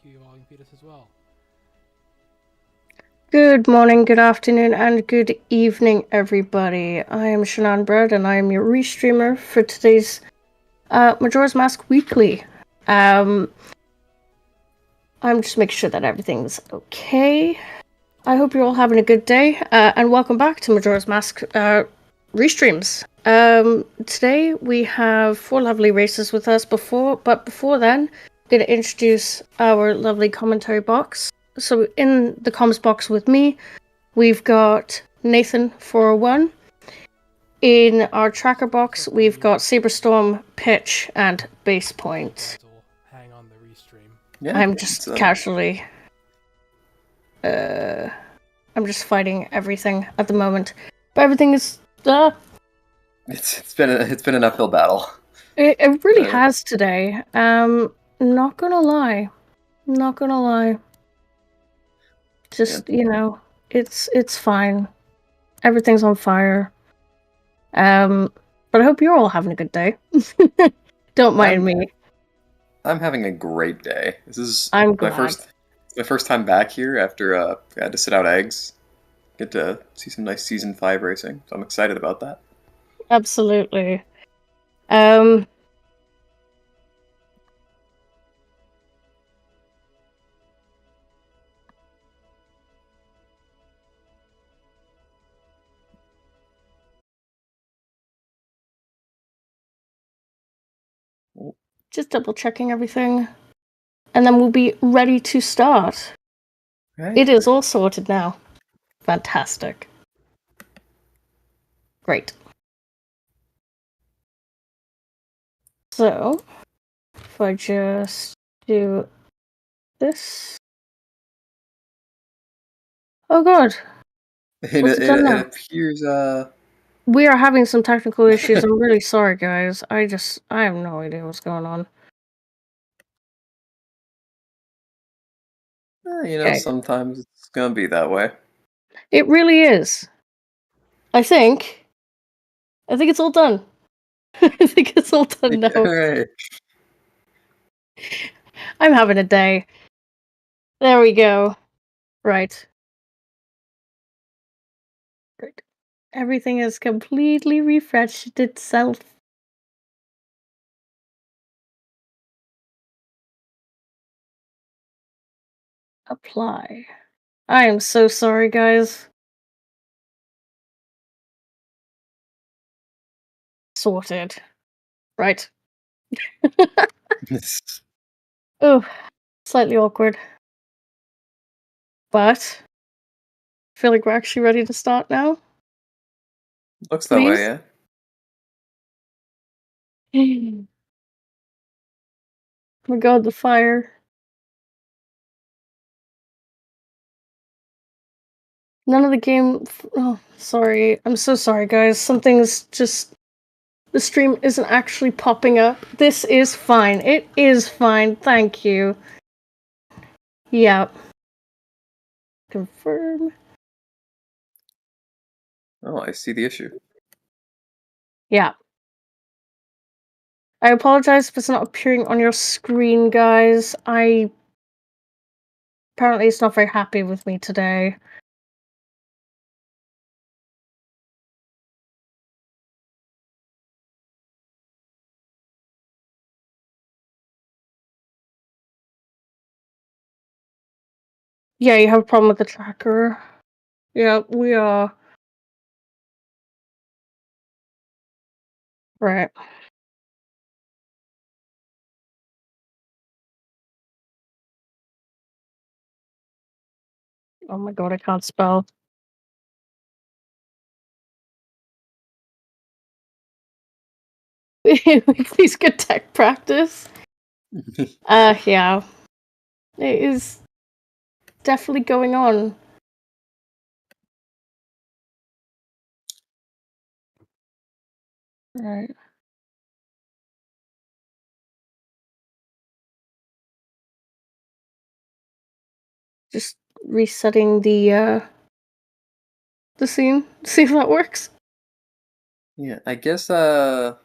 thank you, Volume Fetus, as well. Good morning, good afternoon, and good evening, everybody. I am Shannon Bread, and I am your restreamer for today's Majora's Mask Weekly. I'm just making sure that everything's okay. I hope you're all having a good day, and welcome back to Majora's Mask restreams. Today we have 4 lovely races with us. Before then, I'm going to introduce our lovely commentary box. So in the comms box with me, we've got Nathan 401. In our tracker box, we've got Saberstorm, Pitch, and Base Point. Hang on the restream. Yeah, I'm just casually. I'm just fighting everything at the moment, but everything is. It's been an uphill battle. It really has today. Not gonna lie. Just it's fine. Everything's on fire. But I hope you're all having a good day. Don't mind me. I'm having a great day. This is my first time back here after I had to sit out eggs. Get to see some nice Season 5 racing, so I'm excited about that. Absolutely. Just double checking everything, and then we'll be ready to start. Right. It is all sorted now. Fantastic. Great. So, if I just do this. Oh god. It appears we are having some technical issues. I'm really sorry, guys. I have no idea what's going on. Okay. Sometimes it's gonna be that way. It really is. I think it's all done. I think it's all done now. Right. I'm having a day. There we go. Right. Great. Everything has completely refreshed itself. Apply. I am so sorry, guys. Sorted. Right. Oh, slightly awkward. But I feel like we're actually ready to start now. Looks that way, yeah. Oh my god, the fire. None of the game. Oh, sorry. I'm so sorry, guys. Something's just. The stream isn't actually popping up. This is fine. It is fine. Thank you. Yeah. Confirm. Oh, I see the issue. Yeah. I apologize if it's not appearing on your screen, guys. Apparently it's not very happy with me today. Yeah, you have a problem with the tracker. Yeah, we are. Right. Oh my god, I can't spell. Please good tech practice. Yeah. It is definitely going on. Right. Just resetting the scene. See if that works. Yeah, I guess while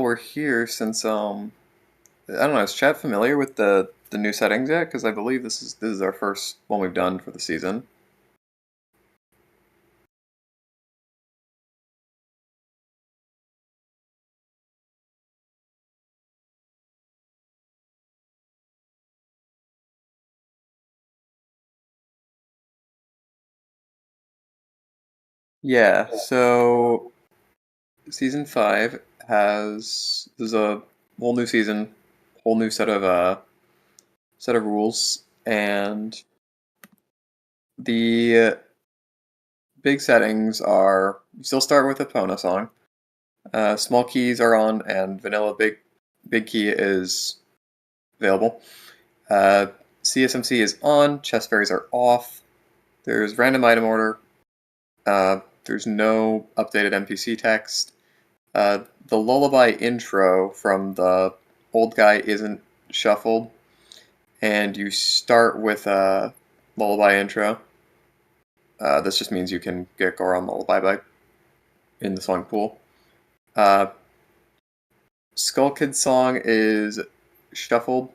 we're here, since I don't know. Is chat familiar with the new settings yet? Because I believe this is our first one we've done for the season. Yeah. So season 5 there's a whole new season, whole new set of rules, and the big settings are you still start with a Pona song. Small keys are on, and vanilla big key is available. Uh, CSMC is on. Chest fairies are off. There's random item order. There's no updated NPC text. The lullaby intro from the old guy isn't shuffled, and you start with a lullaby intro. This just means you can get Goron lullaby by in the song pool. Skull Kid song is shuffled.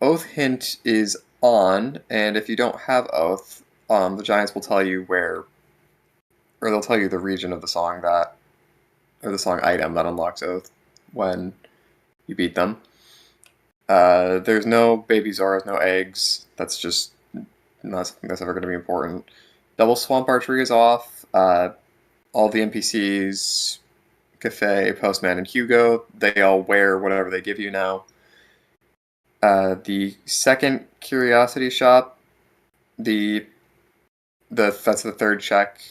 Oath hint is on, and if you don't have Oath, the Giants will tell you where, or they'll tell you the region of the song or the song item that unlocks Oath when you beat them. There's no baby Zoras, no eggs. That's just not something that's ever going to be important. Double Swamp Archery is off. All the NPCs, Cafe, Postman, and Hugo, they all wear whatever they give you now. The second Curiosity Shop, that's the third check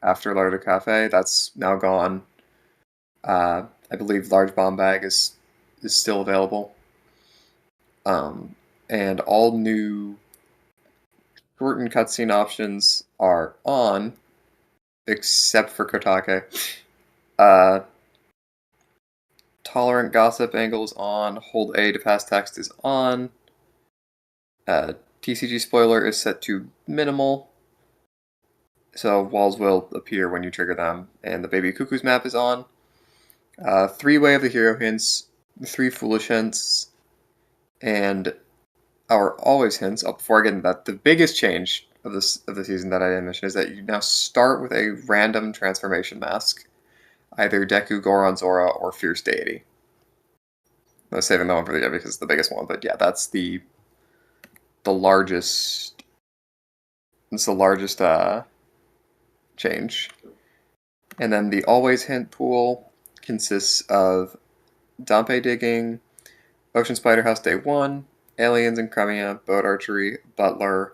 after Lardo Cafe, that's now gone. I believe Large Bomb Bag is still available. And all new shortened cutscene options are on, except for Kotake. Tolerant Gossip Angle is on. Hold A to pass text is on. TCG Spoiler is set to minimal, so walls will appear when you trigger them. And the Baby Cuckoo's map is on. 3-way of the hero hints, 3 foolish hints, and our always hints. Before I get into that, the biggest change of the season that I didn't mention is that you now start with a random transformation mask, either Deku, Goron, Zora, or Fierce Deity. I was saving that one for the end because it's the biggest one, but yeah, that's the largest. It's the largest change. And then the always hint pool consists of Dompe Digging, Ocean Spider House Day 1, Aliens in Crimea, Boat Archery, Butler,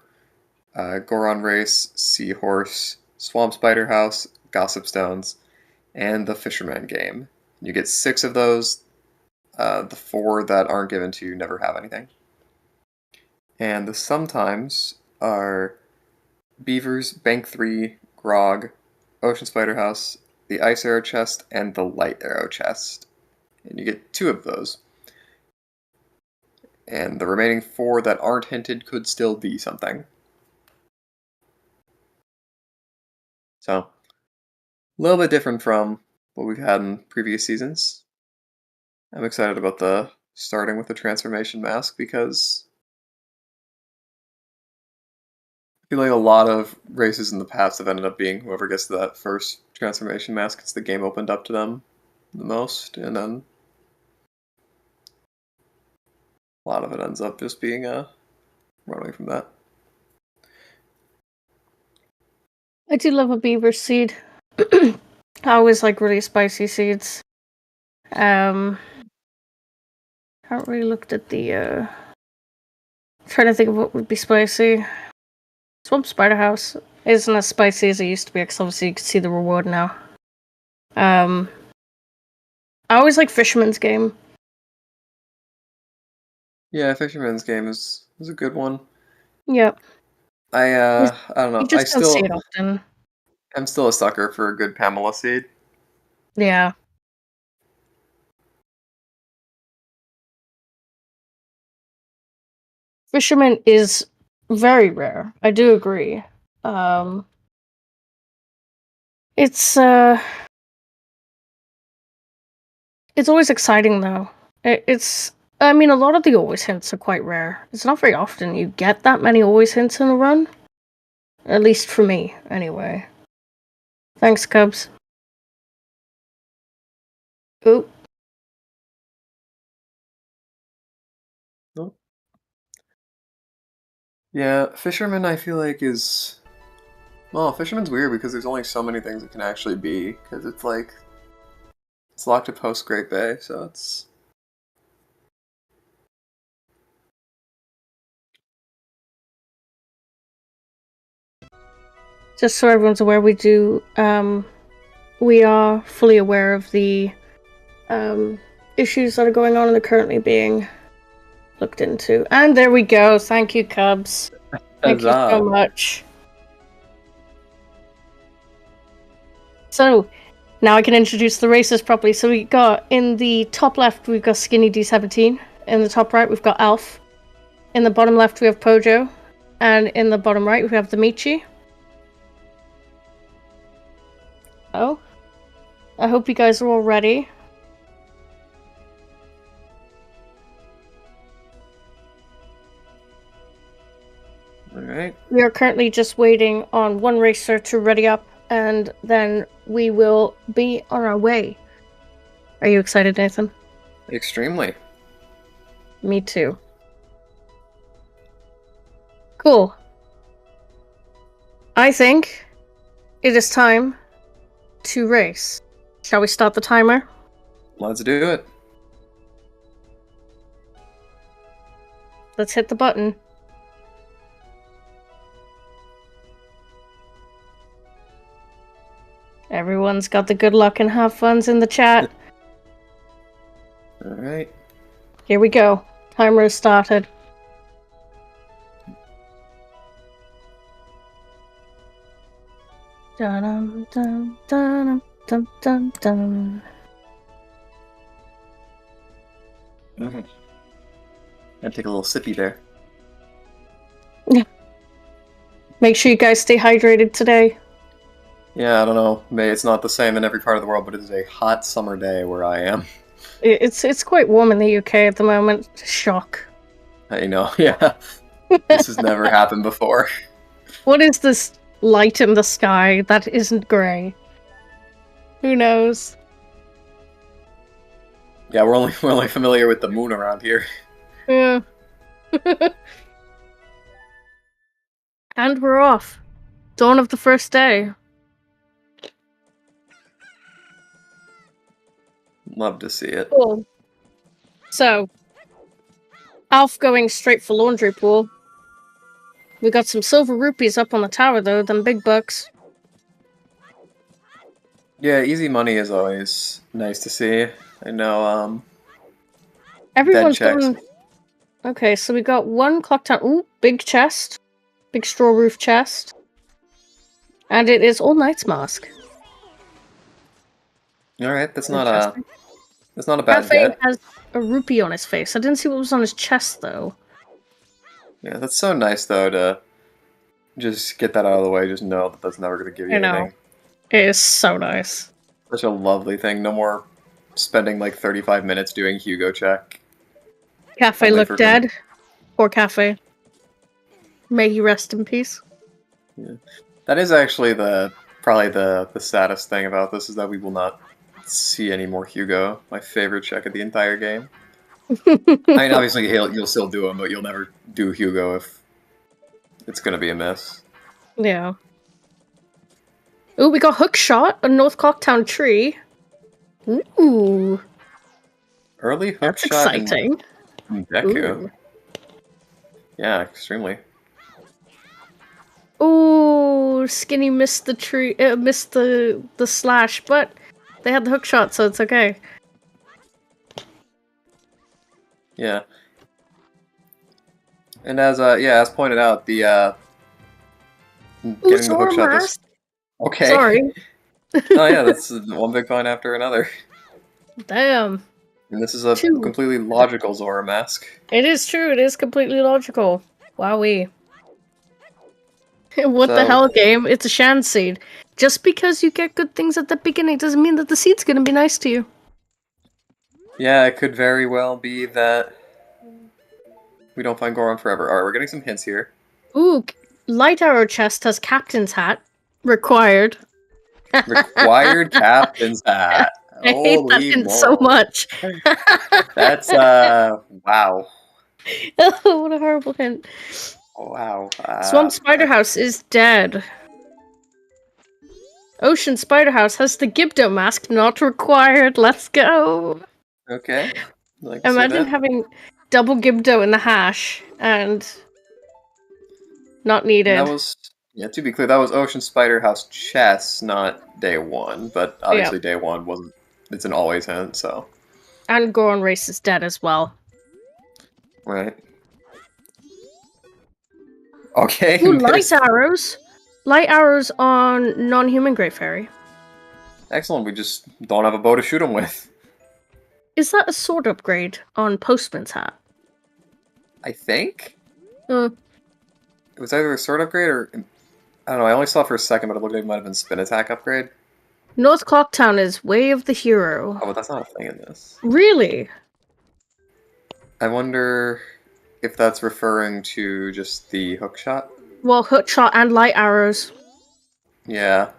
Goron Race, Seahorse, Swamp Spider House, Gossip Stones, and the Fisherman game. You get 6 of those. The 4 that aren't given to you never have anything. And the sometimes are Beavers, Bank 3, Grog, Ocean Spider House, the Ice Arrow chest, and the Light Arrow chest. And you get 2 of those. And the remaining 4 that aren't hinted could still be something. So, a little bit different from what we've had in previous seasons. I'm excited about the starting with the transformation mask because I feel like a lot of races in the past have ended up being whoever gets to that first transformation mask because the game opened up to them the most, and then a lot of it ends up just being running from that. I do love a beaver seed. I always like really spicy seeds. Haven't really looked at the trying to think of what would be spicy. Swamp Spider House isn't as spicy as it used to be because obviously you can see the reward now. I always like Fisherman's Game. Yeah, Fisherman's Game is a good one. Yep. I don't You know. just don't see it often. I'm still a sucker for a good Pamela seed. Yeah. Fisherman is very rare. I do agree. It's always exciting though. It's I mean, a lot of the always hints are quite rare. It's not very often you get that many always hints in a run. At least for me, anyway. Thanks, Cubs. Oop. Nope. Yeah, Fisherman I feel like is... Well, Fisherman's weird because there's only so many things it can actually be, because it's like... It's locked to post Great Bay, so it's... Just so everyone's aware, we are fully aware of the issues that are going on and they're currently being looked into. And there we go. Thank you, Cubs. Thank you so Huzzah. much. So, now I can introduce the races properly. So we got, in the top left, we've got Skinny D17. In the top right, we've got Alf. In the bottom left, we have Pojo. And in the bottom right, we have the Michi. Oh. I hope you guys are all ready. Alright. We are currently just waiting on one racer to ready up, and then we will be on our way. Are you excited, Nathan? Extremely. Me too. Cool. I think it is time to race. Shall we start the timer? Let's do it. Let's hit the button. Everyone's got the good luck and have funs in the chat. Alright. Here we go. Timer is started. Dun dun dun dun dun dun. I'd take a little sippy there. Make sure you guys stay hydrated today. Yeah, I don't know. Maybe it's not the same in every part of the world, but it is a hot summer day where I am. It's quite warm in the UK at the moment. Shock. I know, yeah. This has never happened before. What is this light in the sky that isn't grey? Who knows? Yeah, we're only familiar with the moon around here. Yeah. And we're off. Dawn of the first day. Love to see it. Cool. So, Alf going straight for laundry pool. We got some silver rupees up on the tower though, them big bucks. Yeah, easy money is always nice to see. I know, Everyone's checks. going... Okay, so we got one clock town. Ooh, big chest. Big straw roof chest. And it is All Knight's Mask. Alright, that's Interesting. not a bad Cafe get. has a rupee on his face. I didn't see what was on his chest though. Yeah, that's so nice though to just get that out of the way, just know that that's never gonna give you I know. anything. It is so nice. Such a lovely thing. No more spending like 35 minutes doing Hugo check. Cafe Only looked for dead. Poor Cafe. May he rest in peace. Yeah. That is actually probably the saddest thing about this is that we will not see any more Hugo. My favorite check of the entire game. I mean, obviously you'll still do him, but you'll never do Hugo if it's gonna be a miss. Yeah. Ooh, we got hook shot on North Clocktown tree. Ooh, Early hook that's shot exciting. in Deku. Ooh. Yeah, extremely. Ooh, Skinny missed the tree. Missed the slash, but they had the hook shot, so it's okay. Yeah. And as pointed out, the Ooh, getting the hook shot. Mask. Okay. Sorry. Oh yeah, that's one big point after another. Damn. And this is a Two. completely logical Zora mask. It is true. It is completely logical. Wowee. What the So- hell, game? It's a Shan seed. Just because you get good things at the beginning doesn't mean that the seed's gonna be nice to you. Yeah, it could very well be that we don't find Goron forever. Alright, we're getting some hints here. Ooh, light arrow chest has captain's hat. Required. Required captain's hat. I hate that Holy hint so moly. much. That's, wow. Oh, what a horrible hint. Wow. Swamp Spider House is dead. Ocean Spider House has the Gibdo mask, not required. Let's go. Okay. Like to see Imagine that. having double Gibdo in the hash and not needed. That was, yeah, to be clear, that was Ocean Spider House chess, not day one. But obviously, day one wasn't. It's an always hint, so. And Goron Race is dead as well. Right. Okay. Ooh, light arrows. Light arrows on non-human Great Fairy. Excellent. We just don't have a bow to shoot them with. Is that a sword upgrade on Postman's hat? I think Uh, it was either a sword upgrade or I don't know. I only saw it for a second, but it looked like it might have been spin attack upgrade. North Clocktown is Way of the Hero. Oh, but that's not a thing in this. Really? I wonder if that's referring to just the hook shot. Well, hook shot and light arrows. Yeah.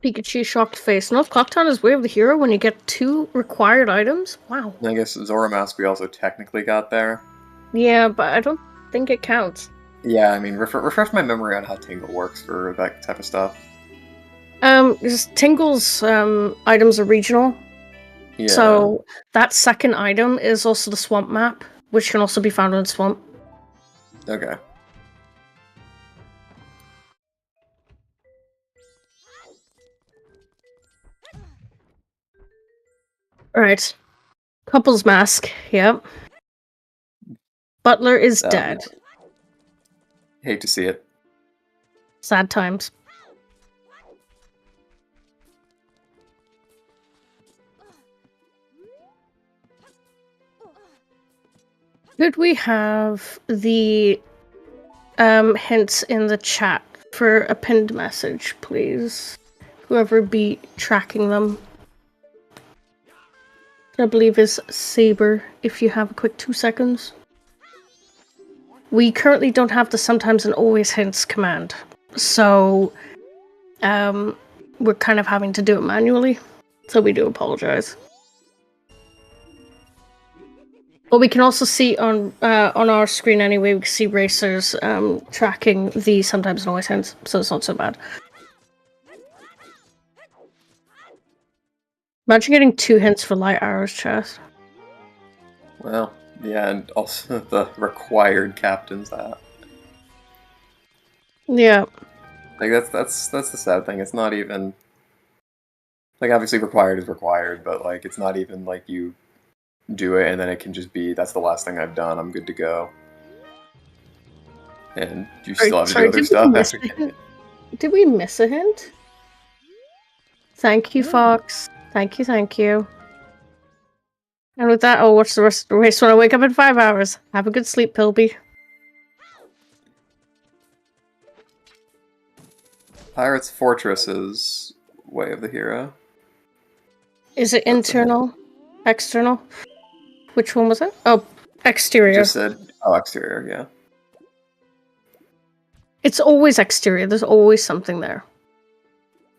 Pikachu shocked face. North Clocktown is Way of the Hero when you get 2 required items? Wow. And I guess Zora Mask we also technically got there. Yeah, but I don't think it counts. Yeah, I mean, refresh my memory on how Tingle works for that type of stuff. Tingle's items are regional. Yeah. So that second item is also the swamp map, which can also be found in the swamp. Okay. Alright. Couple's mask, yep. Butler is dead. Hate to see it. Sad times. Could we have the hints in the chat for a pinned message, please? Whoever be tracking them. I believe is Saber, if you have a quick 2 seconds. We currently don't have the sometimes and always hints command, so we're kind of having to do it manually, so we do apologize. But we can also see on our screen anyway, we can see racers tracking the sometimes and always hints, so it's not so bad. Imagine getting 2 hints for light arrows chest. Well, yeah, and also the required captain's hat. Yeah. Like that's the sad thing. It's not even like obviously required is required, but like it's not even like you do it and then it can just be that's the last thing I've done. I'm good to go. And you still have to do other stuff after getting it. Did we miss a hint? Thank you, Fox. Thank you, thank you. And with that, I'll watch the rest of the race when I wake up in 5 hours. Have a good sleep, Pilby. Pirate's Fortress is Way of the Hero. Is it internal? External? Which one was it? Oh, exterior. Just said, oh, exterior, yeah. It's always exterior. There's always something there.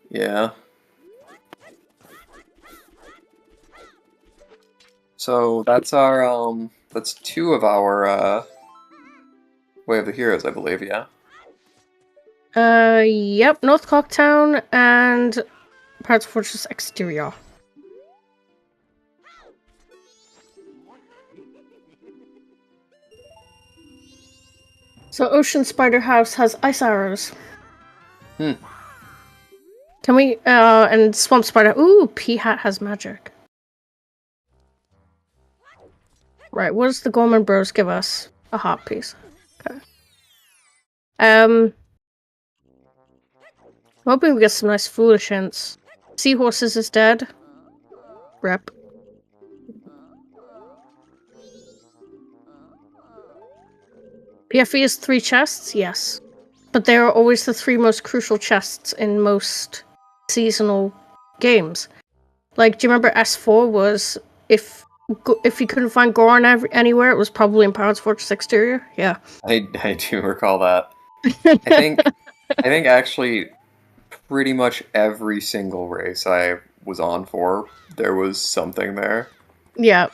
Yeah. So that's our that's 2 of our Way of the Heroes, I believe, yeah. Yep, North Clocktown and Pirates Fortress exterior. So Ocean Spider House has ice arrows. Can we, and Swamp Spider, ooh, P-Hat has magic. Right, what does the Gorman Bros give us? A heart piece. Okay. I'm hoping we get some nice foolish hints. Seahorses is dead. Rep. PFE is 3 chests, yes. But they are always the 3 most crucial chests in most seasonal games. Like, do you remember S4 was if you couldn't find Goron anywhere, it was probably in Pirates Fortress Exterior. Yeah. I do recall that. I think actually pretty much every single race I was on for, there was something there. Yeah.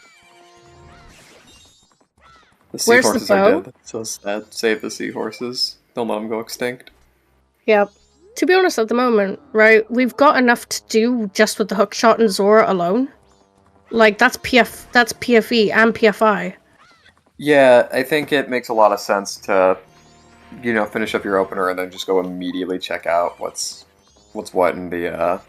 The Where's the seahorses are bow? dead. So sad. Save the seahorses. Don't let them go extinct. Yeah. To be honest, at the moment, right, we've got enough to do just with the hookshot and Zora alone. Like, that's PFE and PFI. Yeah, I think it makes a lot of sense to, finish up your opener and then just go immediately check out what's what in the.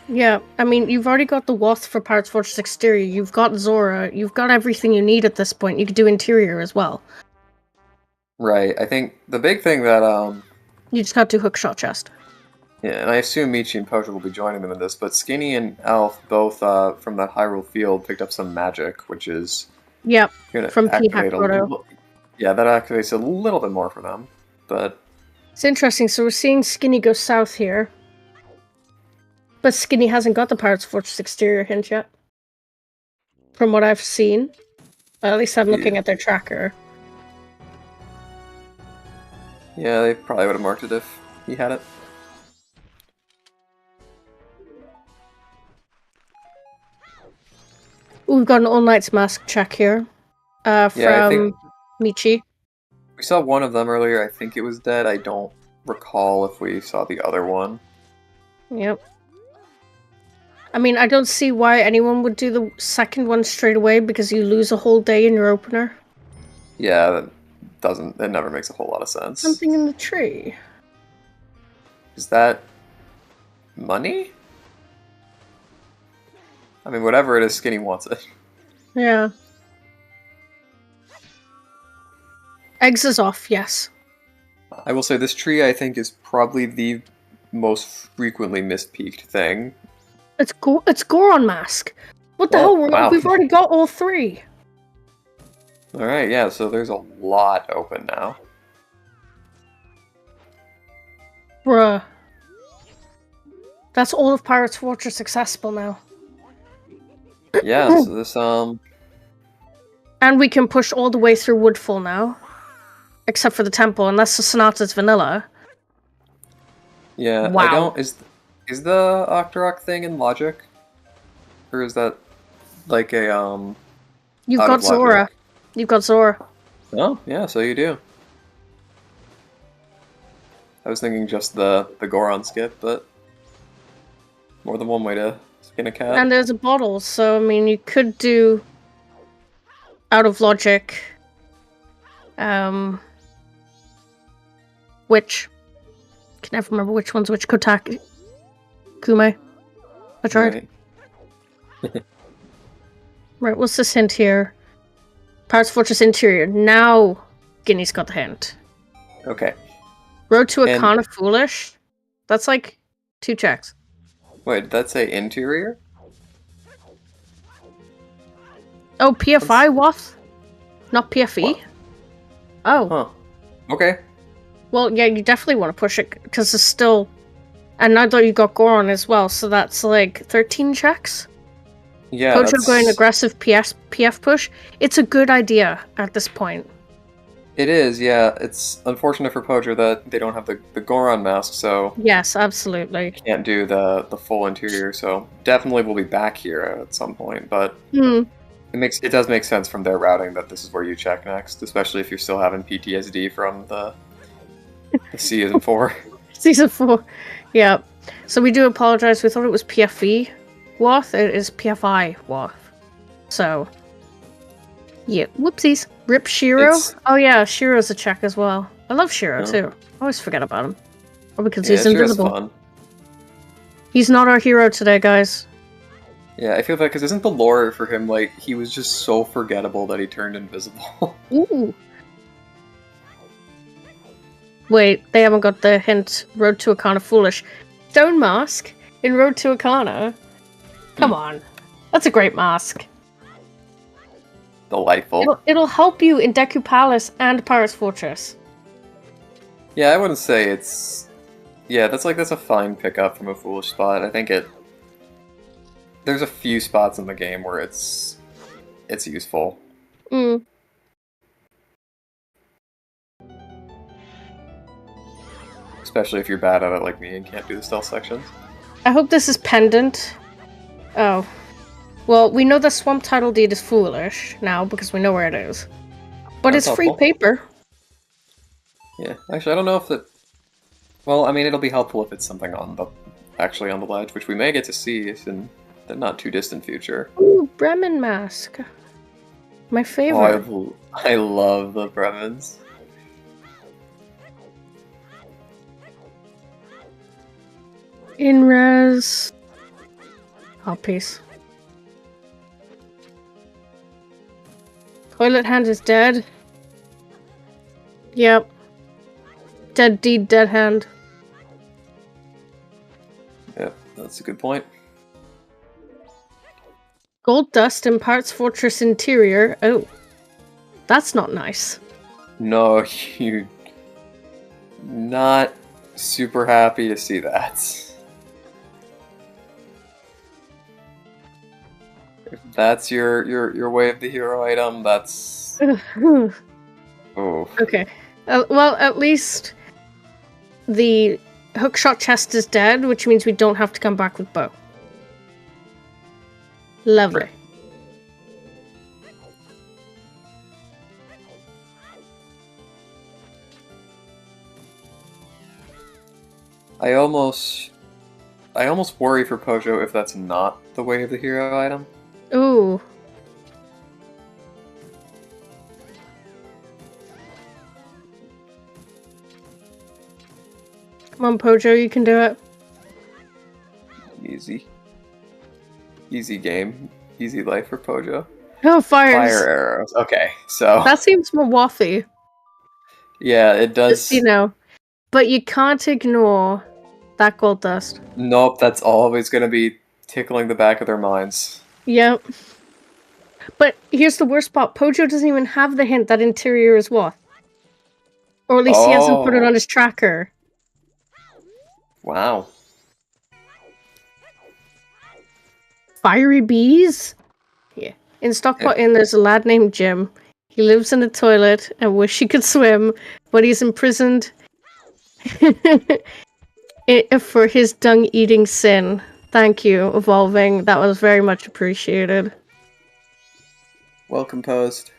Yeah, I mean, you've already got the Wath for Pirates Fortress Exterior, you've got Zora, you've got everything you need at this point. You could do Interior as well. Right, I think the big thing that You just got to do hookshot chest. Yeah, and I assume Michi and Pojo will be joining them in this, but Skinny and Elf both from that Hyrule field picked up some magic, which is Yep, gonna from activate P-Hack Roto. Yeah, that activates a little bit more for them, but It's interesting, so we're seeing Skinny go south here. But Skinny hasn't got the Pirates Fortress Exterior hint yet. From what I've seen. At least I'm looking at their tracker. yeah, they probably would have marked it if he had it. Ooh, we've got an All Knights Mask check here. Yeah, I From think Michi. we saw one of them earlier. I think it was dead. I don't recall if we saw the other one. Yep. I mean, I don't see why anyone would do the second one straight away because you lose a whole day in your opener. Yeah, it never makes a whole lot of sense. Something in the tree. Is that money? I mean, whatever it is, Skinny wants it. Yeah. Eggs is off, yes. I will say this tree, I think, is probably the most frequently mispeaked thing. It's Goron Mask. What the hell? Wow. We've already got all three. Alright, yeah, so there's a lot open now. Bruh. That's all of Pirates Fortress accessible now. Yeah, so this, And we can push all the way through Woodfall now. Except for the temple, unless the Sonata's vanilla. yeah, Wow. I don't... Is the Octorok thing in Logic? Or is that, like, a, You've out got of Logic? Zora. You've got Zora. Oh, yeah, so you do. I was thinking just the Goron skip, but more than one way to skin a cat. And there's a bottle, so I mean, you could do out of Logic. Which can never remember which one's which. Kotak, Kume. That's right. Right. What's this hint here? Pirates Fortress Interior. Now, Guinea's got the hint. Okay. Road to And- Akana Foolish. That's like 2 checks. Wait, did that say interior? Oh, PFI Wath? Not PFE? What? Oh. Huh. Okay. Well, yeah, you definitely want to push it, because it's still... And now that you got Goron as well, so that's like 13 checks? Yeah, Pojo that's... going aggressive PF push. It's a good idea at this point. It is, yeah. It's unfortunate for Pojo that they don't have the Goron mask, so Yes, absolutely. can't do the full interior, so definitely we'll be back here at some point, but Hmm. it does make sense from their routing that this is where you check next, especially if you're still having PTSD from the Season 4. Season 4. Yeah. So we do apologize. We thought it was PFE Wath. It is PFI Wath. So, yeah. Whoopsies. Rip Shiro. It's- Oh yeah, Shiro's a check as well. I love Shiro Oh. too. I always forget about him. Or because Yeah, he's sure is invisible. fun. He's not our hero today, guys. Yeah, I feel bad because isn't the lore for him like he was just so forgettable that he turned invisible? Ooh. Wait, they haven't got the hint. Road to Akana Foolish. Stone Mask in Road to Akana. Come on. That's a great mask. Delightful. It'll help you in Deku Palace and Pirates Fortress. Yeah, I wouldn't say it's... Yeah, that's a fine pickup from a foolish spot. I think it... There's a few spots in the game where it's it's useful. Mm. Especially if you're bad at it like me and can't do the stealth sections. I hope this is pendant. Oh. Well, we know the swamp title deed is foolish now because we know where it is. But That's it's free helpful. paper. Yeah, actually, I don't know if that. Well, I mean, it'll be helpful if it's something on the ledge, which we may get to see in the not too distant future. Ooh, Bremen mask. My favorite. Oh, I love the Bremens. In-res. Oh, peace. Toilet hand is dead. Yep. Dead deed, dead hand. Yep, that's a good point. Gold dust imparts fortress interior. Oh. That's not nice. No, you not super happy to see that. If that's your way of the hero item, that's oh. Okay. Well, at least the hookshot chest is dead, which means we don't have to come back with bow. Lovely. Right. I almost worry for Pojo if that's not the way of the hero item. Ooh. Come on, Pojo, you can do it. Easy. Easy game. Easy life for Pojo. Oh, fires. Fire arrows. Okay, so That seems more waffy. yeah, it does. Just, you know. But you can't ignore that gold dust. Nope, that's always going to be tickling the back of their minds. Yep. But here's the worst part. Pojo doesn't even have the hint that interior is what? Or at least he hasn't put it on his tracker. Wow. Fiery bees? Yeah. In Stockport Inn, there's a lad named Jim. He lives in a toilet and wish he could swim, but he's imprisoned for his dung-eating sin. Thank you, Evolving. That was very much appreciated. Well composed.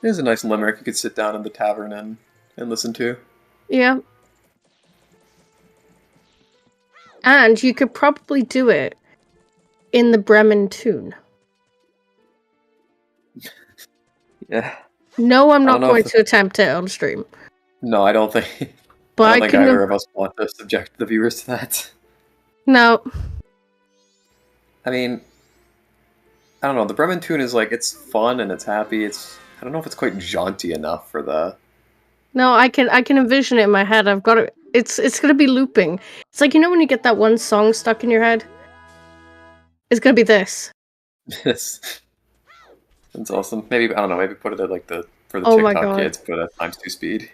There's a nice limerick you could sit down in the tavern and listen to. Yeah. And you could probably do it in the Bremen tune. Yeah. No, I'm not going to attempt it on stream. No, I don't think. But I don't think either of us want to subject the viewers to that. No. I mean, I don't know. The Bremen tune is like, it's fun and it's happy. I don't know if it's quite jaunty enough for the. No, I can envision it in my head. I've got it. It's gonna be looping. It's like, you know when you get that one song stuck in your head? It's gonna be this. That's awesome. Maybe, I don't know, maybe put it at like for the Oh my TikTok God. kids, put it at ×2 speed.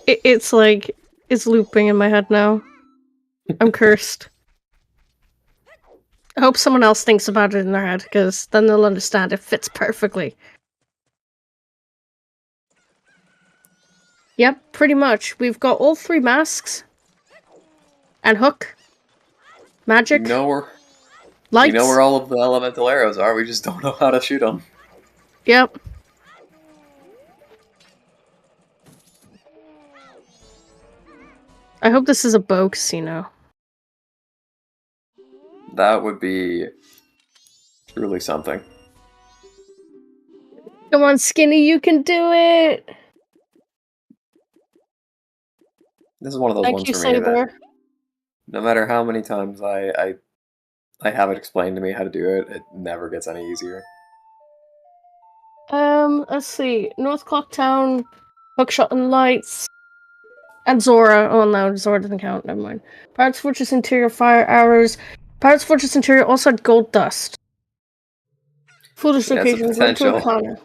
It's like, it's looping in my head now. I'm cursed. I hope someone else thinks about it in their head, because then they'll understand. It fits perfectly. Yep, pretty much. We've got all 3 masks. And hook. Magic. We know lights. We know where all of the elemental arrows are, we just don't know how to shoot them. Yep. I hope this is a bow casino. That would be truly something. Come on, Skinny, you can do it! This is one of those ones for me that no matter how many times I have it explained to me how to do it, it never gets any easier. Let's see. North Clocktown, Hookshot and Lights, and Zora. Oh no, Zora doesn't count, never mind. Pirates Fortress Interior, Fire Arrows. Pirates Fortress Interior also had Gold Dust. Foolish location, run to a corner.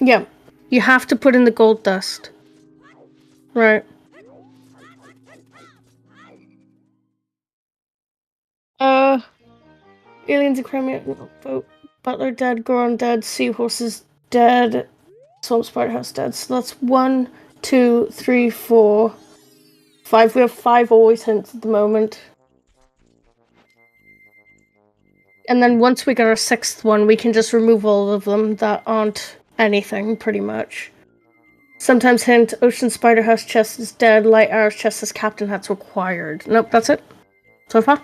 Yeah, you have to put in the Gold Dust. Right. Aliens and Crimea, vote. Butler dead, Goron dead, Seahorses dead, Swamp Spider House dead. So that's 1, 2, 3, 4, 5. We have 5 always hints at the moment. And then once we get our 6th one, we can just remove all of them that aren't anything, pretty much. Sometimes hint, Ocean Spider House chest is dead, Light Arrow's chest is Captain Hat's required. Nope, that's it. So far.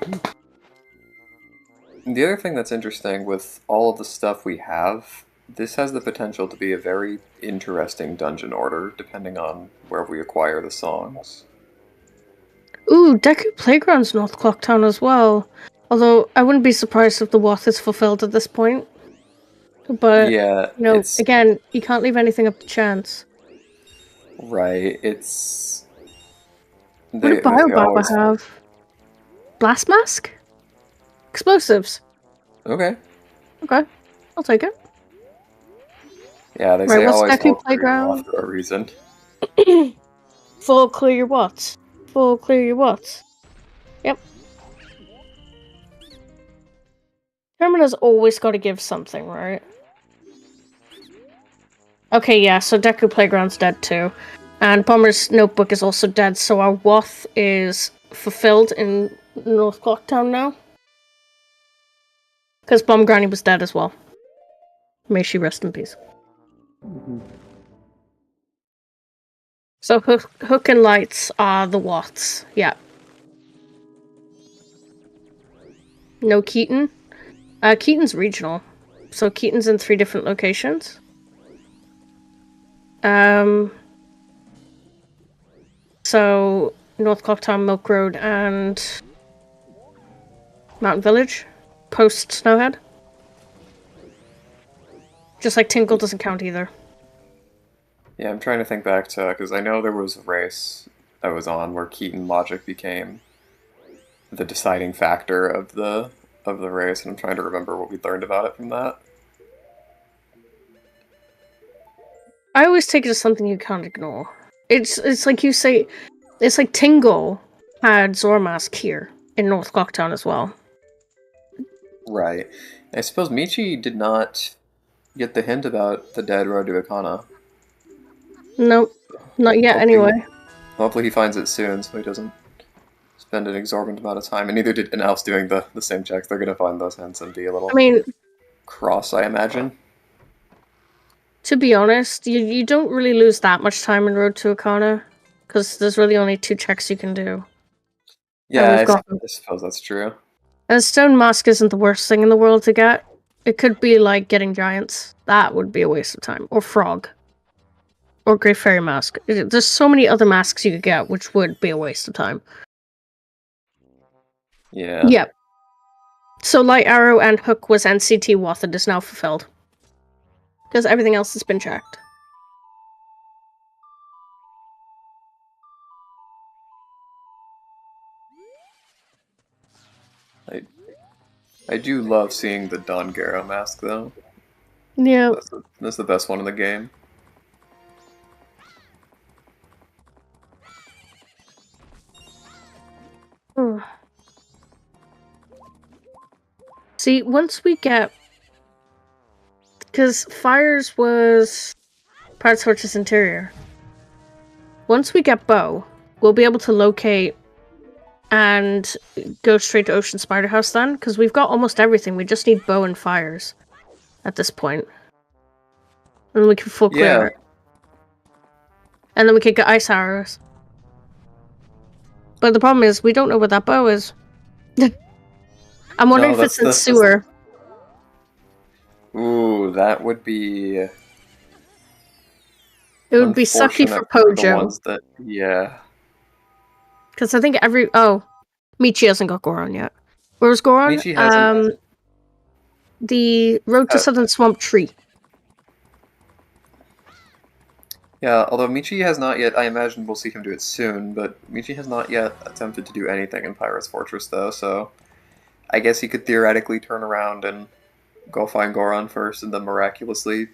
The other thing that's interesting with all of the stuff we have, this has the potential to be a very interesting dungeon order, depending on where we acquire the songs. Ooh, Deku Playground's North Clocktown as well. Although, I wouldn't be surprised if the Wath is fulfilled at this point. But, yeah, you know, again, you can't leave anything up to chance. Right, it's... What do Biobaba have? Blast Mask? Explosives. Okay. Okay, I'll take it. Yeah, they say always Deku Playground for a reason. Full clear your watts. Full clear your watts. Yep. Termina's always got to give something, right? Okay, yeah, so Deku Playground's dead too. And Bomber's Notebook is also dead, so our Wath is fulfilled in North Clocktown now. Because Bomb Granny was dead as well. May she rest in peace. So Hook and Lights are the Waths, yeah. No Keaton. Keaton's regional. So Keaton's in 3 different locations. So North Clocktown, Milk Road, and Mountain Village, post Snowhead. Just like Tinkle doesn't count either. Yeah, I'm trying to think back to, because I know there was a race that was on where Keaton logic became the deciding factor of the race, and I'm trying to remember what we learned about it from that. I always take it as something you can't ignore. It's like you say, it's like Tingle had Zormask here in North Clocktown as well. Right. I suppose Michi did not get the hint about the dead Road to Ikana. Nope, not yet anyway. Hopefully he finds it soon so he doesn't spend an exorbitant amount of time, and neither did Alf's doing the same checks. They're going to find those hints and be a little cross, I imagine. To be honest, you don't really lose that much time in Road to Ikana, because there's really only 2 checks you can do. Yeah, I suppose that's true. And a Stone Mask isn't the worst thing in the world to get. It could be like getting Giants. That would be a waste of time. Or Frog. Or Great Fairy Mask. There's so many other masks you could get, which would be a waste of time. Yeah. Yep. So Light Arrow and Hook was NCT Wath and is now fulfilled. Because everything else has been checked. I do love seeing the Don Garo mask, though. Yeah. That's the best one in the game. See, once we get... Because Fires was Parts Fortress Interior. Once we get Bow, we'll be able to locate and go straight to Ocean Spider House then, because we've got almost everything. We just need Bow and Fires at this point. And then we can full clear it. And then we can get Ice Arrows. But the problem is, we don't know what that bow is. I'm wondering if it's in sewer. Ooh, that would be... It would be sucky for Pojo. Yeah. Because I think Michi hasn't got Goron yet. Where's Goron? Michi hasn't. The Road to Southern Swamp Tree. Yeah, although Michi has not yet, I imagine we'll see him do it soon, but Michi has not yet attempted to do anything in Pirate's Fortress, though, so I guess he could theoretically turn around and go find Goron first, and then miraculously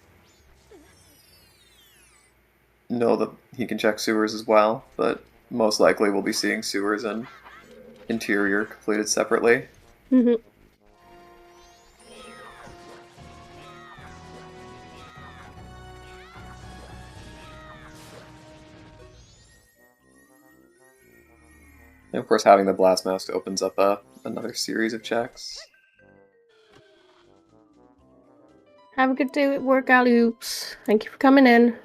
know that he can check sewers as well, but most likely we'll be seeing sewers and interior completed separately. Mm-hmm. Of course, having the blast mask opens up another series of checks. Have a good day at work, alley oops. Thank you for coming in.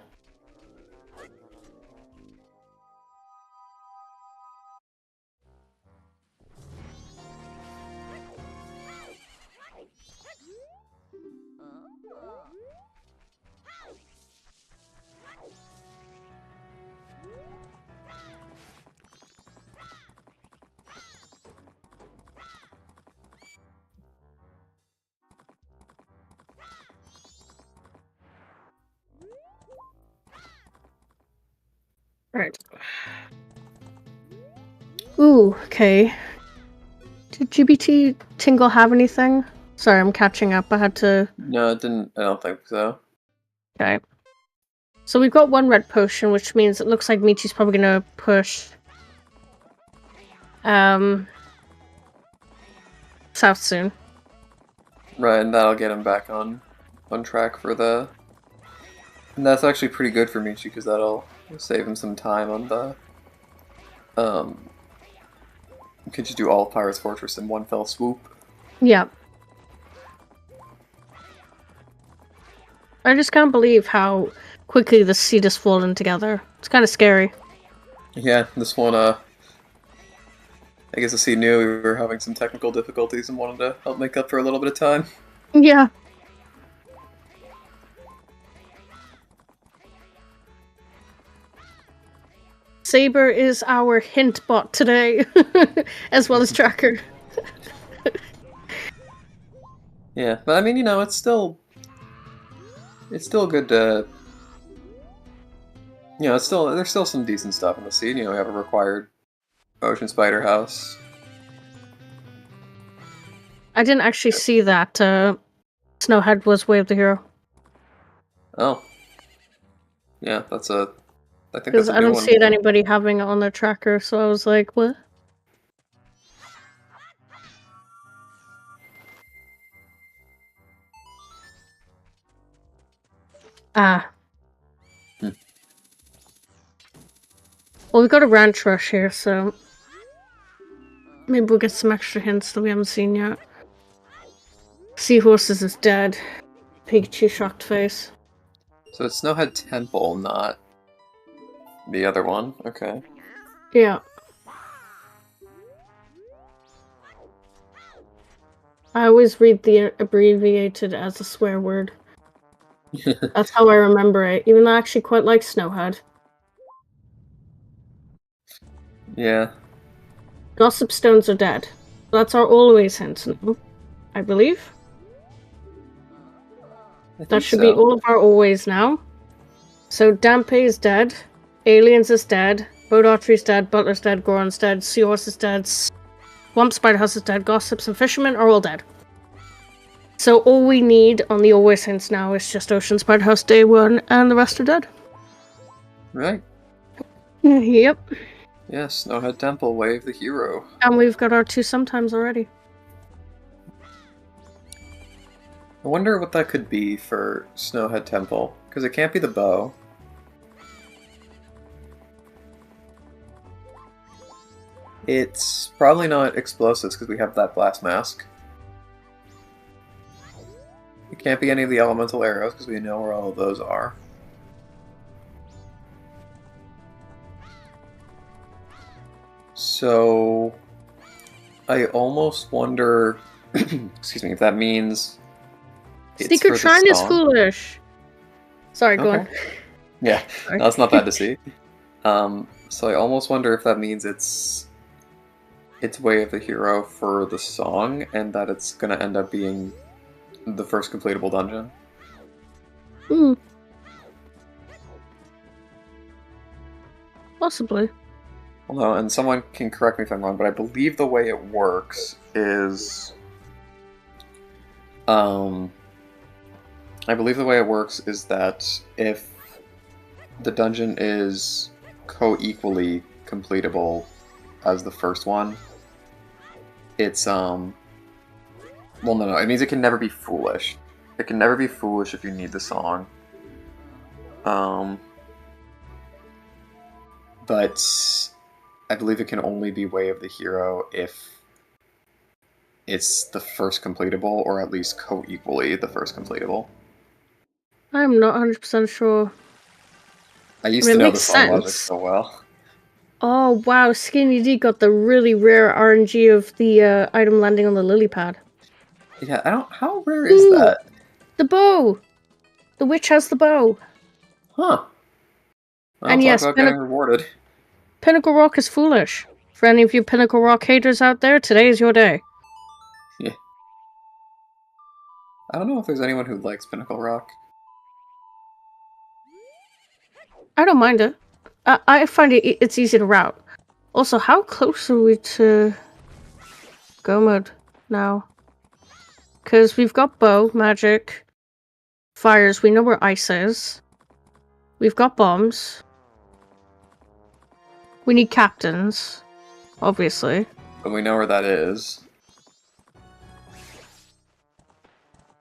Right. Ooh, okay. Did GBT Tingle have anything? Sorry, I'm catching up. I had to... No, it didn't. I don't think so. Okay. So we've got one red potion, which means it looks like Michi's probably gonna push... south soon. Right, and that'll get him back on track for the... And that's actually pretty good for Michi, because that'll save him some time on the... Could you do all of Pirate's Fortress in one fell swoop? Yeah. I just can't believe how quickly the seed has fallen together. It's kind of scary. Yeah, this one, I guess the seed knew we were having some technical difficulties and wanted to help make up for a little bit of time. Yeah. Saber is our hint bot today, as well as Tracker. Yeah, but I mean, you know, it's still good to, you know, there's still some decent stuff in the seed. You know, we have a required Ocean Spider House. I didn't actually see that Snowhead was Way of the Hero. Oh. Yeah, I think that's Because a I new don't one. see anybody having it on their tracker, so I was like, what? Ah. Well, we've got a ranch rush here, so maybe we'll get some extra hints that we haven't seen yet. Seahorses is dead. Pikachu shocked face. So it's Snowhead Temple, not the other one. Okay. Yeah. I always read the abbreviated as a swear word. That's how I remember it, even though I actually quite like Snowhead. Yeah. Gossip stones are dead. That's our always hint now, I believe. That should be all of our always now. So Dampe is dead, Aliens is dead, Boat Archery's dead, Butler's dead, Goron's dead, Seahorse is dead, Swamp Spider House is dead, Gossips and Fishermen are all dead. So all we need on the always hints now is just Ocean Spider House Day 1, and the rest are dead. Right. Yep. Yes, Snowhead Temple, Wave the Hero. And we've got our 2 sometimes already. I wonder what that could be for Snowhead Temple, because it can't be the bow. It's probably not explosives, because we have that blast mask. It can't be any of the elemental arrows, because we know where all of those are. So I almost wonder, excuse me, if that means Secret Shrine is foolish. Sorry, go on. Yeah, Sorry. no, it's not bad to see. So I almost wonder if that means it's Way of the Hero for the song, and that it's gonna end up being the first completable dungeon. Hmm. Possibly. Although, and someone can correct me if I'm wrong, but I believe the way it works is, that if the dungeon is co-equally completable as the first one, it's, well, no, it means it can never be foolish. It can never be foolish if you need the song. But I believe it can only be Way of the Hero if it's the first completable, or at least co-equally the first completable. I'm not 100% sure. I used I mean, to it know the makes song logic sense. so well. Oh, wow. Skinny D got the really rare RNG of the item landing on the lily pad. Yeah, I don't. How rare is Ooh, that? the bow! The witch has the bow. Huh. Well, And talk yes, about getting rewarded. Pinnacle Rock is foolish. For any of you Pinnacle Rock haters out there, today is your day. Yeah. I don't know if there's anyone who likes Pinnacle Rock. I don't mind it. I find it's easy to route. Also, how close are we to go mode now? Because we've got bow, magic, fires, we know where ice is. We've got bombs. We need captains, obviously. But we know where that is.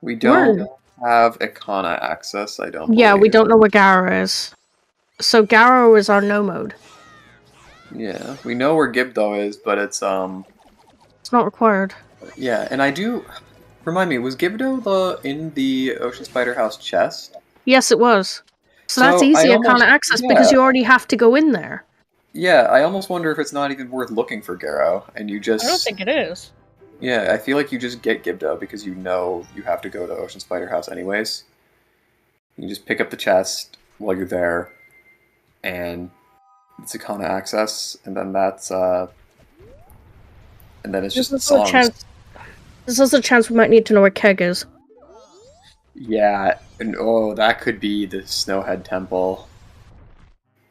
We We're- don't have Ikana access, I don't Yeah, we believe. don't know where Gara is. So Gara is our no mode. Yeah, we know where Gibdo is, but it's It's not required. yeah, and I do remind me, was Gibdo in the Ocean Spider House chest? Yes, it was. So that's So I easy almost Arcana access because you already have to go in there. yeah, I almost wonder if it's not even worth looking for Garo, and you just it is. yeah, I feel like you just get Gibdo because you know you have to go to Ocean Spider House anyways. You just pick up the chest while you're there, and it's Ikana access, and then that's and then it's just songs. There's also a chance we might need to know where Keg is. Yeah, and oh, that could be the Snowhead Temple.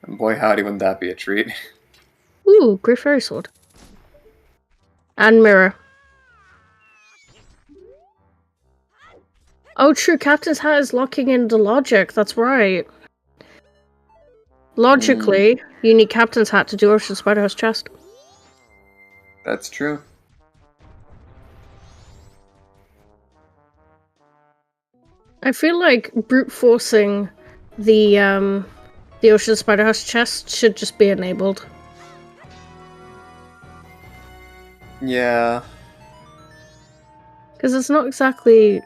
And boy, howdy, wouldn't that be a treat? Ooh, Great Fairy Sword. And Mirror. Oh, true, Captain's Hat is locking in the logic, that's right. Logically, you need Captain's Hat to do Ocean Spider House chest. That's true. I feel like brute forcing the Ocean Spider House chest should just be enabled. Yeah. Because it's not exactly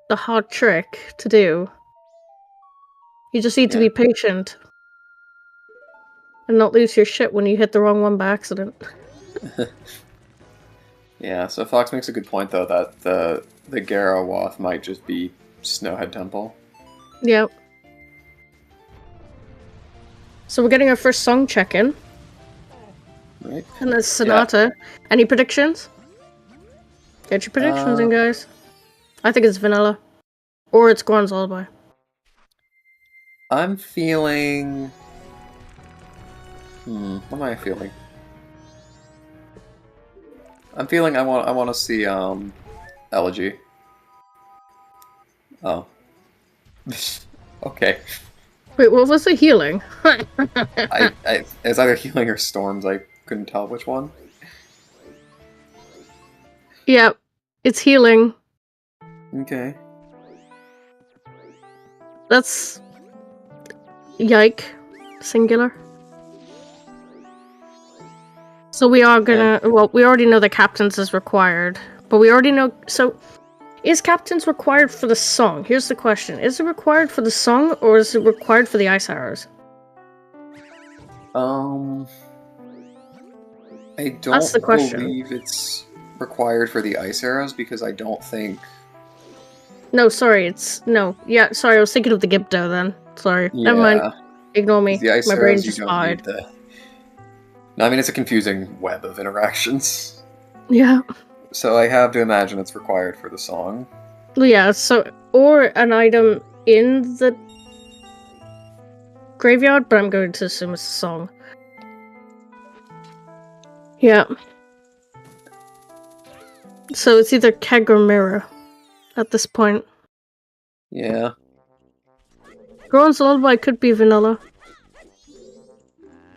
the hard trick to do. You just need to be patient. And not lose your shit when you hit the wrong one by accident. Yeah, so Fox makes a good point though that the Gara Wath might just be Snowhead Temple. Yep. So we're getting our first song check-in. Right. And there's Sonata. Yeah. Any predictions? Get your predictions in, guys. I think it's Vanilla. Or it's Gorn's Lullaby. I'm feeling... what am I feeling? I'm feeling I want to see Elegy. Oh. Okay. Wait, what was the healing? It's either healing or storms. I couldn't tell which one. Yep, it's healing. Okay. That's yike, singular. So we are gonna. Yeah. Well, we already know that captains is required, but we already know. So, is captains required for the song? Here's the question: is it required for the song, or is it required for the ice arrows? I don't believe it's required for the ice arrows because I don't think. No, sorry, it's no. Yeah, sorry, I was thinking of the Gibdo then. Sorry, never mind. Ignore me. The ice My arrows, brain just died. No, I mean it's a confusing web of interactions. Yeah. So I have to imagine it's required for the song. Yeah. So or an item in the graveyard, but I'm going to assume it's a song. Yeah. So it's either Keg or Mirror at this point. Yeah. Grown's Lullaby could be Vanilla.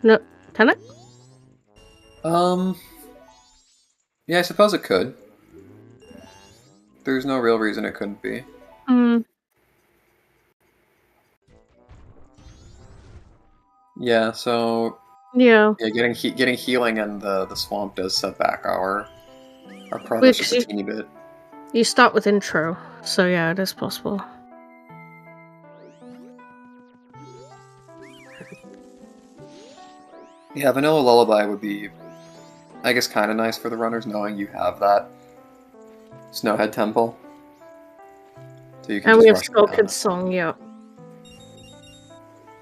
No, can it? Yeah, I suppose it could. There's no real reason it couldn't be. Yeah, so Yeah. Yeah, getting healing in the swamp does set back our progress just a teeny bit. You start with intro, so yeah, it is possible. Yeah, Vanilla Lullaby would be, I guess, kind of nice for the runners, knowing you have that Snowhead Temple. So you can And just we have rush Skull down Kid's it. song, yeah.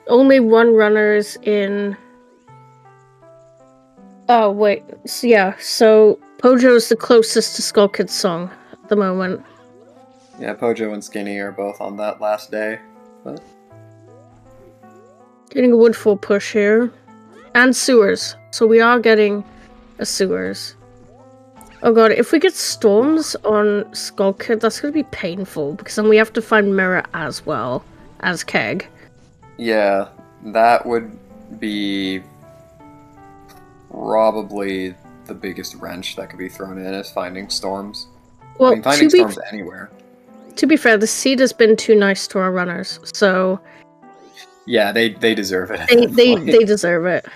Only one runner's in... Oh, wait. Yeah, so Pojo's the closest to Skull Kid's song at the moment. Yeah, Pojo and Skinny are both on that last day, but... Getting a Woodfall push here. And sewers. So we are getting a sewers. Oh god, if we get storms on Skull Kid, that's going to be painful, because then we have to find Mirror as well as Keg. Yeah, that would be probably the biggest wrench that could be thrown in, is finding storms. Well, I mean, finding storms anywhere. To be fair, the seed has been too nice to our runners, so... Yeah, they deserve it. They deserve it.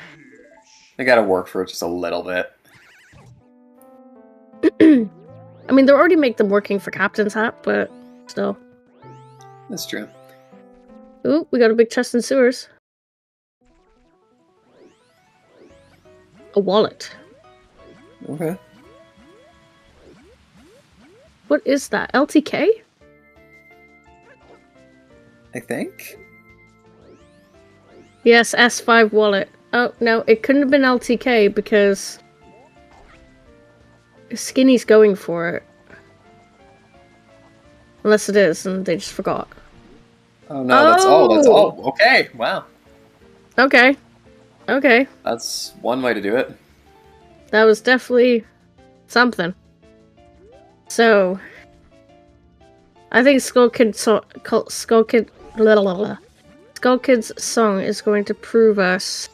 They gotta work for it just a little bit. I mean, they already make them working for Captain's Hat, but still. That's true. Ooh, we got a big chest in sewers. A wallet. Okay. What is that? LTK? I think? Yes, S5 wallet. Oh, no, it couldn't have been LTK because Skinny's going for it. Unless it is, and they just forgot. Oh no, that's all. Okay, wow. Okay. Okay. That's one way to do it. That was definitely something. So, I think Skull Kid's song is going to prove us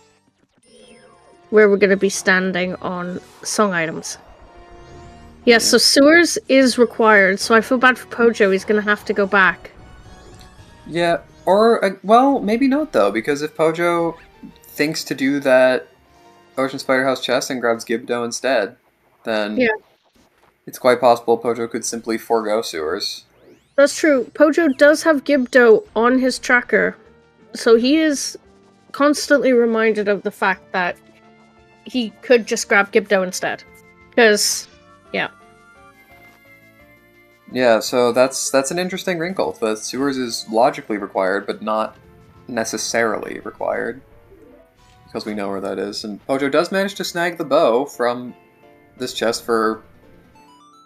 where we're going to be standing on song items. Yes, so sewers is required, so I feel bad for Pojo, he's going to have to go back. Yeah, or, well, maybe not though, because if Pojo thinks to do that Ocean Spider House chest and grabs Gibdo instead, then it's quite possible Pojo could simply forego sewers. That's true. Pojo does have Gibdo on his tracker, so he is constantly reminded of the fact that he could just grab Gibdo instead. Because, yeah. Yeah, so that's an interesting wrinkle. The sewers is logically required, but not necessarily required. Because we know where that is. And Pojo does manage to snag the bow from this chest for...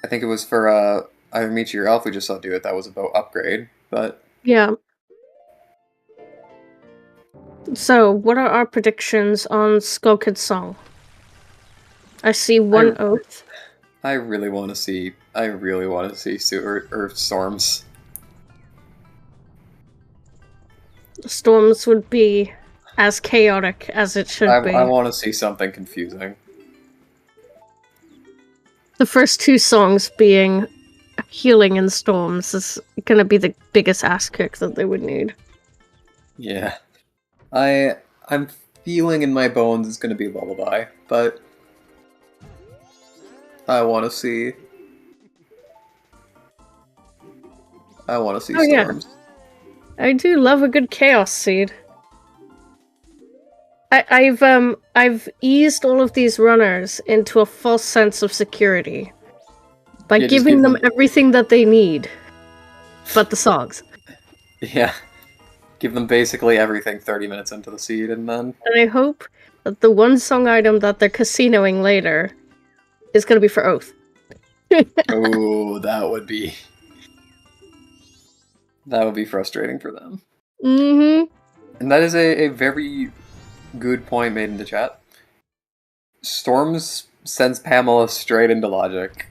I think it was for either Michi or Elf we just saw do it. That was a bow upgrade, but... Yeah. So, what are our predictions on Skull Kid's song? I see one oath. I really want to see sewer or storms. Storms would be as chaotic as it should be. I want to see something confusing. The first two songs being Healing and Storms is going to be the biggest ass kick that they would need. Yeah. I'm feeling in my bones it's going to be Lullaby, but I want to see storms. Yeah. I do love a good chaos seed. I've eased all of these runners into a false sense of security by giving them everything that they need, but the songs. Yeah, give them basically everything 30 minutes into the seed, and then. And I hope that the one song item that they're casinoing later is going to be for Oath. Oh, that would be frustrating for them. Mm-hmm. And that is a very good point made in the chat. Storms sends Pamela straight into logic.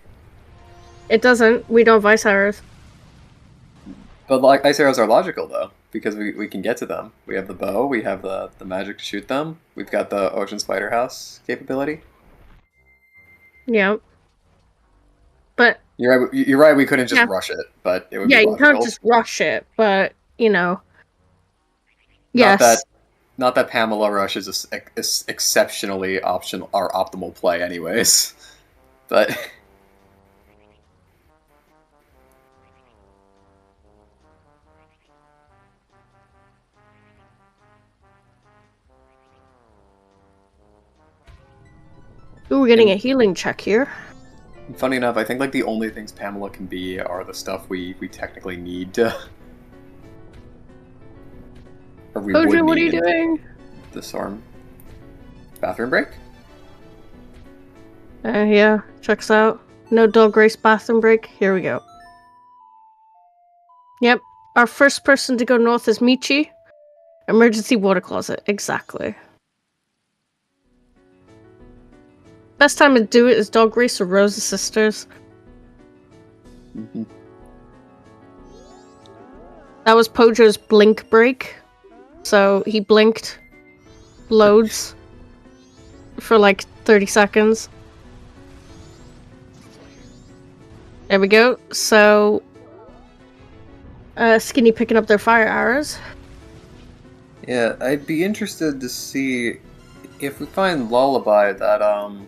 It doesn't. We don't have ice arrows. But like ice arrows are logical though, because we can get to them. We have the bow, we have the magic to shoot them. We've got the Ocean Spider House capability. Yeah. But you're right. We couldn't just rush it, but it would be logical. You can't just rush it. But you know, Not that Not that Pamela Rush is exceptionally optional or optimal play, anyways. But Ooh, we're getting a healing check here. funny enough, I think like the only things Pamela can be are the stuff we technically need to, or we would Ojo, what are you need doing? disarm. Bathroom break? Yeah, checks out. No dog race bathroom break. Here we go. Yep, our first person to go north is Michi. Emergency water closet, exactly. Best time to do it is dog race or Rose's sisters. Mm-hmm. That was Pojo's blink break. So he blinked loads for like 30 seconds. There we go. So Skinny picking up their fire arrows. Yeah, I'd be interested to see if we find Lullaby that,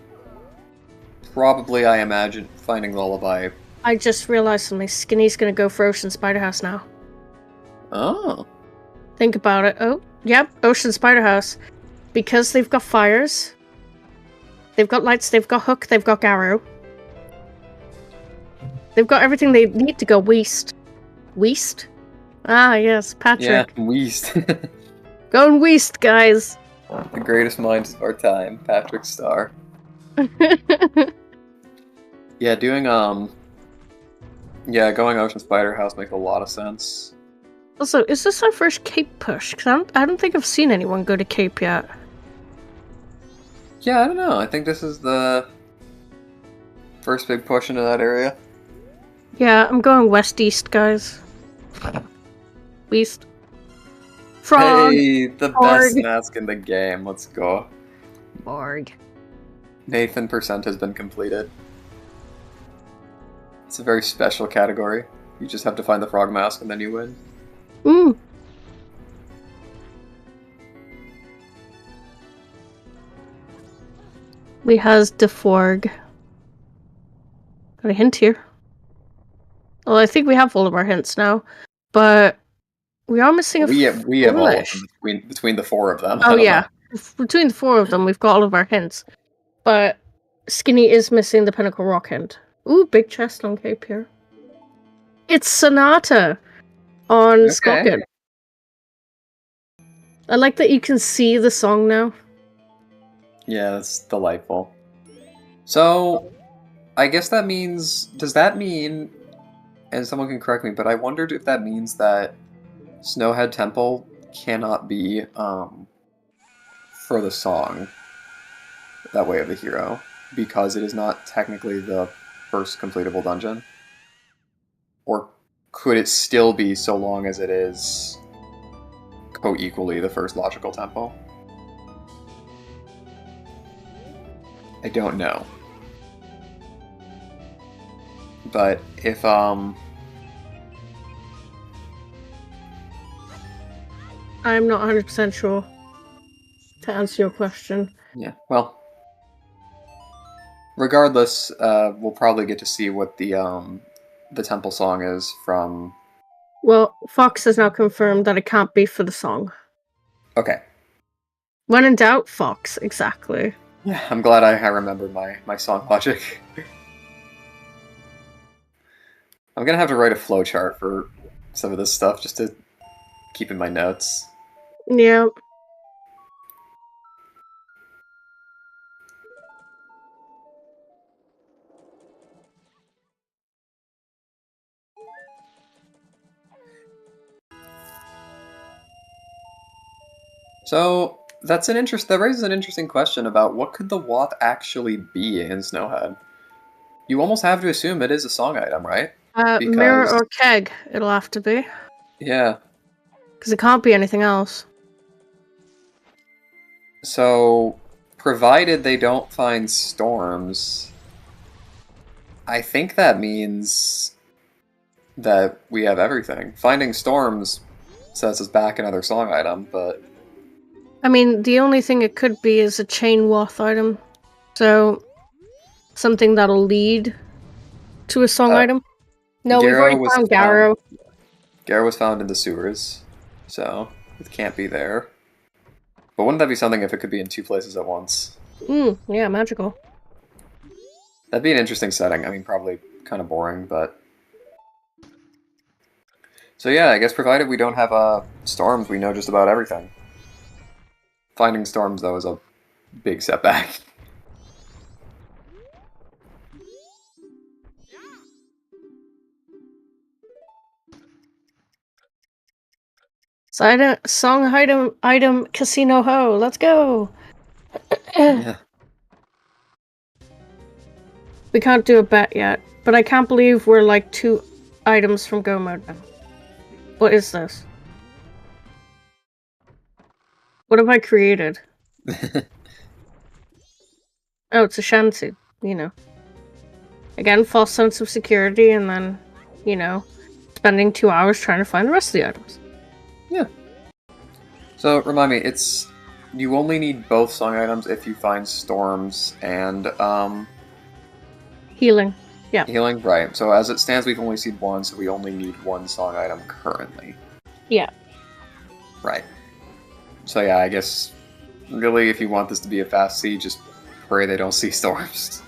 probably I imagine finding Lullaby. I just realized something. Skinny's gonna go for Ocean Spider House now. Oh. Think about it. Oh, yep, Ocean Spider House. Because they've got fires, they've got lights, they've got hook, they've got arrow. They've got everything they need to go west. West? Ah, yes, Patrick. Yeah, Weast. Going west, guys. The greatest minds of our time, Patrick Starr. Yeah, going Ocean Spider House makes a lot of sense. Also, is this our first Cape push? Because I don't think I've seen anyone go to Cape yet. Yeah, I don't know. I think this is the first big push into that area. Yeah, I'm going west-east, guys. West. Frog! Hey, the best mask in the game. Let's go. Borg. Nathan percent has been completed. It's a very special category. You just have to find the frog mask and then you win. Mm. We has Deforg. Got a hint here. Well, I think we have all of our hints now, but we are missing a We have all of Foolish. them between the four of them. I Oh don't yeah, know. between the four of them, we've got all of our hints, but Skinny is missing the Pinnacle Rock hint. Ooh, big chest on Cape here. It's Sonata on Okay. Skulkin. I like that you can see the song now. Yeah, that's delightful. So, I guess that means... Does that mean... And someone can correct me, but I wondered if that means that Snowhead Temple cannot be, for the song, That Way of the Hero, because it is not technically the first completable dungeon? Or could it still be so long as it is co-equally the first logical tempo? I don't know. But if, I'm not 100% sure to answer your question. yeah, well... Regardless, we'll probably get to see what the temple song is from... Well, Fox has now confirmed that it can't be for the song. Okay. When in doubt, Fox, exactly. Yeah, I'm glad I remembered my song logic. I'm gonna have to write a flowchart for some of this stuff just to keep in my notes. Yeah. So that raises an interesting question about what could the Wath actually be in Snowhead. You almost have to assume it is a song item, right? Mirror or keg, it'll have to be. Yeah. Because it can't be anything else. So, provided they don't find storms, I think that means that we have everything. Finding storms sets us back another song item, but I mean, the only thing it could be is a chain wath item. So, something that'll lead to a song item. No, we've already found Garrow. Garrow was found in the sewers, so it can't be there. But wouldn't that be something if it could be in 2 places at once? Yeah, magical. That'd be an interesting setting. I mean, probably kind of boring, but... So yeah, I guess provided we don't have storms, we know just about everything. Finding storms, though, is a big setback. Song item, casino ho. Let's go. Yeah. We can't do a bet yet, but I can't believe we're like 2 items from go mode now. What is this? What have I created? Oh, it's a shanty, you know. Again, false sense of security, and then, you know, spending 2 hours trying to find the rest of the items. Yeah. So, remind me, it's... You only need both song items if you find storms and, Healing. Yeah. Healing? Right. So as it stands, we've only seen 1, so we only need 1 song item currently. Yeah. Right. So yeah, I guess, really, if you want this to be a fast seed, just pray they don't see storms.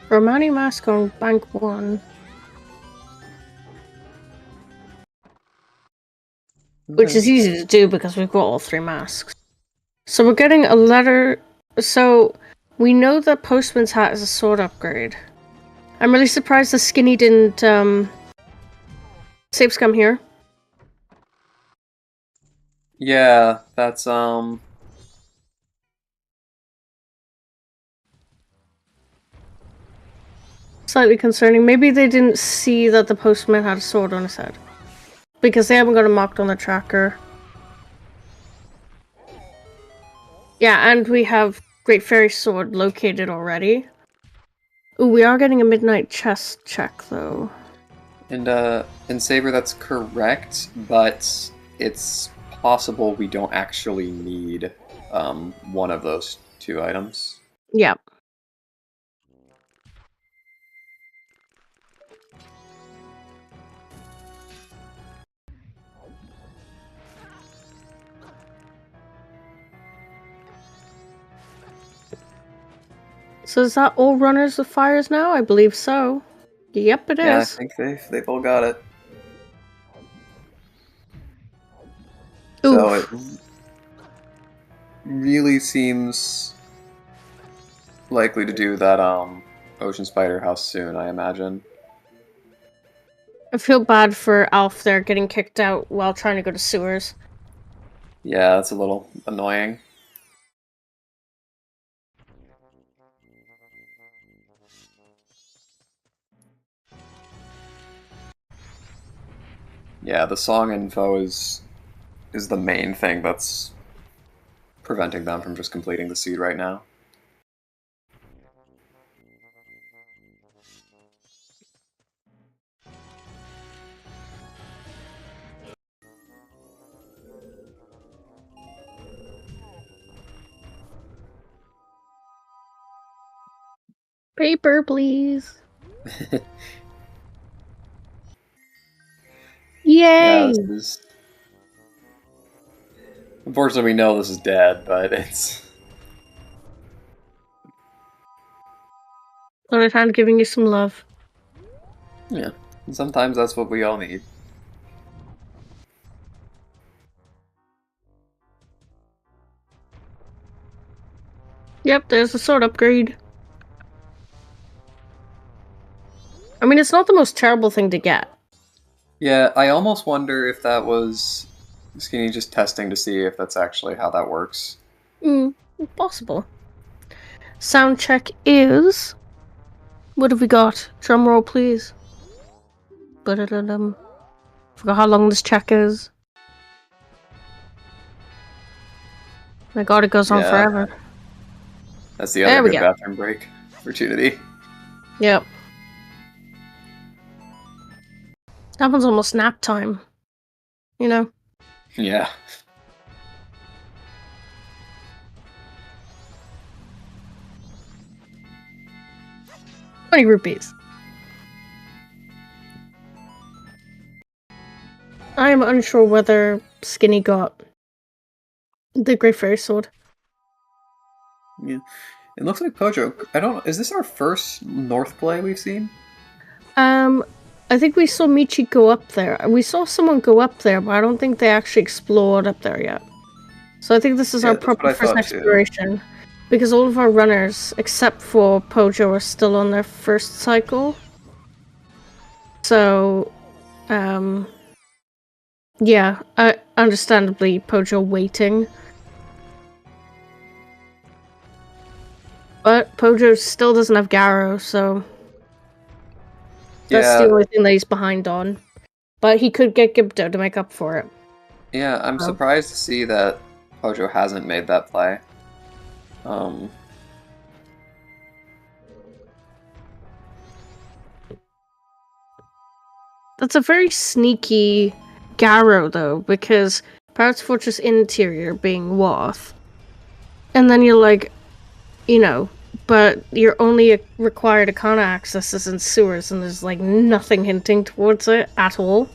Romani Mask on Bank 1. Which is easy to do because we've got all 3 masks. So we're getting a letter... So, we know that Postman's Hat is a sword upgrade. I'm really surprised the Skinny didn't, save scum here. Yeah, that's, Slightly concerning. Maybe they didn't see that the Postman had a sword on his head. Because they haven't got him marked on the tracker. Yeah, and we have Great Fairy Sword located already. Ooh, we are getting a midnight chest check, though. And, in Saber, that's correct, but it's possible we don't actually need, one of those 2 items. Yeah. So is that all runners with fires now? I believe so. Yep, it Yeah, I is. think they've all got it. Oof. So it really seems likely to do that Ocean Spider house soon, I imagine. I feel bad for Alf there getting kicked out while trying to go to sewers. Yeah, that's a little annoying. Yeah, the song info is the main thing that's preventing them from just completing the seed right now. Paper, please. Yay! Yeah, this is... Unfortunately, we know this is dead, but it's... Other hand giving you some love. Yeah, sometimes that's what we all need. Yep, there's a sword upgrade. I mean, it's not the most terrible thing to get. Yeah, I almost wonder if that was Skinny just testing to see if that's actually how that works. Possible. Sound check is... What have we got? Drum roll, please. Forgot how long this check is. My god, it goes on forever. That's the other good bathroom break opportunity. Yep. That one's almost nap time. You know? Yeah. 20 rupees. I am unsure whether Skinny got the Great Fairy Sword. Yeah. It looks like Pojo. I don't. Is this our first North play we've seen? I think we saw Michi go up there. We saw someone go up there, but I don't think they actually explored up there yet. So I think this is Yeah, our that's what proper I first thought, too. exploration. Because all of our runners, except for Pojo, are still on their first cycle. So, yeah, understandably, Pojo waiting. But Pojo still doesn't have Garo, so that's the Yeah. only thing that he's behind on. But he could get Gibdo to make up for it. Yeah, I'm Oh. surprised to see that Pojo hasn't made that play. That's a very sneaky Garo, though, because Pirates Fortress Interior being Wath. And then you're like, you know, but you're only required Arcana accesses in sewers, and there's like nothing hinting towards it at all.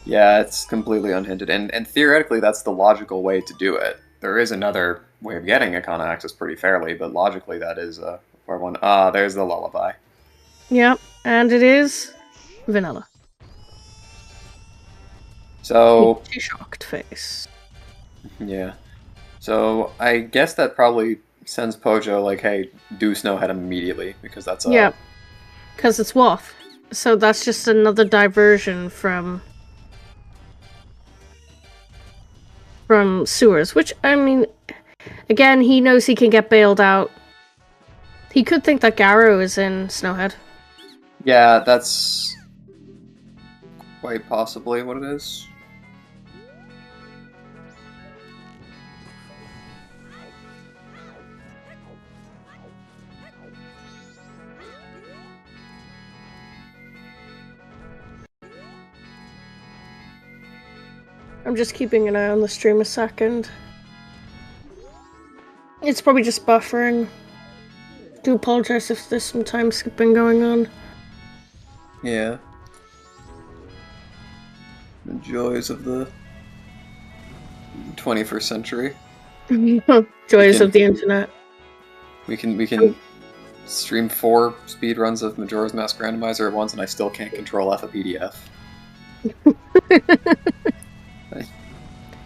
Yeah, it's completely unhindered, and theoretically that's the logical way to do it. There is another way of getting Arcana access pretty fairly, but logically that is where one. Ah, there's the lullaby. Yep, and it is vanilla. So Shocked face. yeah, so I guess that probably sends Pojo like, hey, do Snowhead immediately because that's Yeah, because it's Wath. So that's just another diversion from sewers, which, I mean, again, he knows he can get bailed out. He could think that Garo is in Snowhead. Yeah, that's quite possibly what it is. I'm just keeping an eye on the stream a second. It's probably just buffering. Do apologize if there's some time skipping going on. Yeah. The joys of the 21st century. Joys of the internet. We can stream 4 speedruns of Majora's Mask Randomizer at once, and I still can't control F a PDF.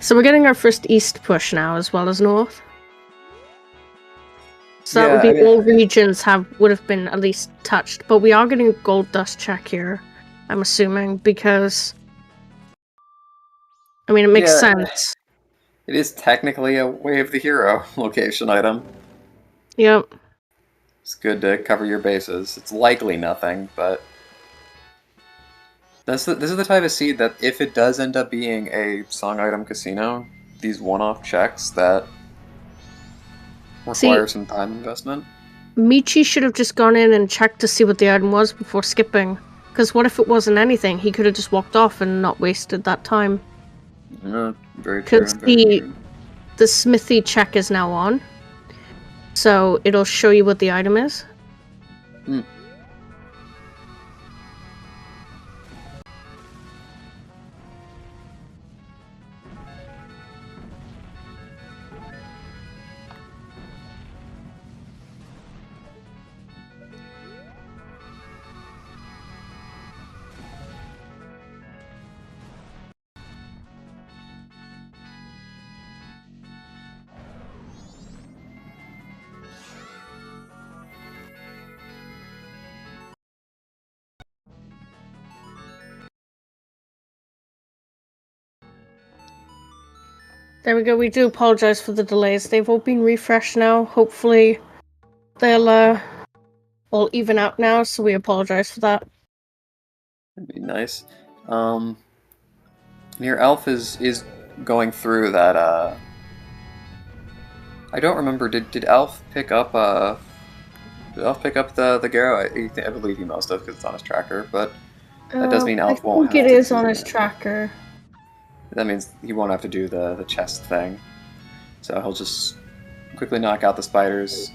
So we're getting our first east push now, as well as north. So that would be all regions would have been at least touched, but we are getting a gold dust check here. I'm assuming because, I mean, it makes sense. It is technically a Way of the Hero location item. Yep. It's good to cover your bases. It's likely nothing, but this is the type of seed that if it does end up being a song item casino, these one-off checks that require some time investment. Michi should have just gone in and checked to see what the item was before skipping. Because what if it wasn't anything? He could have just walked off and not wasted that time. Very true. Because the smithy check is now on. So it'll show you what the item is. There we go. We do apologize for the delays. They've all been refreshed now. Hopefully they'll all even out now, so we apologize for that. That'd be nice. Your elf is going through that. I don't remember. Did Elf pick up the Garo? I believe he must have because it's on his tracker. But that does mean Elf won't have I think it to is do on his that. tracker. That means he won't have to do the chest thing. So he'll just quickly knock out the spiders,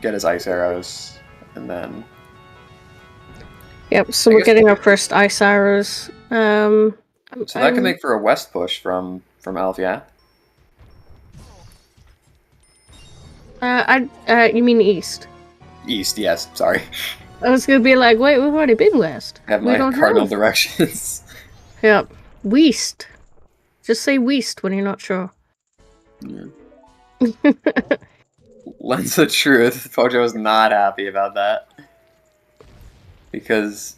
get his ice arrows, and then... Yep, so I we're guess- getting our first ice arrows. So that could make for a west push from Elf, yeah? You mean east? East, yes, sorry. I was gonna be like, wait, we've already been west. I have We my don't cardinal have. directions. Yep, west. Just say west when you're not sure. Yeah. Lens of Truth. Pojo's not happy about that. Because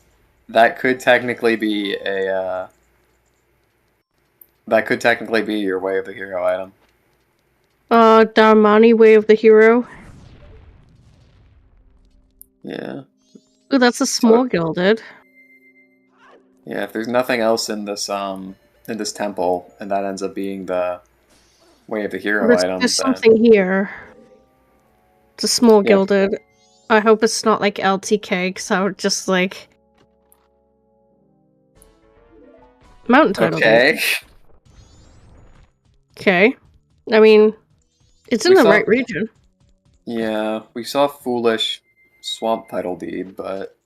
that could technically be a, that could technically be your Way of the Hero item. Darmani, Way of the Hero. Yeah. Ooh, that's a small gilded. Yeah, if there's nothing else in this temple, and that ends up being the Way of the Hero item, There's then... something here. It's a small Yeah. gilded. I hope it's not like LTK, because I would just like... Mountain title. Okay. Okay. I mean, it's in We the saw- right region. Yeah, we saw Foolish Swamp Title Deed, but...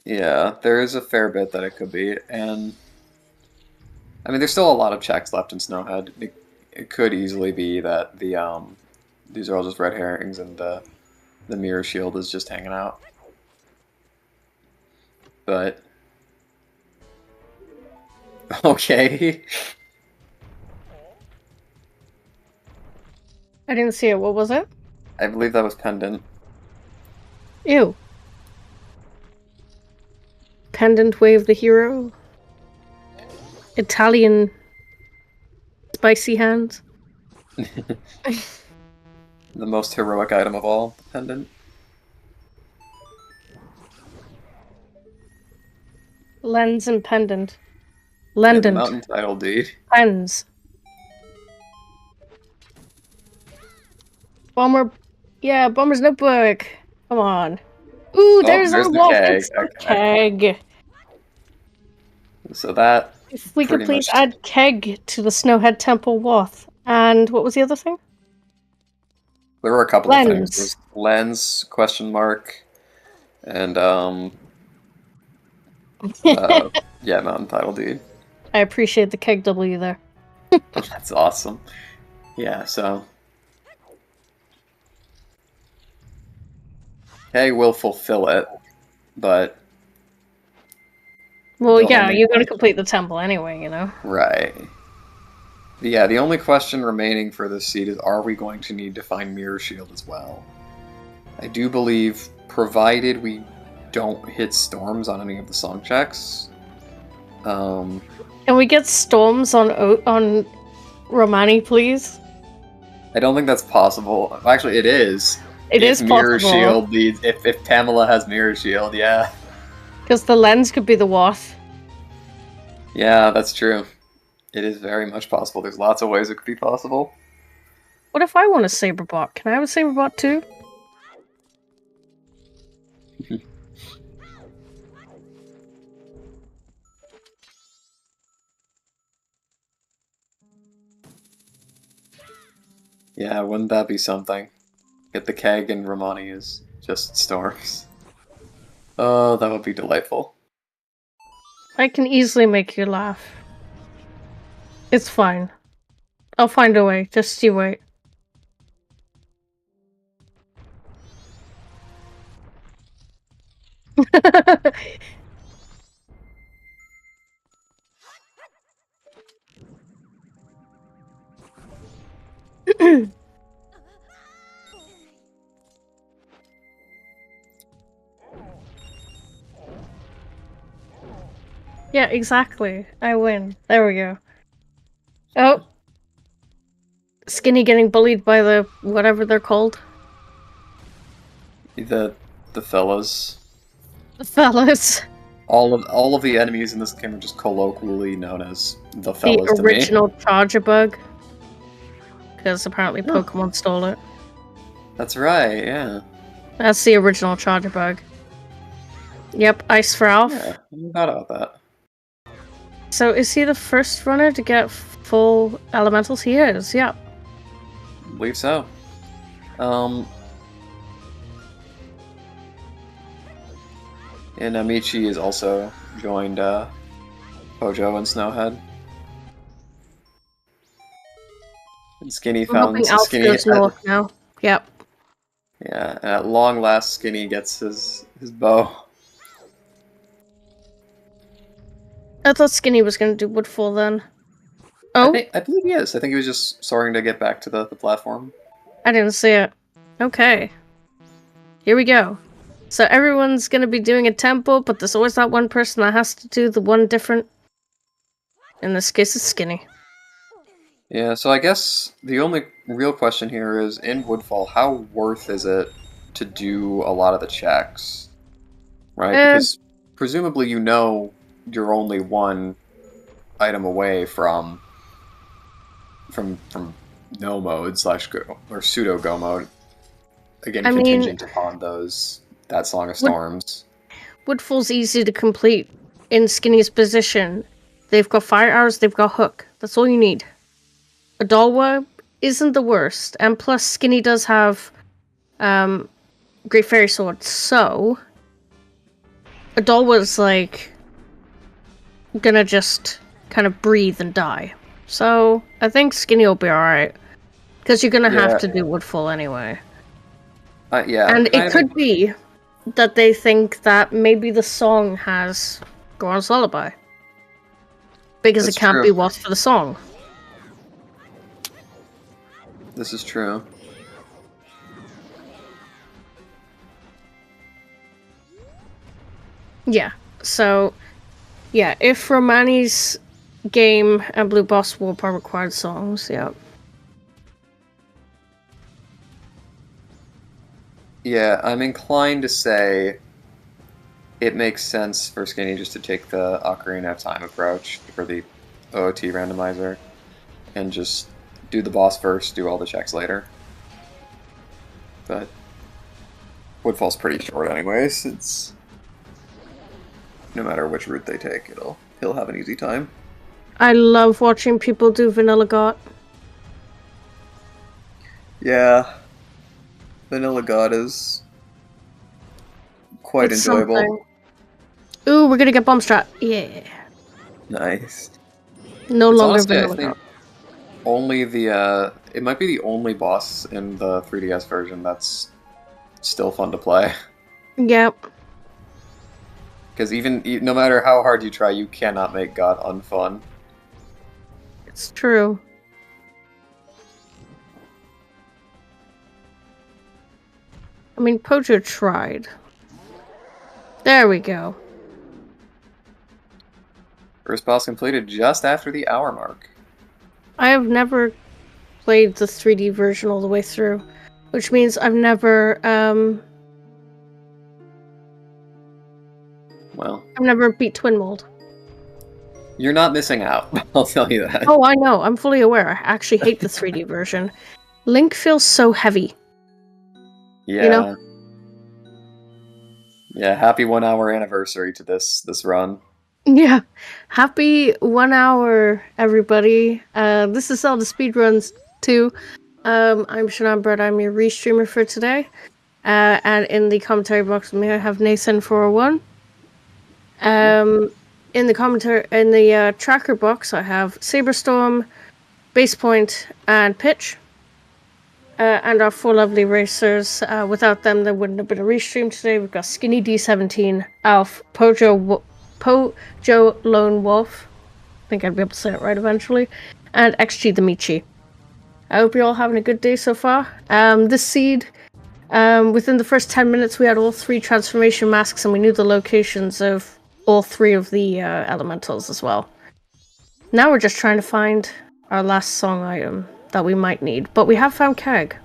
Yeah, there is a fair bit that it could be, and... I mean, there's still a lot of checks left in Snowhead. It could easily be that these are all just red herrings and the mirror shield is just hanging out. But... Okay. I didn't see it. What was it? I believe that was Pendant. Ew. Pendant Way of the Hero. Italian spicy hands. The most heroic item of all, the Pendant. Lens and pendant. And the Lendant. Mountain Title Deed. Lens. Bomber. Yeah, Bomber's Notebook. Come on. Ooh, there's our the wolf. keg. It's the Okay. keg. So that... If we could Pretty please much. add keg to the Snowhead Temple Wath. And what was the other thing? There were a couple of Lens. things. There's Lens, question mark, and yeah, Mountain Title Deed. I appreciate the keg W there. That's awesome. Yeah, so Keg will fulfill it, but Well, The yeah, only you're gonna question- complete the temple anyway, you know? right. Yeah, the only question remaining for this seed is, are we going to need to find Mirror Shield as well? I do believe, provided we don't hit storms on any of the song checks. Can we get storms on Romani, please? I don't think that's possible. Actually, it is. It is Mirror possible. Shield needs, if Pamela has Mirror Shield, yeah. Because the lens could be the Wath. Yeah, that's true. It is very much possible. There's lots of ways it could be possible. What if I want a Saberbot? Can I have a Saberbot too? Yeah, wouldn't that be something? Get the keg and Romani is just storms. Oh, that would be delightful. I can easily make you laugh. It's fine. I'll find a way. Just you wait. Yeah, exactly. I win. There we go. Oh. Skinny getting bullied by the whatever they're called. The fellas. The fellas. All of the enemies in this game are just colloquially known as the fellas The to me. original Charger Bug. Because apparently Oh. Pokemon stole it. That's right, yeah. That's the original Charger Bug. Yep, Ice for Alf. Yeah, I forgot about that. So is he the first runner to get full elementals? He is, yeah. I believe so. And Amici has also joined Pojo and Snowhead. And Skinny I'm found hoping Alf Skinny. goes north now. Yep. Yeah, and at long last, Skinny gets his bow. I thought Skinny was going to do Woodfall then. Oh, I believe he is. I think he was just soaring to get back to the platform. I didn't see it. Okay. Here we go. So everyone's going to be doing a tempo, but there's always that one person that has to do the one different. In this case, it's Skinny. Yeah, so I guess the only real question here is, in Woodfall, how worth is it to do a lot of the checks? Right? Because presumably you know you're only one item away from no mode / go or pseudo go mode. Again, contingent upon that Song of Storms. Woodfall's easy to complete in Skinny's position. They've got fire arrows, they've got hook. That's all you need. Adalwa isn't the worst, and plus Skinny does have Great Fairy Sword, so Adalwa's like gonna just kind of breathe and die. So I think Skinny will be alright. Because you're gonna have to do Woodfall anyway. Yeah. And it could be that they think that maybe the song has Goron's Lullaby. Because it can't be what's for the song. This is true. Yeah, so, yeah, if Romani's game and Blue Boss Warp are required songs, yeah. Yeah, I'm inclined to say it makes sense for Skinny just to take the Ocarina of Time approach for the OOT randomizer and just do the boss first, do all the checks later. But Woodfall's pretty short anyways. It's no matter which route they take, he'll have an easy time. I love watching people do Vanilla God. Yeah. Vanilla God is quite enjoyable. Something. Ooh, we're gonna get bomb strat. Yeah. Nice. No longer Vanilla God. Only the it might be the only boss in the 3DS version that's still fun to play. Yep. Because no matter how hard you try, you cannot make God unfun. It's true. I mean, Pojo tried. There we go. First boss completed just after the hour mark. I have never played the 3D version all the way through, which means I've never, Well, I've never beat Twin Mold. You're not missing out, I'll tell you that. Oh, I know. I'm fully aware. I actually hate the 3D version. Link feels so heavy. Yeah. You know? Yeah, happy 1 hour anniversary to this run. Yeah. Happy 1 hour, everybody. This is ZeldaSpeedRuns 2. I'm Shannon Bird. I'm your restreamer for today. And in the commentary box with me, I have Nathan401. In the tracker box, I have Saberstorm, Basepoint, and Pitch. And our four lovely racers. Without them, there wouldn't have been a restream today. We've got Skinny D17, Alf, Pojo Lone Wolf. I think I'd be able to say it right eventually. And XG the Michi. I hope you're all having a good day so far. This seed, within the first 10 minutes, we had all 3 transformation masks, and we knew the locations of all 3 of the elementals as well. Now we're just trying to find our last song item that we might need, but we have found Keg.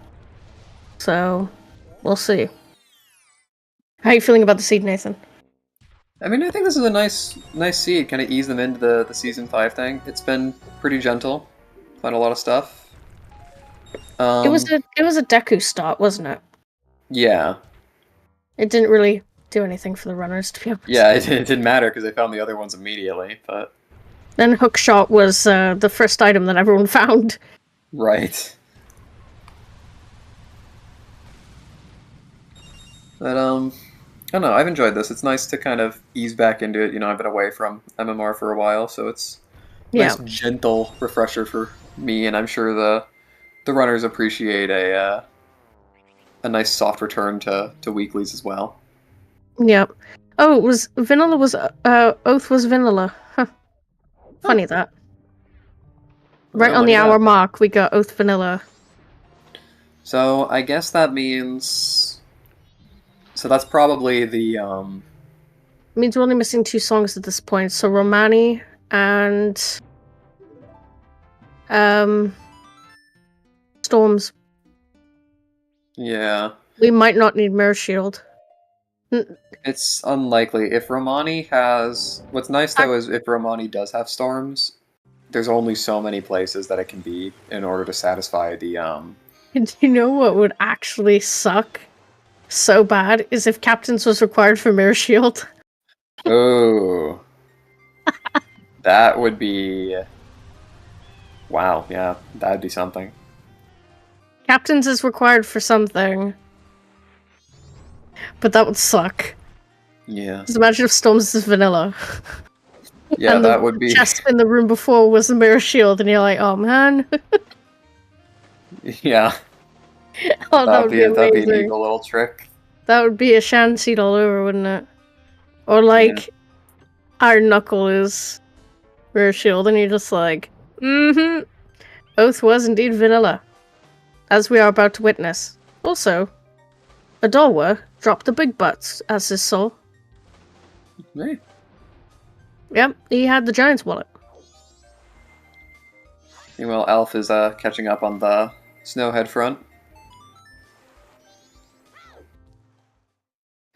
So, we'll see. How are you feeling about the seed, Nathan? I mean, I think this is a nice seed. Kind of ease them into the Season 5 thing. It's been pretty gentle. Found a lot of stuff. It was a Deku start, wasn't it? Yeah. It didn't really do anything for the runners, to be honest. Yeah, it didn't matter because they found the other ones immediately, but... Then hookshot was the first item that everyone found. Right. But, I don't know, I've enjoyed this. It's nice to kind of ease back into it. You know, I've been away from MMR for a while, so it's a Yeah. nice, gentle refresher for me, and I'm sure the runners appreciate a nice soft return to weeklies as well. Yep. Oh, it was vanilla was Oath was vanilla. Huh. Funny that. Right Well, on look the at hour that. mark, we got Oath vanilla. So I guess that means. So that's probably the It means we're only missing 2 songs at this point. So Romani and Storms. yeah. We might not need Mirror Shield. It's unlikely. If Romani has... What's nice, though, is if Romani does have storms, there's only so many places that it can be in order to satisfy the... Do you know what would actually suck so bad is if Captains was required for Mirror Shield. Oh. That would be... Wow, yeah. That'd be something. Captains is required for something. But that would suck. Yeah. Just imagine if Storms is vanilla. Yeah, and that the would be... chest in the room before was the Mirror Shield, and you're like, oh man. Yeah. Oh, that would be that'd be an amazing. evil little trick. That would be a Shanseed all over, wouldn't it? Or like, Iron Knuckle is Mirror Shield, and you're just like, Oath was indeed vanilla. As we are about to witness. Also, Adolwa dropped the big butts as his soul. Hey. Yep, he had the Giant's wallet. Meanwhile, Elf is catching up on the Snowhead front.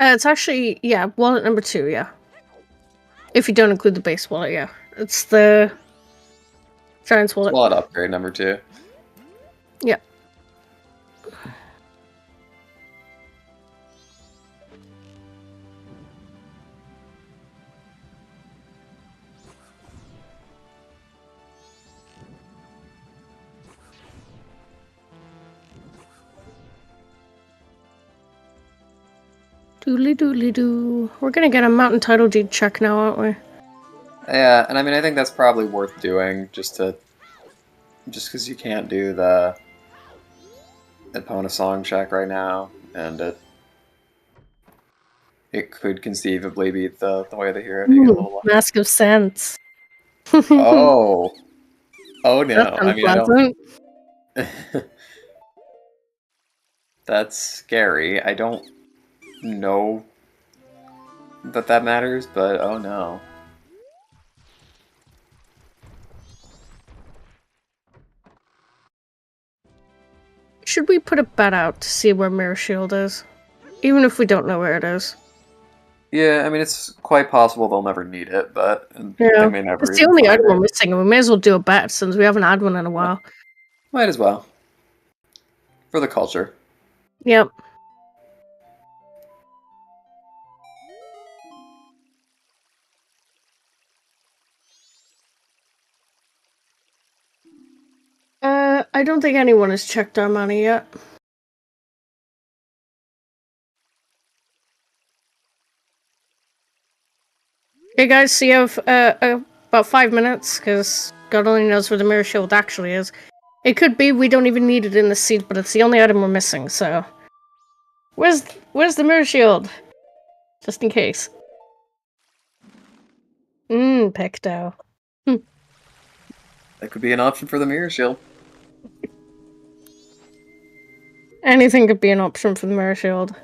It's actually, yeah, wallet number 2, yeah. If you don't include the base wallet, yeah. It's the Giant's wallet. Wallet upgrade number 2. Yeah. Doodly doodly doo. We're gonna get a mountain title deed check now, aren't we? Yeah, and I mean, I think that's probably worth doing just because you can't do the Epona song check right now, and it could conceivably be the way the hero to get a little. Mask of Sense. Oh, oh no! That's I mean, I unpleasant. don't. That's scary. I don't know that matters, but oh no. Should we put a bet out to see where Mirror Shield is? Even if we don't know where it is. Yeah, I mean, it's quite possible they'll never need it, but Yeah. they may never. It's the even only find item it. we're missing, and we may as well do a bet since we haven't had one in a while. Might as well. For the culture. Yep. I don't think anyone has checked our money yet. Okay, guys, so you have about 5 minutes, because God only knows where the Mirror Shield actually is. It could be we don't even need it in the seed, but it's the only item we're missing, so... Where's the Mirror Shield? Just in case. Pecto. That could be an option for the Mirror Shield. Anything could be an option for the Mirror Shield.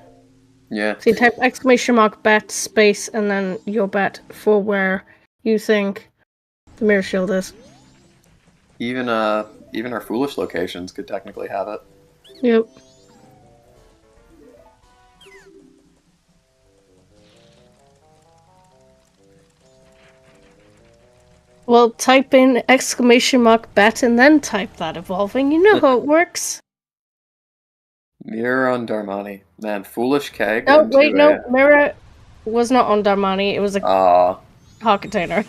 Yeah. So you type exclamation mark bet space and then your bet for where you think the Mirror Shield is. Even our foolish locations could technically have it. Yep. Well, type in exclamation mark bet and then type that evolving. You know how it works. Mirror on Darmani. Man, foolish keg. No, wait, no. Mirror was not on Darmani. It was a Ah. hot container.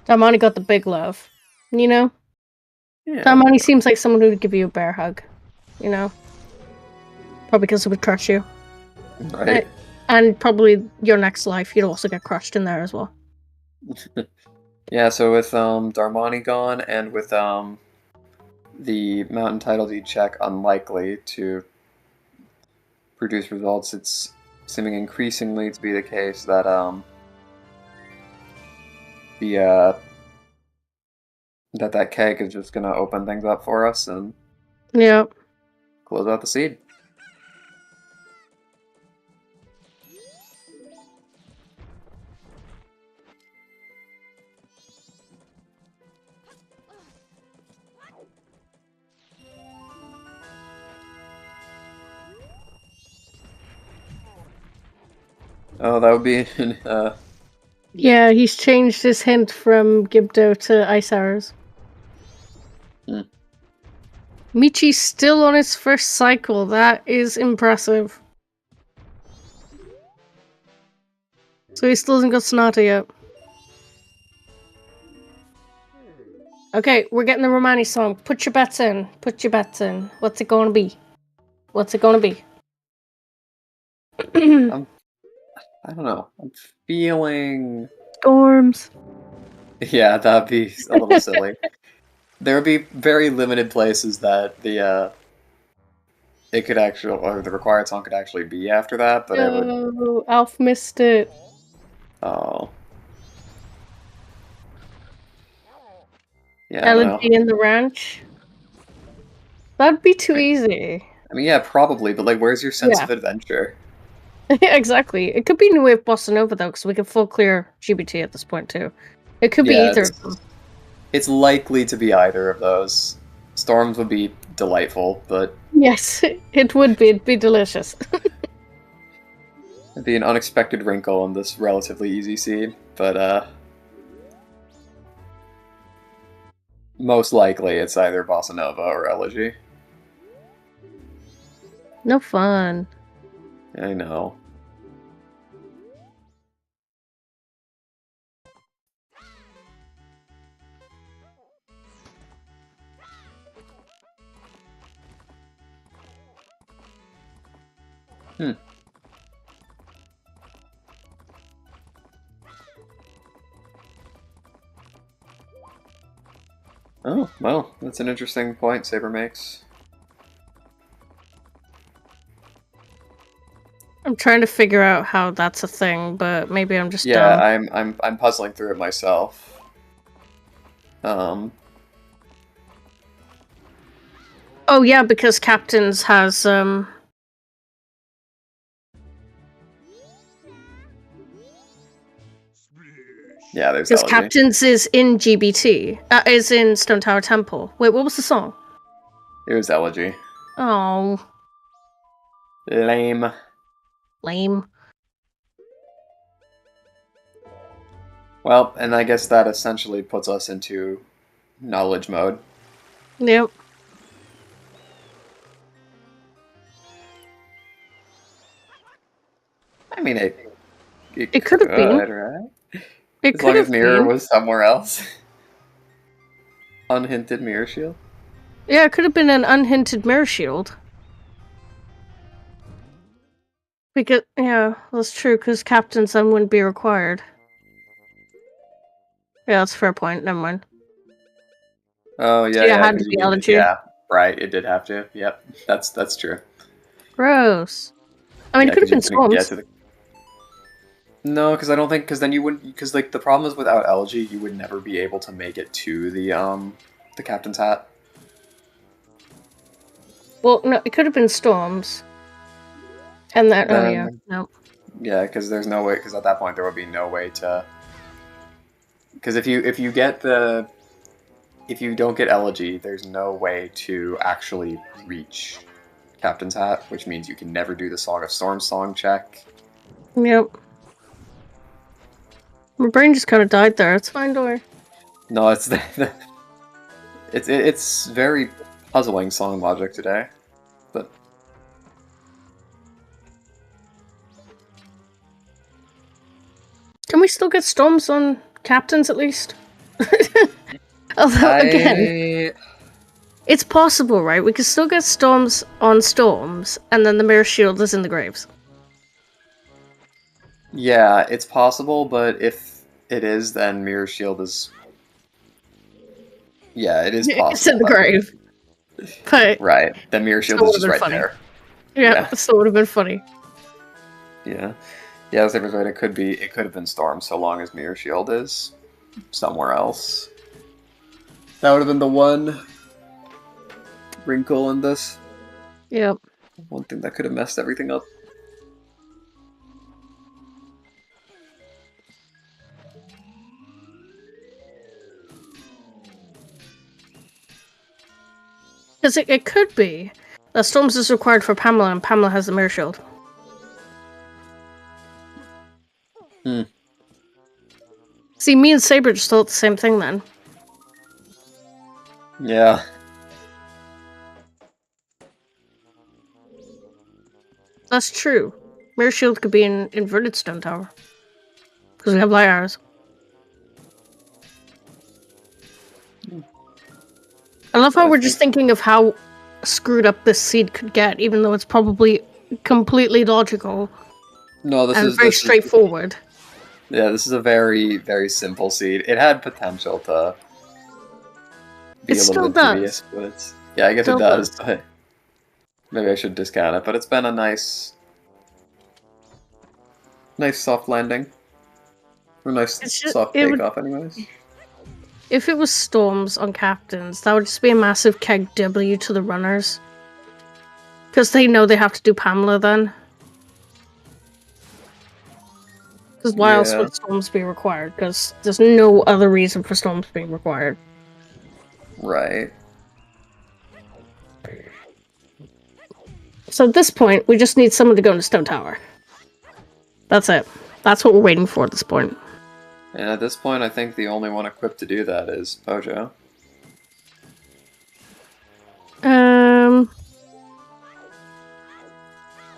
Darmani got the big love. You know? Yeah. Darmani seems like someone who would give you a bear hug. You know? Probably because it would crush you. Right. And probably your next life, you'd also get crushed in there as well. Yeah, so with Darmani gone and with the mountain title deed check unlikely to produce results, it's seeming increasingly to be the case that the that keg is just gonna open things up for us and Yeah. close out the seed. Oh, that would be Yeah, he's changed his hint from Gibdo to Ice Arrows. Hmm. Michi's still on his first cycle. That is impressive. So he still hasn't got Sonata yet. Okay, we're getting the Romani song. Put your bets in. Put your bets in. What's it gonna be? What's it gonna be? I don't know. I'm feeling Storms. yeah, that'd be a little silly. There would be very limited places that the it could actually, or the required song could actually be after that, but it would. Oh, Alf missed it. Oh. Yeah, I don't Elegy know. in the Ranch. That'd be too easy. I mean, yeah, probably, but like, where's your sense Yeah. of adventure? Exactly. It could be New Wave Bossa Nova though, because we can full clear GBT at this point too. It could be Yeah, either of them. it's likely to be either of those. Storms would be delightful, but Yes, it would be. It'd be delicious. it'd be an unexpected wrinkle in this relatively easy seed. But most likely it's either Bossa Nova or Elegy. No fun. I know. Hmm. Oh, well, that's an interesting point Saber makes. I'm trying to figure out how that's a thing, but maybe I'm just Yeah, dumb. I'm puzzling through it myself. Oh yeah, because Captains has Yeah, there's because Elegy. Captains is in GBT. Is in Stone Tower Temple. Wait, what was the song? It was Elegy. Oh, Lame. lame. Well, and I guess that essentially puts us into knowledge mode. Yep. I mean, It could have been. right? It As could long as have Mirror been. was somewhere else. Unhinted Mirror Shield? Yeah, it could have been an unhinted mirror shield. Because yeah, that's true. Because Captains then wouldn't be required. Yeah, that's a fair point. Never mind. Oh, yeah, So yeah, yeah, had to because you be needed. Elegy. Yeah, right, it did have to. Yep, that's true. Gross. I mean, Yeah, it could because have you been couldn't get Storms. to the. No, because I don't think, because then you wouldn't, because like the problem is without Elegy, you would never be able to make it to the Captain's Hat. Well, no, it could have been Storms. And then, oh yeah, Then no. yeah, because there's no way, because at that point there would be no way to. Because if you get the, if you don't get Elegy, there's no way to actually reach Captain's Hat, which means you can never do the Song of Storms song check. Yep. My brain just kind of died there. It's fine, don't worry. No, it's it's very puzzling song logic today, but Can we still get Storms on Captains at least? Although, again, it's possible, right? We could still get storms on storms, and then the mirror shield is in the graves. Yeah, it's possible, but if it is, then Mirror Shield is... Yeah, it is possible. It's in the grave. But Right, then Mirror Shield is just right funny. there. Yeah, it still would have been funny. Yeah. Yeah, I was right. It could have been Storm, so long as Mirror Shield is somewhere else. That would have been the one wrinkle in this. Yep. One thing that could have messed everything up. Because it could be that Storms is required for Pamela, and Pamela has the mirror shield. See, me and Saber just thought the same thing then. Yeah. That's true. Mirror shield could be an inverted stone tower. Because we have light arrows. I love how we're just thinking of how screwed up this seed could get, even though it's probably completely logical. No, this is very straightforward. Yeah, this is a very, very simple seed. It had potential to be a little bit dubious, but it's... Yeah, I guess it does. But maybe I should discount it, but it's been a nice soft landing. Or nice soft takeoff, anyways. If it was Storms on captains, that would just be a massive keg W to the runners. Because they know they have to do Pamela then. Because why else would Storms be required? Because there's no other reason for Storms being required. Right. So at this point, we just need someone to go into Stone Tower. That's it. That's what we're waiting for at this point. And at this point, I think the only one equipped to do that is Pojo.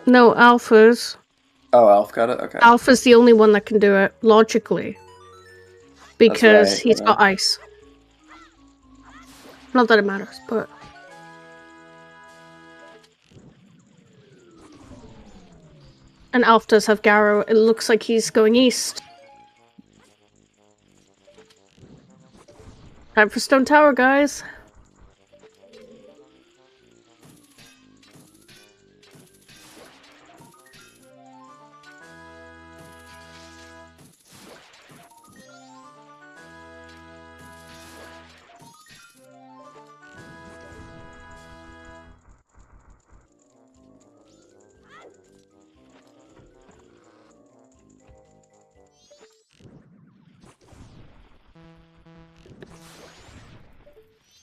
No, Alpha's. Oh, Alpha got it? Okay. Alpha's the only one that can do it, logically. Because he's got ice. Not that it matters, but... And Alpha does have Garrow. It looks like he's going east. Time for Stone Tower, guys.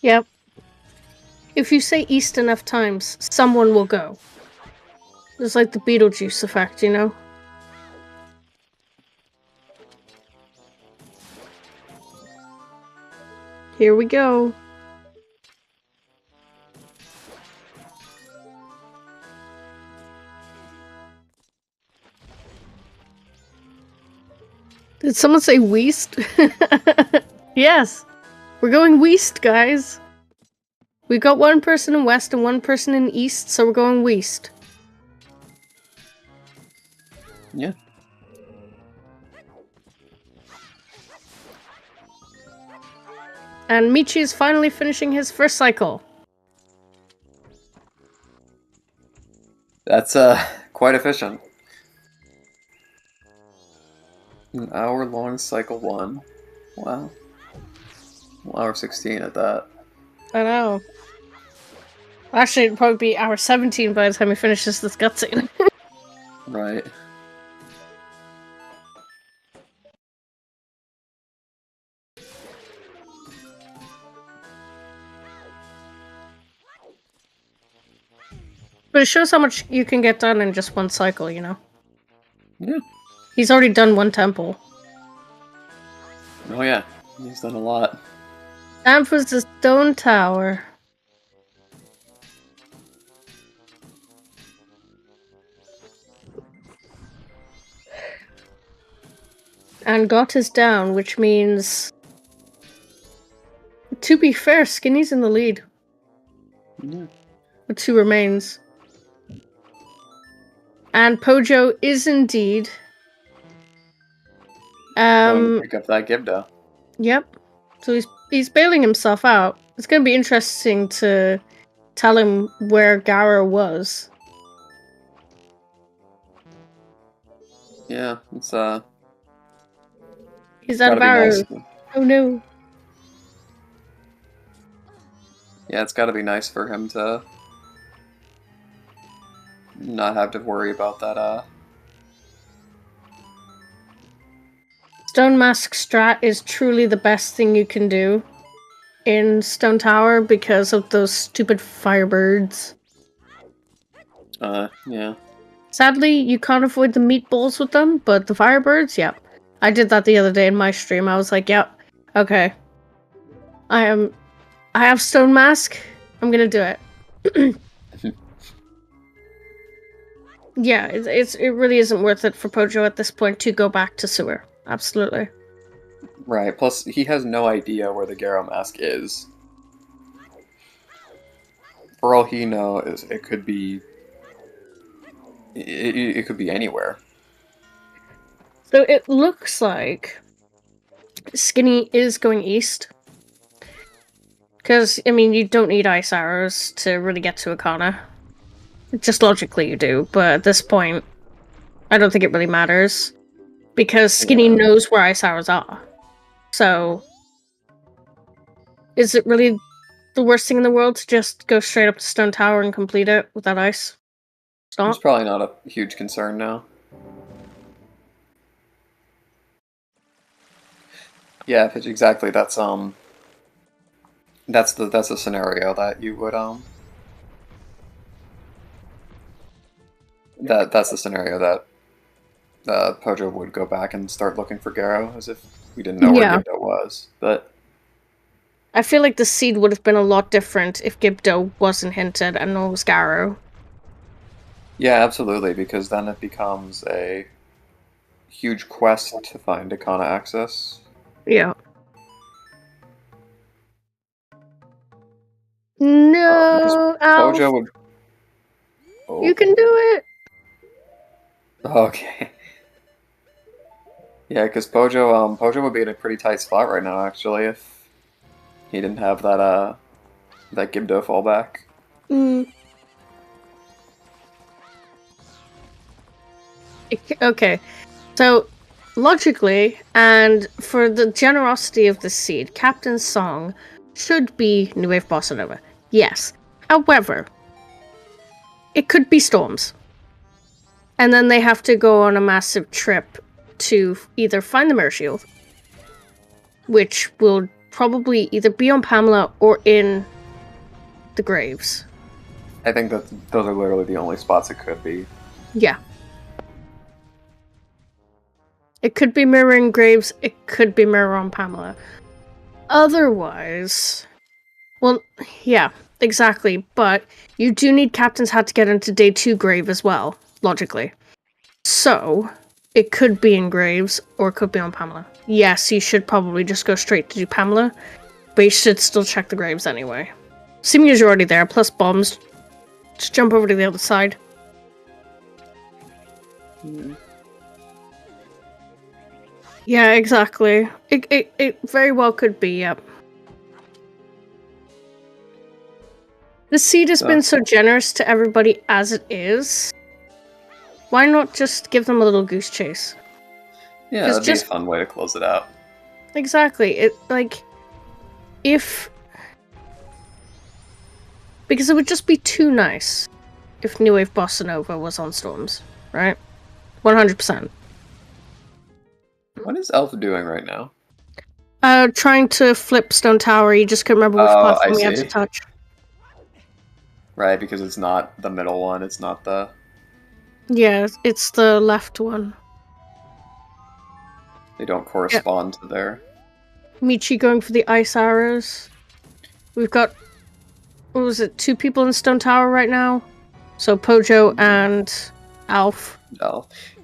Yep. If you say east enough times, someone will go. It's like the Beetlejuice effect, you know? Here we go. Did someone say Weast? Yes. We're going Weast, guys. We've got one person in West and one person in East, so we're going Weast. Yeah. And Michi is finally finishing his first cycle. That's quite efficient. An hour-long cycle 1. Wow. Well, hour 16 at that. I know. Actually, it'd probably be hour 17 by the time he finishes this cutscene. Right. But it shows how much you can get done in just one cycle, you know? Yeah. He's already done one temple. Oh yeah, he's done a lot. Time for the Stone Tower. And Got is down, which means to be fair, Skinny's in the lead. Yeah. With 2 remains. And Pojo is indeed... Going to pick up that Gibdo. Yep. So he's bailing himself out. It's going to be interesting to tell him where Gara was. Yeah, it's He's out of arrows. nice. Oh no. Yeah, it's gotta be nice for him to not have to worry about that, Stone Mask strat is truly the best thing you can do in Stone Tower because of those stupid firebirds. yeah. Sadly, you can't avoid the meatballs with them, but the firebirds, yep. I did that the other day in my stream. I was like, yep, okay. I have Stone Mask. I'm gonna do it. Yeah, it really isn't worth it for Pojo at this point to go back to sewer. Absolutely. Right, plus he has no idea where the Garo Mask is. For all he knows, it could be... It could be anywhere. So it looks like Skinny is going east. Because, I mean, you don't need ice arrows to really get to Akana. Just logically you do, but at this point, I don't think it really matters. Because Skinny knows where ice arrows are. So, is it really the worst thing in the world to just go straight up to Stone Tower and complete it without ice? It's not. It's probably not a huge concern now. Yeah, but exactly. That's the scenario that you would that's the scenario that Pojo would go back and start looking for Garo, as if we didn't know where Gibdo was. But I feel like the seed would have been a lot different if Gibdo wasn't hinted and it was Garo. yeah, absolutely, because then it becomes a huge quest to find Akana access. Yeah. No, Alf. Pojo would... Oh. You can do it! Okay. Yeah, because Pojo would be in a pretty tight spot right now, actually, if he didn't have that Gibdo fallback. Okay, so logically, and for the generosity of the seed, Captain's Song should be New Wave Bossa Nova. Yes. However, it could be Storms. And then they have to go on a massive trip to either find the Mirror Shield, which will probably either be on Pamela or in the Graves. I think that those are literally the only spots it could be. Yeah. It could be Mirror in Graves, it could be Mirror on Pamela. Otherwise... Well, yeah, exactly, but you do need Captain's Hat to get into Day 2 Grave as well, logically. So, it could be in Graves, or it could be on Pamela. Yes, you should probably just go straight to do Pamela, but you should still check the Graves anyway. Assuming you're already there, plus bombs, just jump over to the other side. Yeah, exactly. It very well could be, yep. The seed has been so generous to everybody as it is. Why not just give them a little goose chase? Yeah, that'd be a fun way to close it out. Exactly. Because it would just be too nice if New Wave Bossa Nova was on Storms, right? 100%. What is Elf doing right now? Trying to flip Stone Tower. You just couldn't remember which platform you had to touch. Right, because it's not the middle one, it's not the... Yeah, it's the left one. They don't correspond to their... Michi going for the ice arrows. We've got, what was it, 2 people in Stone Tower right now? So Pojo and Alf.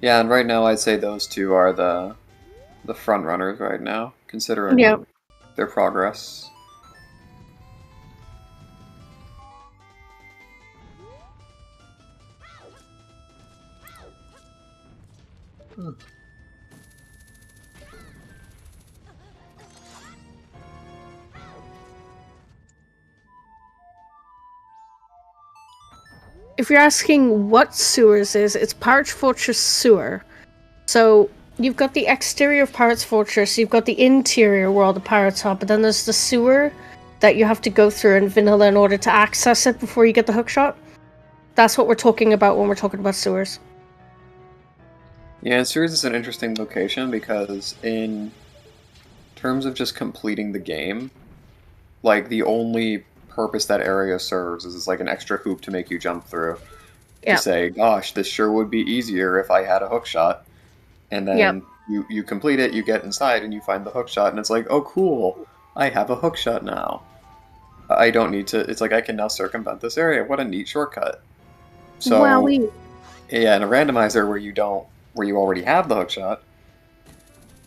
Yeah, and right now I'd say those 2 are the front runners right now, considering their progress. If you're asking what sewers is, it's Pirate Fortress Sewer. So you've got the exterior of Pirates Fortress, you've got the interior where all the pirates are, but then there's the sewer that you have to go through in vanilla in order to access it before you get the hookshot. That's what we're talking about when we're talking about sewers. Yeah, sewers is an interesting location because in terms of just completing the game, like the only purpose that area serves is like an extra hoop to make you jump through. Yeah. To say, gosh, this sure would be easier if I had a hook shot. And then you complete it, you get inside, and you find the hook shot, and it's like, oh, cool, I have a hook shot now. I don't need to. It's like I can now circumvent this area. What a neat shortcut. So Wowie. yeah, in a randomizer where you already have the hook shot,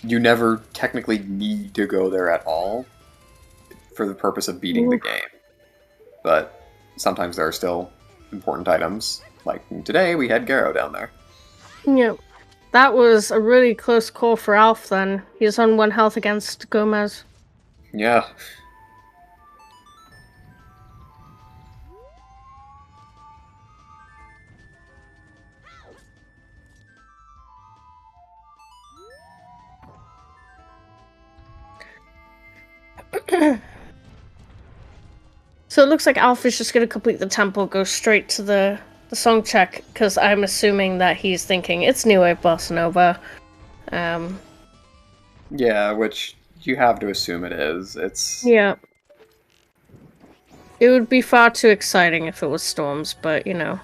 you never technically need to go there at all for the purpose of beating the game. But sometimes there are still important items. Like today, we had Garrow down there. Yeah. That was a really close call for Alf then. He's on 1 health against Gomez. Yeah. So it looks like Alf is just going to complete the temple, go straight to the song check, because I'm assuming that he's thinking it's New Wave Bossa Nova. Yeah, which you have to assume it is. It's Yeah. It would be far too exciting if it was Storms, but you know.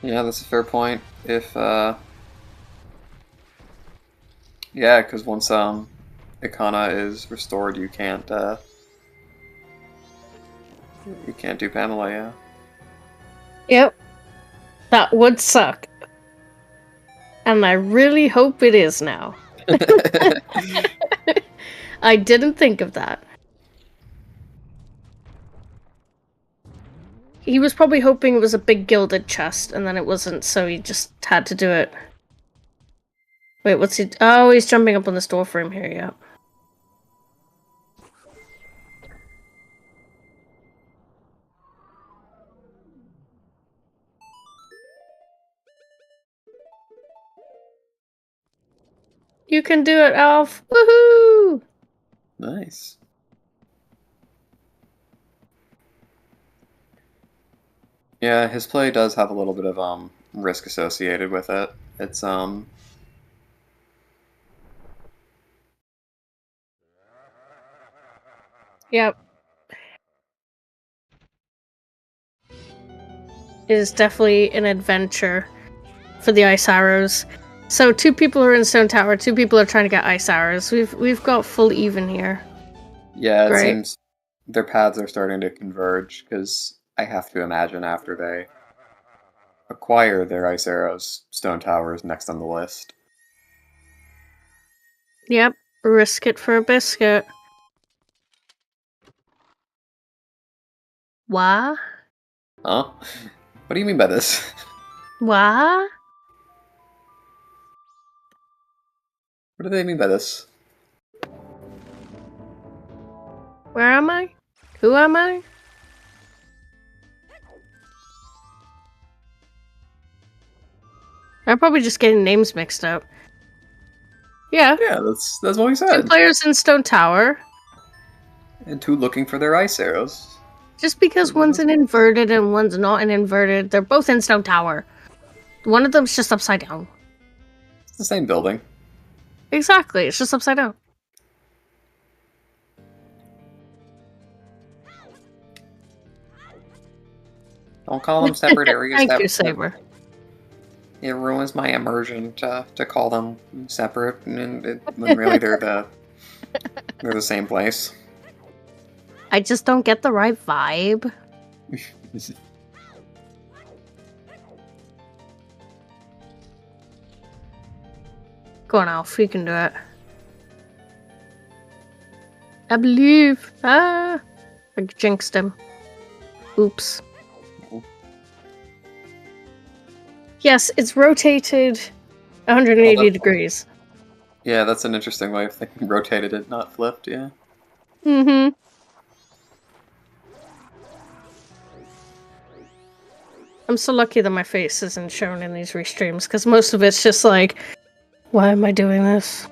Yeah, that's a fair point. If yeah, because once Ikana is restored, you can't do Pamela. Yeah. Yep. That would suck. And I really hope it is now. I didn't think of that. He was probably hoping it was a big gilded chest, and then it wasn't, so he just had to do it. Wait, what's he... Oh, he's jumping up on this door frame here, yeah. You can do it, Alf! Woohoo! Nice. Yeah, his play does have a little bit of risk associated with it. It's Yep. It is definitely an adventure for the ice arrows. So 2 people are in Stone Tower, 2 people are trying to get ice arrows. We've got full even here. yeah, it Great. seems their paths are starting to converge because I have to imagine after they acquire their ice arrows, Stone Tower is next on the list. Yep. Risk it for a biscuit. Why? Huh? What do you mean by this? Why? What do they mean by this? Where am I? Who am I? I'm probably just getting names mixed up. Yeah. Yeah, that's what we 2 said. players in Stone Tower. And 2 looking for their ice arrows. Just because one's an inverted and one's not an inverted, they're both in Stone Tower. One of them's just upside down. It's the same building. Exactly, it's just upside down. Don't call them separate areas. Thank you, Saber. It ruins my immersion to call them separate, and when really they're the same place. I just don't get the right vibe. Go on, Alf, you can do it. I believe. I jinxed him. Oops. Yes, it's rotated 180 degrees. Yeah, that's an interesting way of thinking. Rotated it, not flipped, yeah. Mm-hmm. I'm so lucky that my face isn't shown in these restreams, because most of it's just like, why am I doing this?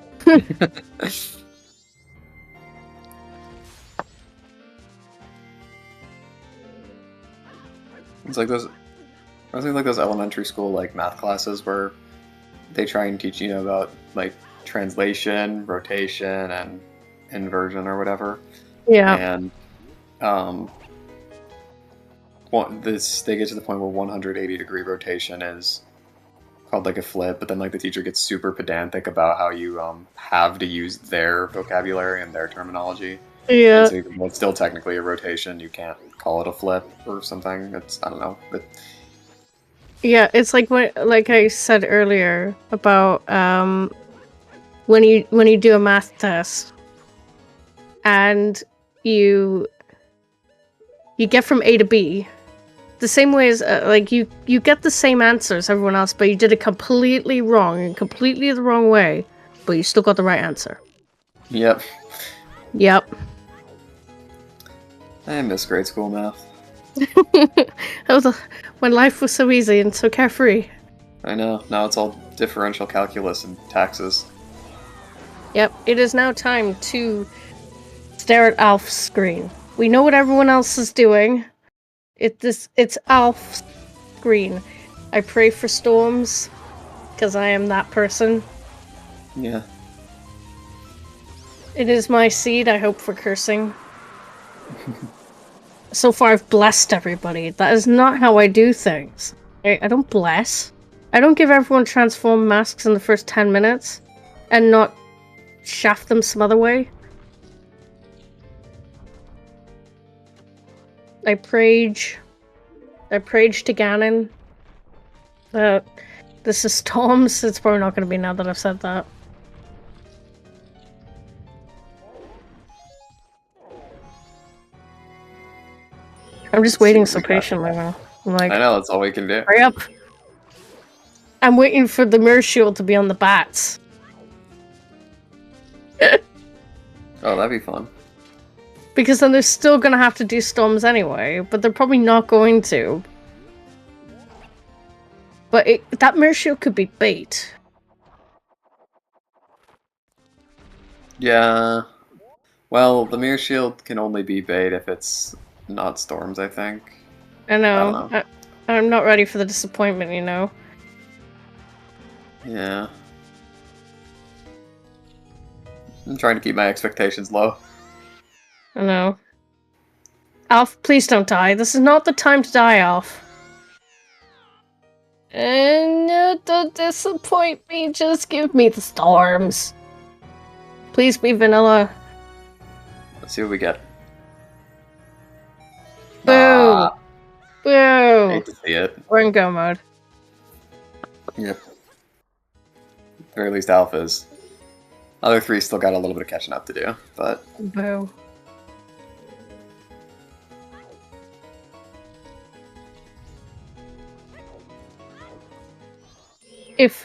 It's like those, I think like those elementary school like math classes where they try and teach you about like translation, rotation, and inversion or whatever. Yeah. And they get to the point where 180-degree rotation is called like a flip, but then like the teacher gets super pedantic about how you have to use their vocabulary and their terminology. Yeah. And so even though it's still technically a rotation, you can't call it a flip or something. It's, I don't know, but Yeah, it's like like I said earlier about when you do a math test and you get from A to B, the same way as like you get the same answer as everyone else, but you did it completely wrong in completely the wrong way, but you still got the right answer. yep. Yep. I miss grade school math. That was when life was so easy and so carefree. I know. Now it's all differential calculus and taxes. Yep, it is now time to stare at Alf's screen. We know what everyone else is doing. It's Alf's screen. I pray for storms, because I am that person. Yeah. It is my seed, I hope for cursing. So far I've blessed everybody. That is not how I do things. I don't bless. I don't give everyone transform masks in the first 10 minutes and not shaft them some other way. I prayed to Ganon. This is Tom's. It's probably not going to be now that I've said that. I'm just waiting so patiently now. I'm like, I know, that's all we can do. hurry up. I'm waiting for the mirror shield to be on the bats. Oh, that'd be fun. Because then they're still going to have to do storms anyway, but they're probably not going to. But that mirror shield could be bait. Yeah. Well, the mirror shield can only be bait if it's not storms, I think. I know. I don't know. I'm not ready for the disappointment, you know? Yeah. I'm trying to keep my expectations low. I know. Alf, please don't die. This is not the time to die, Alf. No, don't disappoint me. Just give me the storms. Please be vanilla. Let's see what we get. Boo! Ah, Boo! hate to see it. We're in go mode. Yep. At the very least, Alphas. Other three still got a little bit of catching up to do, but Boo. If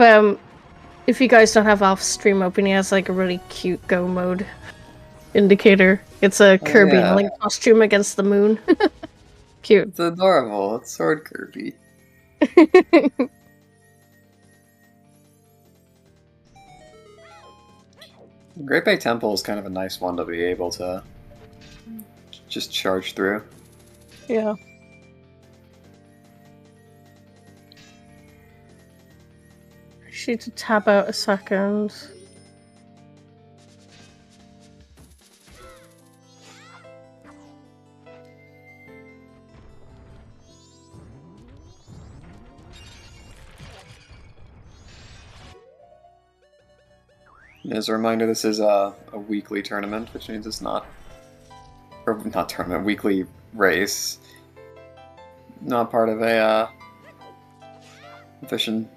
you guys don't have Alf's stream open, he has like a really cute go mode indicator. It's a Kirby yeah. Link costume against the moon. Cute. It's adorable. It's Sword Kirby. Great Bay Temple is kind of a nice one to be able to just charge through. Yeah. I need to tab out a second. As a reminder, this is a weekly tournament, which means it's not tournament, weekly race. Not part of a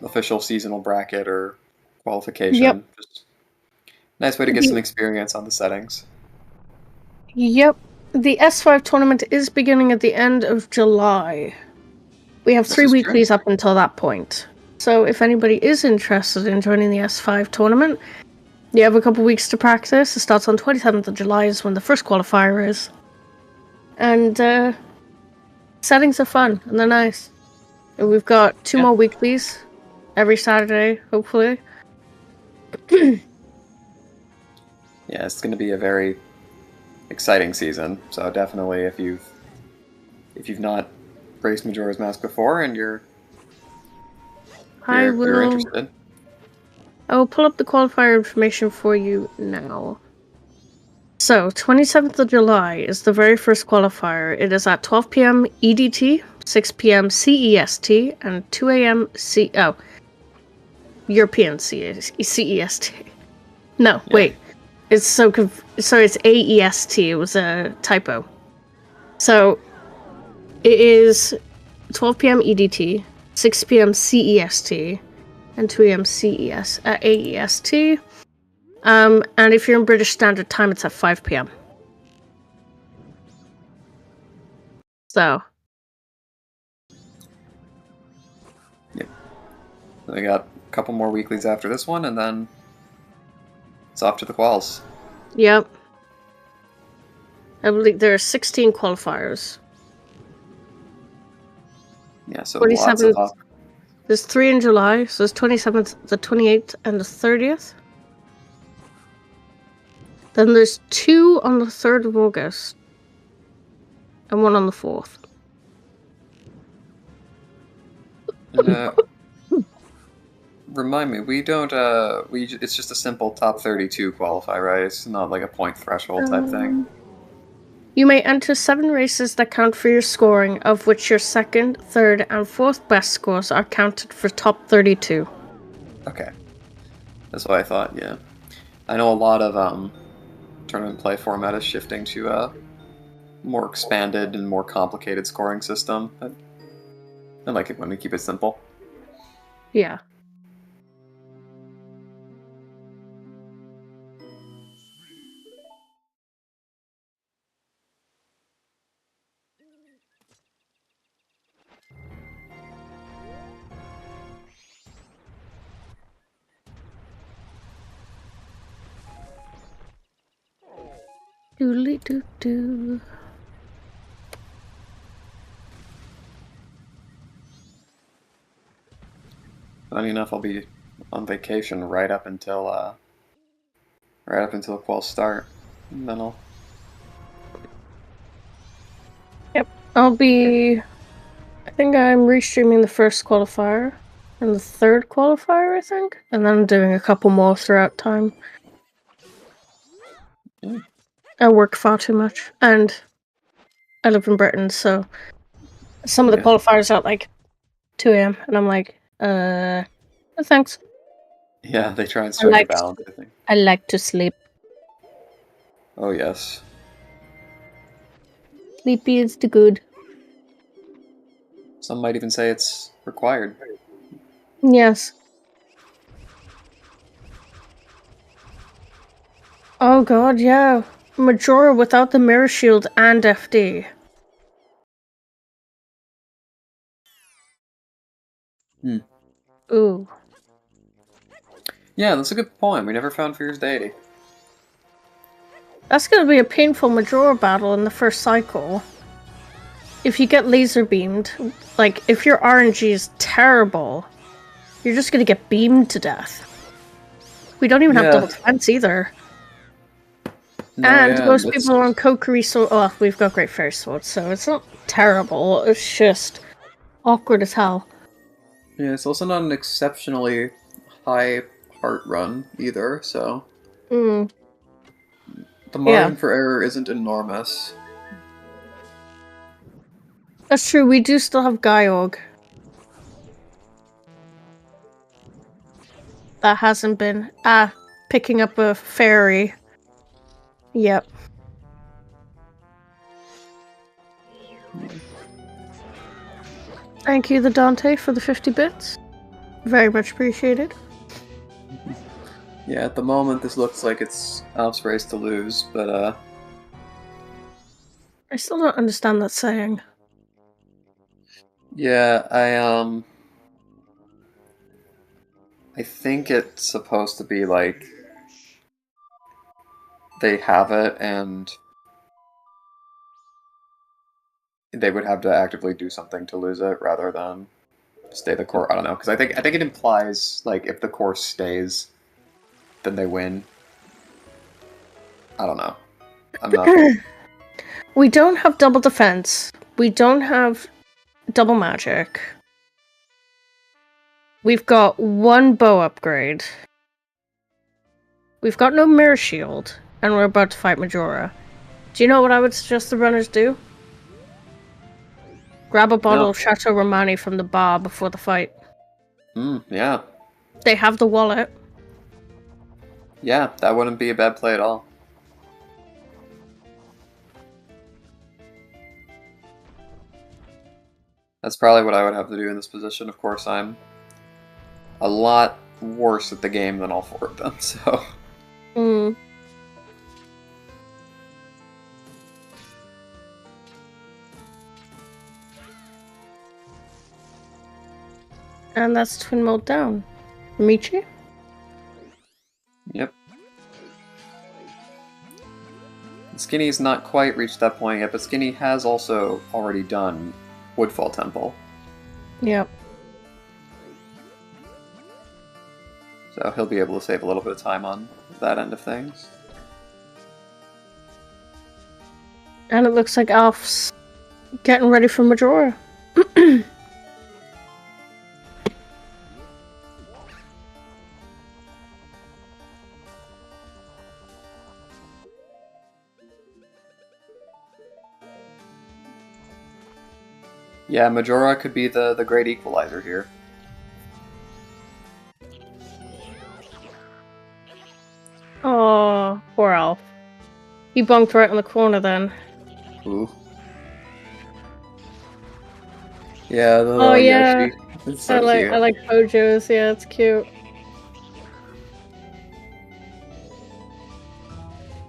official seasonal bracket or qualification. Yep. Just nice way to get some experience on the settings. Yep. The S5 tournament is beginning at the end of July. We have This 3 is true. weeklies up until that point. So if anybody is interested in joining the S5 tournament, you have a couple weeks to practice. It starts on 27th of July is when the first qualifier is. And settings are fun and they're nice. And we've got 2 more weeklies every Saturday, hopefully. Yeah, it's going to be a very exciting season. So definitely, if you've not raced Majora's Mask before and you're interested, I will pull up the qualifier information for you now. So, 27th of July is the very first qualifier. It is at 12 p.m. EDT, 6 p.m. CEST, and 2 a.m. European CEST. No, wait. It's sorry, it's AEST. It was a typo. So, it is 12 p.m. EDT, 6 p.m. CEST, and 2 a.m. AEST. And if you're in British Standard Time, it's at 5 p.m. So. Yep. So we got a couple more weeklies after this one, and then it's off to the quals. Yep. I believe there are 16 qualifiers. Yeah, so lots of up. There's 3 in July, so there's 27th, the 28th, and the 30th. Then there's 2 on the 3rd of August. And 1 on the 4th. And, remind me, we don't, it's just a simple top 32 qualify, right? It's not like a point threshold type thing. You may enter 7 races that count for your scoring, of which your 2nd, 3rd, and 4th best scores are counted for top 32. Okay. That's what I thought, yeah. I know a lot of tournament play format is shifting to a more expanded and more complicated scoring system. But I like it when we keep it simple. Yeah. Doodly doo doo. Funny enough, I'll be on vacation right up until quals start, and then I'll. Yep, I'll be. I think I'm restreaming the first qualifier and the 3rd qualifier, I think, and then I'm doing a couple more throughout time. Yeah. I work far too much, and I live in Britain, so some of the qualifiers are at like 2 a.m. and I'm like, no thanks. Yeah, they try and strike a balance, I think. I like to sleep. Oh yes. Sleepy is the good. Some might even say it's required. Yes. Oh god, yeah. Majora without the mirror shield and FD. Ooh. Yeah, that's a good point. We never found Fear's deity. That's gonna be a painful Majora battle in the first cycle. If you get laser beamed, like, if your RNG is terrible, you're just gonna get beamed to death. We don't even have double defense either. No, most people are on Kokiri sword. Oh, we've got Great Fairy Sword, so it's not terrible. It's just awkward as hell. Yeah, it's also not an exceptionally high heart run either, so. The margin for error isn't enormous. That's true, we do still have Gaiorg. That hasn't been. Picking up a fairy. Yep. Thank you, the Dante, for the 50 bits. Very much appreciated. Yeah, at the moment this looks like it's Alp's race to lose, but I still don't understand that saying. Yeah, I think it's supposed to be like they have it and they would have to actively do something to lose it rather than stay the course. I don't know, because I think it implies like if the course stays, then they win. I don't know. I'm not. We don't have double defense. We don't have double magic. We've got one bow upgrade. We've got no mirror shield, and we're about to fight Majora. Do you know what I would suggest the runners do? Grab a bottle No. of Chateau Romani from the bar before the fight. Yeah. They have the wallet. Yeah, that wouldn't be a bad play at all. That's probably what I would have to do in this position. Of course, I'm a lot worse at the game than all four of them, so... Hmm. And that's twin mode down. Michi? Yep. Skinny's not quite reached that point yet, but Skinny has also already done Woodfall Temple. Yep. So he'll be able to save a little bit of time on that end of things. And it looks like Alf's getting ready for Majora. Yeah, Majora could be the great equalizer here. Oh, poor Alf. He bonked right in the corner then. Ooh. Yeah, the Oh yeah, Yoshi. It's so I like Pojo's. Yeah, it's cute.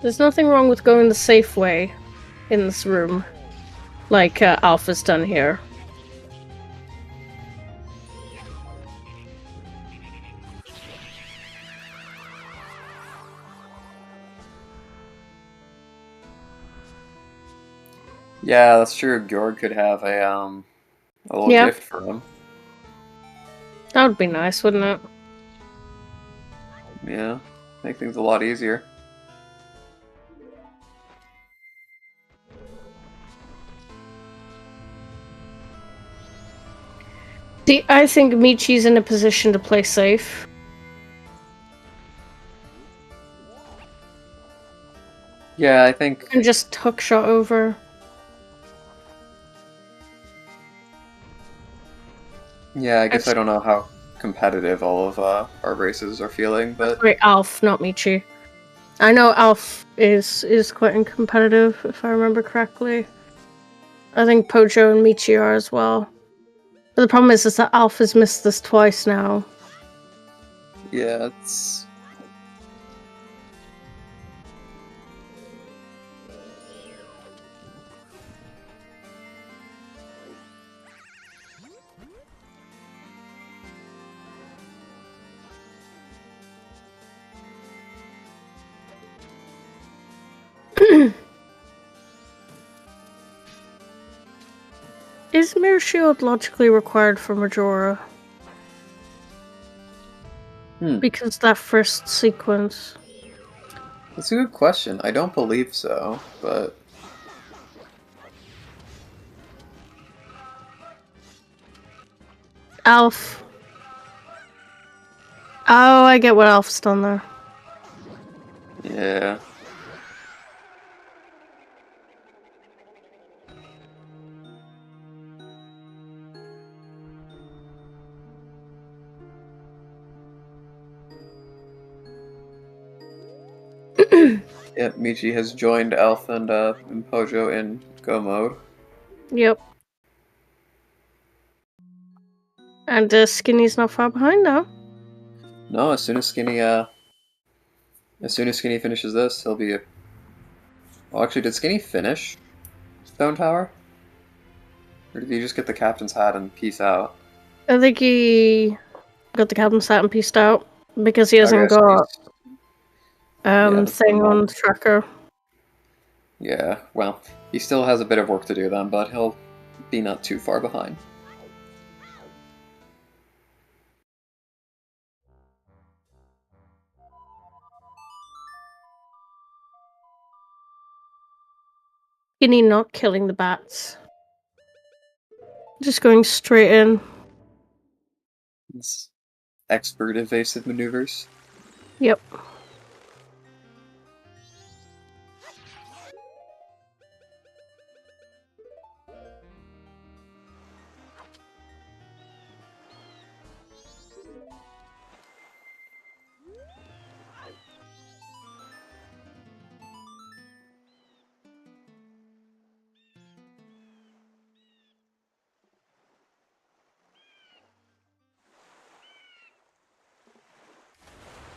There's nothing wrong with going the safe way in this room, like Alpha's done here. Yeah, that's true. Gjord could have a little gift for him. That would be nice, wouldn't it? Yeah, make things a lot easier. See, I think Michi's in a position to play safe. Yeah, I think... And just hookshot over. Yeah, I guess I don't know how competitive all of our races are feeling, but... Wait, Alf, not Michi. I know Alf is quite competitive, if I remember correctly. I think Pojo and Michi are as well. But the problem is that Alf has missed this twice now. Yeah, it's... Is Mirror Shield logically required for Majora? Because that first sequence. That's a good question. I don't believe so, but... Alf. Oh, I get what Alf's done there. Yeah. Yep, Michi has joined Alf and Pojo in Go mode. Yep. And Skinny's not far behind now. No, as soon as Skinny finishes this, he'll be... Well, actually, did Skinny finish? Stone Tower? Or did he just get the captain's hat and peace out? I think he got the captain's hat and pieced out because he hasn't Okay, so got that's the thing on moment. the tracker. Yeah, well, he still has a bit of work to do then, but he'll be not too far behind. Skinny not killing the bats. Just going straight in. It's expert evasive maneuvers. Yep.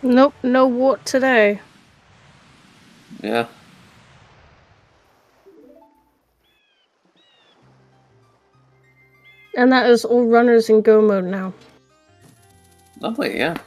Nope, no wart today. Yeah. And that is all runners in go mode now. Lovely, yeah.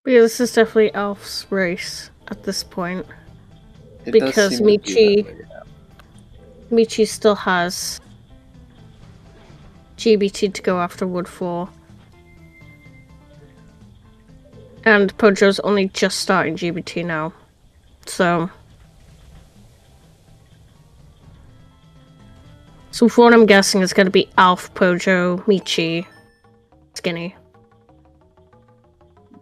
Yeah, this is definitely Alf's race at this point. It does Because seem to be that way, yeah. Michi still has GBT to go after Wood for. And Pojo's only just starting GBT now. So for what I'm guessing, it's going to be Alf, Pojo, Michi, Skinny.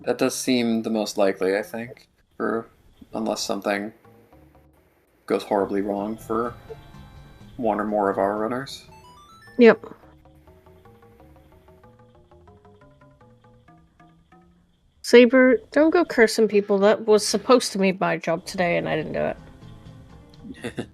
That does seem the most likely, I think, unless something goes horribly wrong for one or more of our runners. Yep. Saber, don't go cursing people. That was supposed to be my job today, and I didn't do it.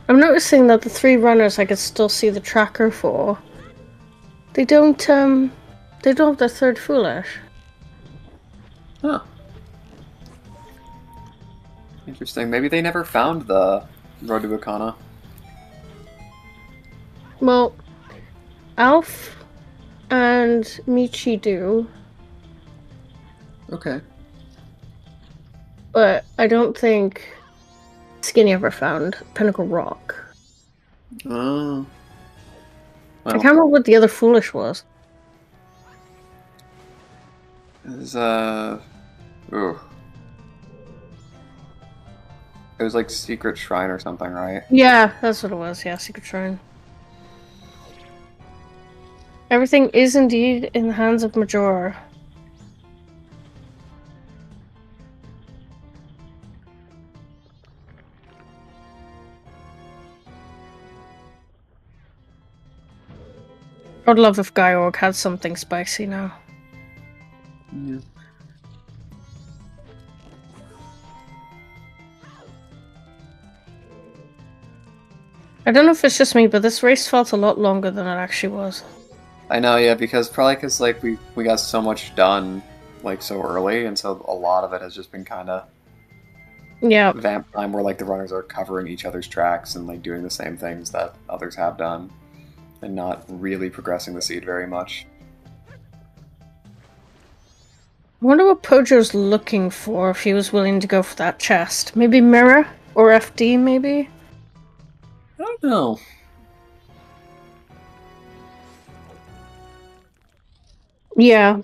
I'm noticing that the 3 runners I can still see the tracker for, they don't have their 3rd foolish. Huh. Interesting. Maybe they never found the Road to Bacana. Well, Alf and Michi do, Okay. but I don't think Skinny ever found Pinnacle Rock. Oh. I can't remember what the other foolish was. Ooh. It was like Secret Shrine or something, right? Yeah, that's what it was. Yeah, Secret Shrine. Everything is indeed in the hands of Majora. I'd love if Gyorg had something spicy now. Yeah. I don't know if it's just me, but this race felt a lot longer than it actually was. I know, yeah, because like we got so much done like so early, and so a lot of it has just been kind of vamp time, where like the runners are covering each other's tracks and like doing the same things that others have done, and not really progressing the seed very much. I wonder what Pojo's looking for if he was willing to go for that chest. Maybe Mirror? Or FD, maybe? I don't know. Yeah.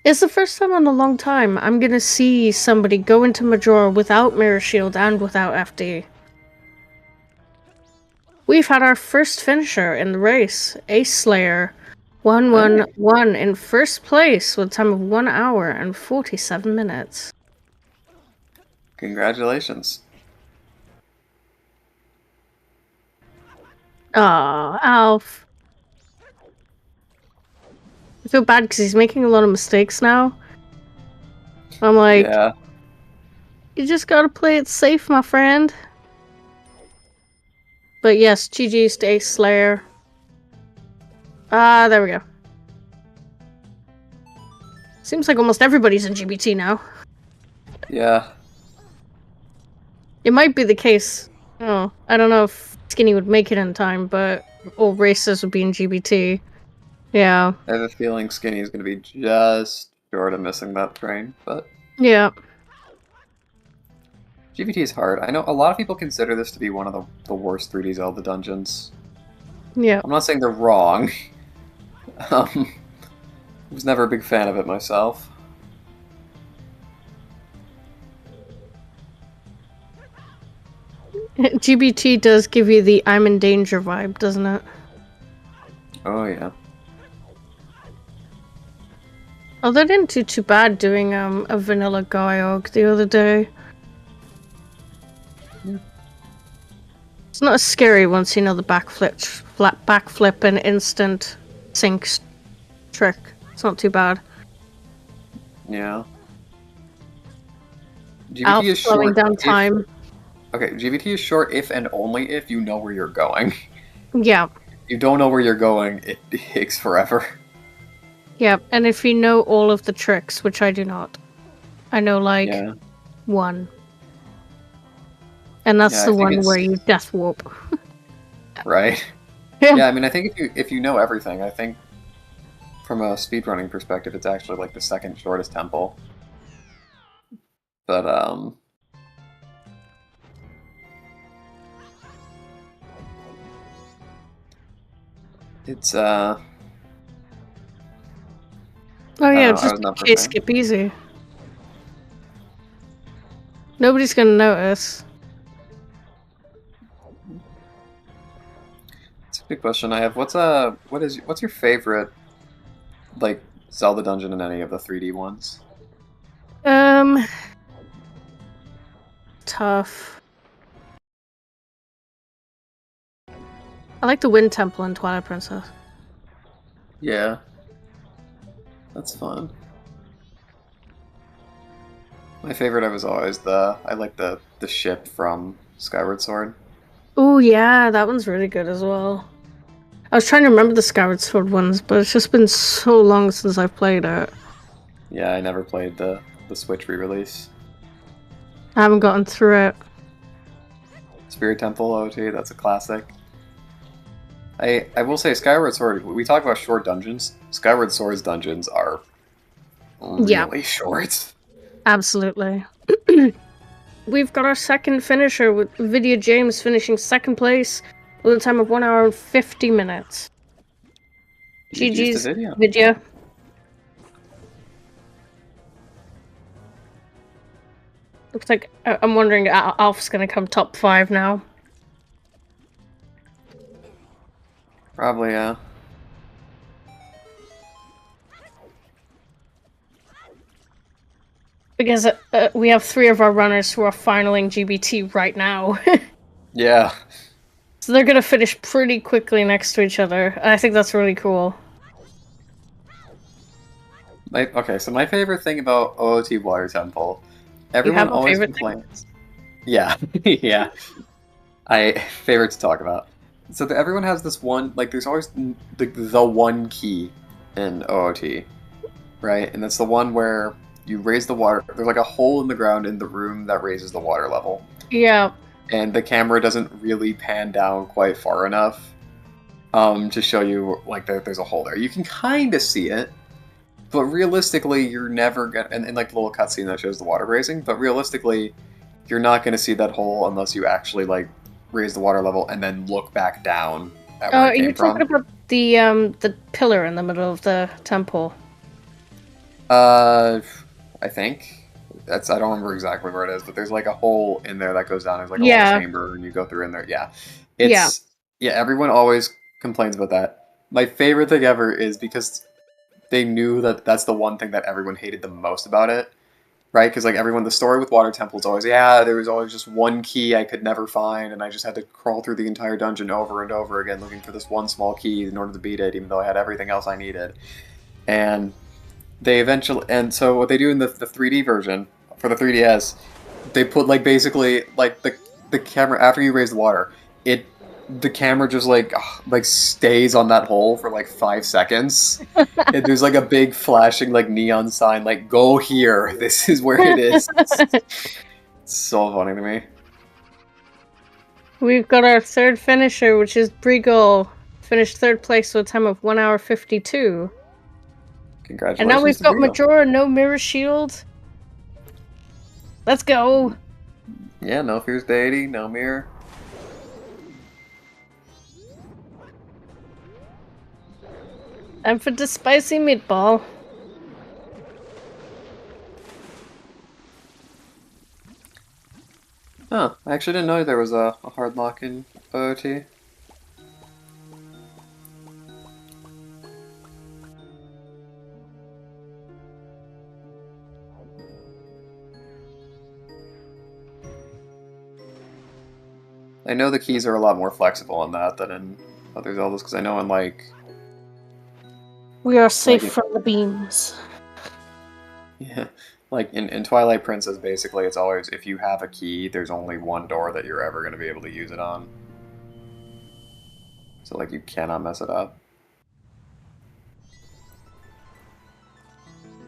It's the first time in a long time I'm gonna see somebody go into Majora without Mirror Shield and without FD. We've had our first finisher in the race, Ace Slayer, 111 in first place with a time of 1 hour and 47 minutes. Congratulations. Aw, Alf. I feel bad because he's making a lot of mistakes now. I'm like, Yeah. you just gotta play it safe, my friend. But yes, GG's to Ace Slayer. There we go. Seems like almost everybody's in GBT now. Yeah. It might be the case. Oh, I don't know if Skinny would make it in time, but all races would be in GBT. Yeah. I have a feeling Skinny is going to be just short of missing that train, but Yeah. GBT is hard. I know a lot of people consider this to be one of the worst 3D Zelda dungeons. Yeah. I'm not saying they're wrong. I was never a big fan of it myself. GBT does give you the I'm in danger vibe, doesn't it? Oh yeah. Oh, they didn't do too bad doing a vanilla Gaiog the other day. It's not as scary once you know the backflip and instant sync trick. It's not too bad. Yeah. Alf GBT is slowing short. down time. Okay, GBT is short if and only if you know where you're going. Yeah. If you don't know where you're going, it takes forever. Yeah, and if you know all of the tricks, which I do not. I know, like, Yeah. one. And that's Yeah, I the think one it's- where you death warp. Right? Yeah. Yeah, I mean, I think if you know everything, I think from a speedrunning perspective, it's actually like the second shortest temple. But, it's, Oh I yeah, don't know, I just was never a chase fan. skip easy. Nobody's gonna notice. It's a big question I have. What's your favorite, like, Zelda dungeon in any of the 3D ones? Tough. I like the Wind Temple in Twilight Princess. Yeah. That's fun. My favorite was always I like the ship from Skyward Sword. Oh yeah, that one's really good as well. I was trying to remember the Skyward Sword ones, but it's just been so long since I've played it. Yeah, I never played the Switch re-release. I haven't gotten through it. Spirit Temple OT, that's a classic. I will say Skyward Sword, we talk about short dungeons. Skyward Sword's dungeons are really short. Absolutely. We've got our second finisher with Vidya James finishing second place with a time of 1 hour and 50 minutes. GG's to Vidya. Vidya. Looks like I'm wondering Alf's gonna come top 5 now. Probably, yeah. Because we have 3 of our runners who are finaling GBT right now. Yeah. So they're gonna finish pretty quickly next to each other. I think that's really cool. Okay, so my favorite thing about OOT Water Temple, everyone have a always favorite thing? complains. Yeah, yeah. Favorite to talk about. So everyone has this one, like, there's always the one key in OOT, right? And that's the one where you raise the water. There's like a hole in the ground in the room that raises the water level. Yeah. And the camera doesn't really pan down quite far enough to show you, like, there's a hole there. You can kind of see it, but realistically, you're never gonna, and like the little cutscene that shows the water raising, but realistically, you're not gonna see that hole unless you actually, like, raise the water level and then look back down at where it came You're talking from. about the pillar in the middle of the temple. I think I don't remember exactly where it is, but there's like a hole in there that goes down. There's like a little Yeah. chamber, and you go through in there. Yeah, Yeah. yeah. Everyone always complains about that. My favorite thing ever is because they knew that that's the one thing that everyone hated the most about it, right? Because like everyone, the story with Water Temple is always, yeah, there was always just one key I could never find, and I just had to crawl through the entire dungeon over and over again looking for this one small key in order to beat it, even though I had everything else I needed. And and so what they do in the 3D version for the 3DS, they put like basically like the camera after you raise the water, the camera just like stays on that hole for like 5 seconds. And there's like a big flashing like neon sign like go here. This is where it is. It's so funny to me. We've got our third finisher, which is Briegel. Finished third place with a time of 1 hour 52. Congratulations. And now we've to got Briegel. Majora, no mirror shield. Let's go. Yeah, no Fierce Deity, no mirror. And for the spicy meatball. Oh, I actually didn't know there was a hard lock in OOT. I know the keys are a lot more flexible on that than in other Zeldas, because I know in like... We are safe Like it- from the beams. Yeah, like in Twilight Princess, basically, it's always, if you have a key, there's only one door that you're ever going to be able to use it on. So, like, you cannot mess it up.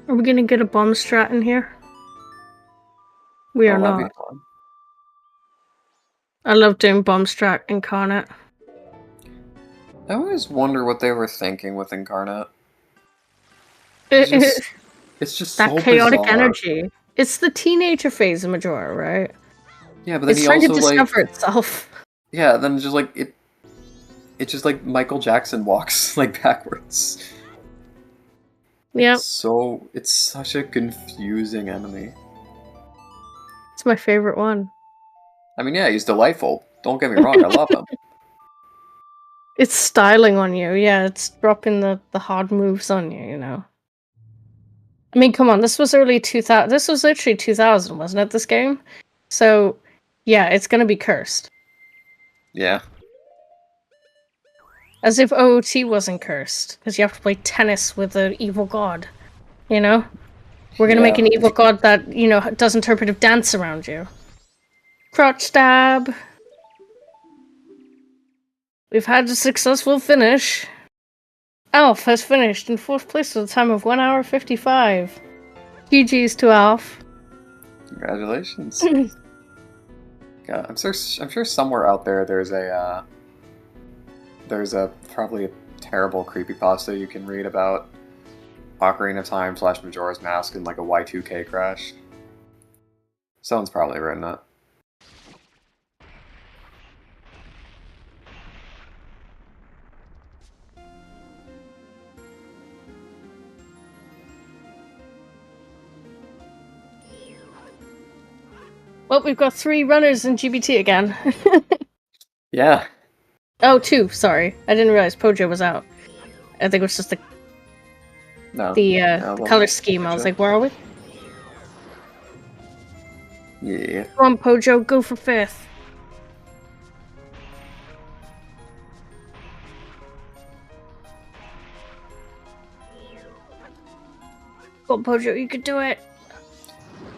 Are we gonna get a bomb strat in here? We are Oh, that'd not. be fun. I love doing bomb strat incarnate. I always wonder what they were thinking with Incarnate. It's just That so chaotic bizarre. energy. It's the teenager phase of Majora, right? Yeah, but then It's he trying to also, like... discover itself. Yeah, then it's just like, it's just like Michael Jackson walks, like, backwards. Yep. It's such a confusing enemy. It's my favorite one. I mean, yeah, he's delightful. Don't get me wrong, I love him. It's styling on you, yeah, it's dropping the hard moves on you, you know. I mean, come on, this was early 2000. This was literally 2000, wasn't it, this game? So, yeah, it's gonna be cursed. Yeah. As if OOT wasn't cursed, because you have to play tennis with an evil god, you know? We're gonna make Yeah. an evil god that, you know, does interpretive dance around you. Crotch stab. We've had a successful finish. Alf has finished in 4th place with a time of 1 hour 55. GG's to Alf. Congratulations. God, I'm sure somewhere out there there's a probably a terrible creepypasta you can read about Ocarina of Time / Majora's Mask and like a Y2K crash. Someone's probably written it. Well, we've got 3 runners in GBT again. Yeah. Oh, 2, sorry. I didn't realize Pojo was out. I think it was just the No. the color scheme. I was like, where are we? Yeah. Come on, Pojo, go for 5th. Go on, Pojo, you could do it.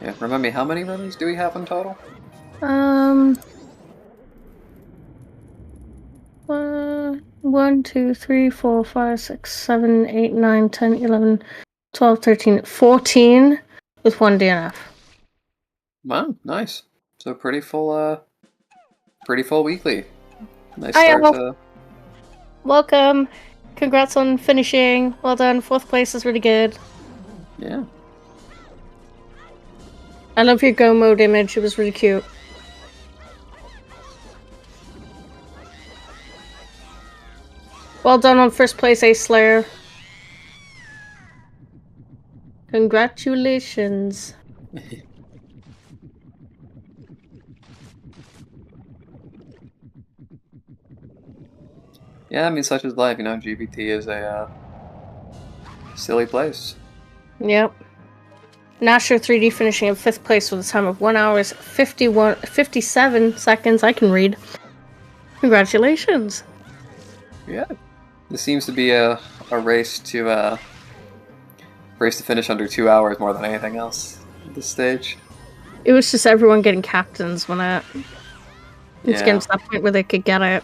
Yeah. Remind me, how many runners do we have in total? 1, 2, 3, 4, 5, 6, 7, 8, 9, 10, 11, 12, 13, 14 with 1 DNF. Wow, nice. So pretty full weekly. Nice Hi, start Alf. to... Welcome. Congrats on finishing. Well done. 4th place is really good. Yeah. I love your go mode image. It was really cute. Well done on 1st place, Ace Slayer. Congratulations. Yeah, I mean, such is life. You know, GBT is a silly place. Yep. Nasher 3D finishing in 5th place with a time of 1 hours 57 seconds. I can read. Congratulations. Yeah, this seems to be a race to finish under 2 hours more than anything else at this stage. It was just everyone getting captains when it's getting Yeah. to that point where they could get it.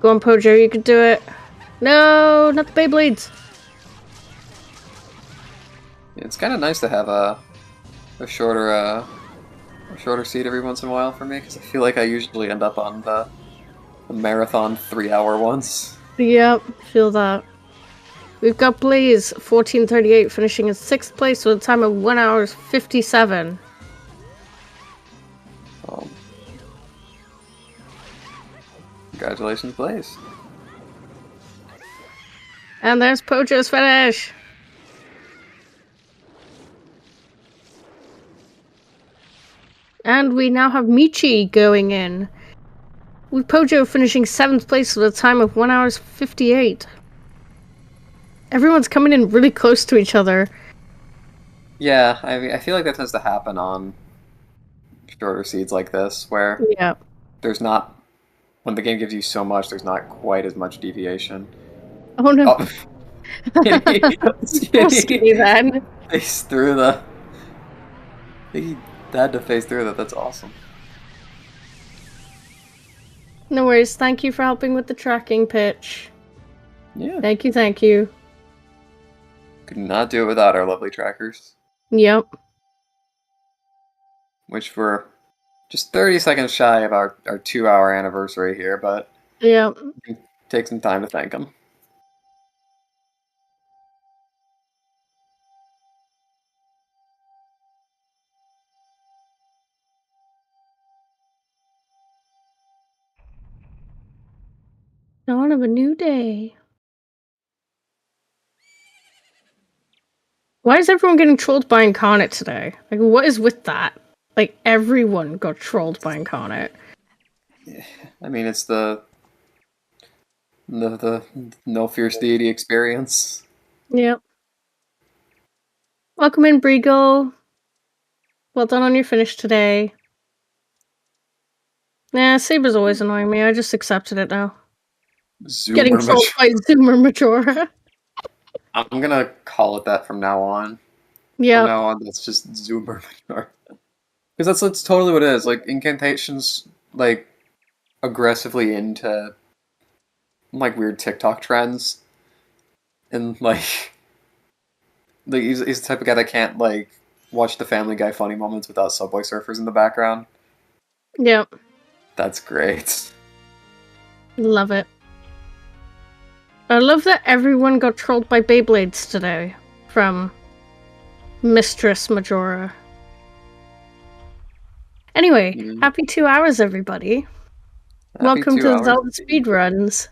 Go on, Pojo, you could do it. No, not the Beyblades. It's kind of nice to have a shorter seat every once in a while for me, because I feel like I usually end up on the marathon 3-hour ones. Yep, feel that. We've got Blaze 1438 finishing in 6th place with a time of 1 hours 57. Congratulations, Blaze. And there's Pojo's finish. And we now have Michi going in, with Pojo finishing 7th place with a time of 1 hours 58. Everyone's coming in really close to each other. Yeah, I mean, I feel like that tends to happen on shorter seeds like this, where Yeah. there's not, when the game gives you so much, there's not quite as much deviation. Oh no. Oh, Skinny then. Face through the. He had to face through that. That's awesome. No worries. Thank you for helping with the tracking pitch. Yeah. Thank you, thank you. Could not do it without our lovely trackers. Yep. Which we're just 30 seconds shy of our 2-hour anniversary here, but Yep. take some time to thank them. Dawn of a new day. Why is everyone getting trolled by Incarnate today? Like, what is with that? Like, everyone got trolled by Incarnate. I mean, it's the no fierce deity experience. Yep. Welcome in, Briegel. Well done on your finish today. Nah, Saber's always annoying me. I just accepted it now. Getting Zoomer trolled by Zoomer Majora. I'm gonna call it that from now on. Yeah. From now on, that's just Zoomer because that's totally what it is. Like incantations, like aggressively into like weird TikTok trends, and like he's the type of guy that can't like watch the Family Guy funny moments without Subway Surfers in the background. Yep. That's great. Love it. I love that everyone got trolled by Beyblades today from Mistress Majora. Anyway, happy 2 hours, everybody. Welcome to the Zelda Speedruns.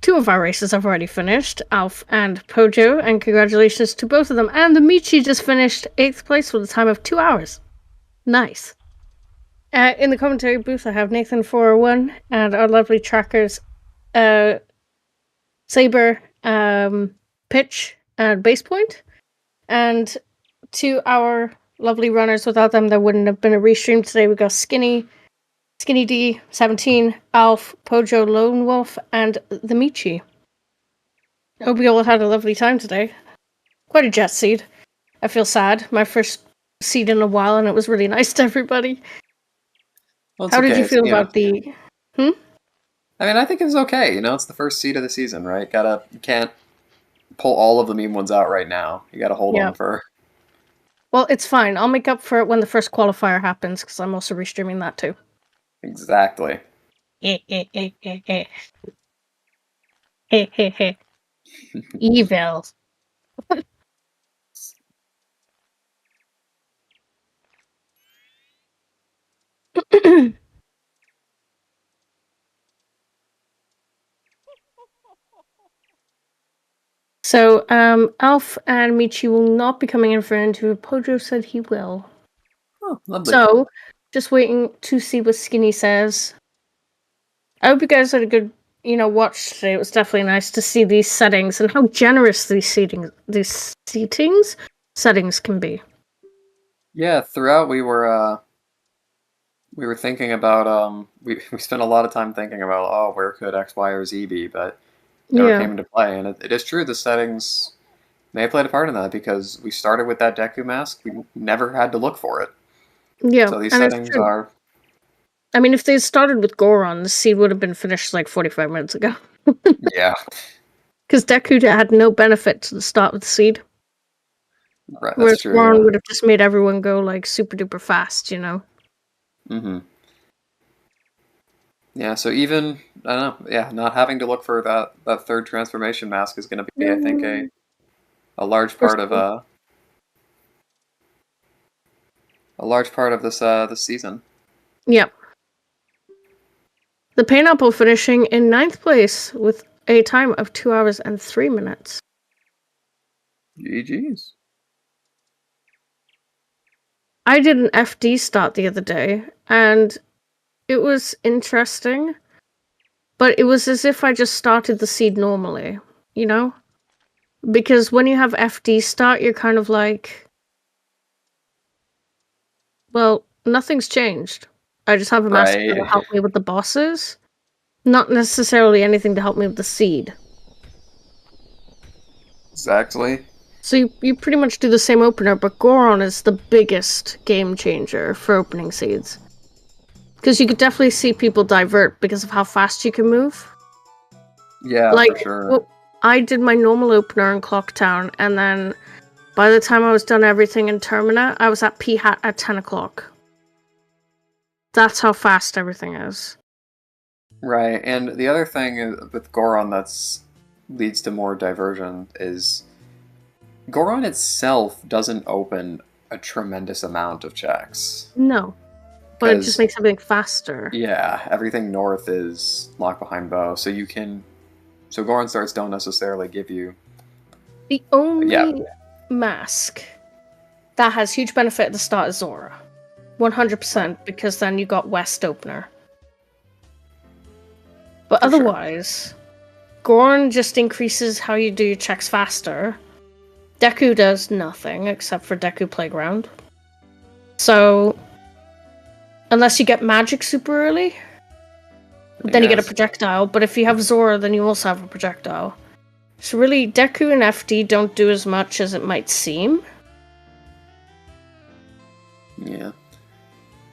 2 of our races have already finished, Alf and Pojo, and congratulations to both of them. And the Michi just finished 8th place with a time of 2 hours. Nice. In the commentary booth, I have Nathan401 and our lovely trackers, Saber, Pitch, and Basepoint. And to our lovely runners, without them, there wouldn't have been a restream today. We got Skinny D, 17, Alf, Pojo, Lone Wolf, and the Michi. I hope you all had a lovely time today. Quite a jet seed. I feel sad. My first seed in a while, and it was really nice to everybody. Well, How did you feel about the... I mean, I think it was okay. You know, it's the first seed of the season, right? You can't pull all of the meme ones out right now. You gotta hold on for... Well, it's fine. I'll make up for it when the first qualifier happens, because I'm also restreaming that too. Exactly. Evil. So, Alf and Michi will not be coming in for an interview. Pojo said he will. Oh, lovely. So, just waiting to see what Skinny says. I hope you guys had a good, watch today. It was definitely nice to see these settings and how generous these settings can be. Yeah, throughout we were thinking about we spent a lot of time thinking about where could X, Y, or Z be, but never came into play. And it is true the settings may have played a part in that because we started with that Deku mask. We never had to look for it. Yeah, So these and settings are. I mean, if they started with Goron, the seed would have been finished like 45 minutes ago. Yeah. Because Deku had no benefit to the start with the seed. Right, Whereas that's true. Goron would have just made everyone go like super duper fast, Mm-hmm. Yeah, so even I don't know, yeah, not having to look for that third transformation mask is going to be, I think, a large part of this season. Yep. The Pineapple finishing in 9th place with a time of 2 hours and 3 minutes. GG's. I did an FD start the other day, and it was interesting, but it was as if I just started the seed normally, Because when you have FD start, you're kind of like, well, nothing's changed. I just have a mask that will help me with the bosses, not necessarily anything to help me with the seed. Exactly. So you pretty much do the same opener, but Goron is the biggest game changer for opening seeds. Because you could definitely see people divert because of how fast you can move. Yeah, like, for sure. Well, I did my normal opener in Clocktown, and then by the time I was done everything in Termina, I was at P-Hat at 10 o'clock. That's how fast everything is. Right, and the other thing with Goron that's leads to more diversion is Goron itself doesn't open a tremendous amount of checks. No. But it just makes everything faster. Yeah, everything north is locked behind bow, so you can... So Goron starts don't necessarily give you... The only mask that has huge benefit at the start is Zora. 100%, because then you got West Opener. But otherwise, Goron just increases how you do your checks faster. Deku does nothing except for Deku Playground. So, unless you get magic super early, then you get a projectile. But if you have Zora, then you also have a projectile. So really, Deku and FD don't do as much as it might seem. Yeah.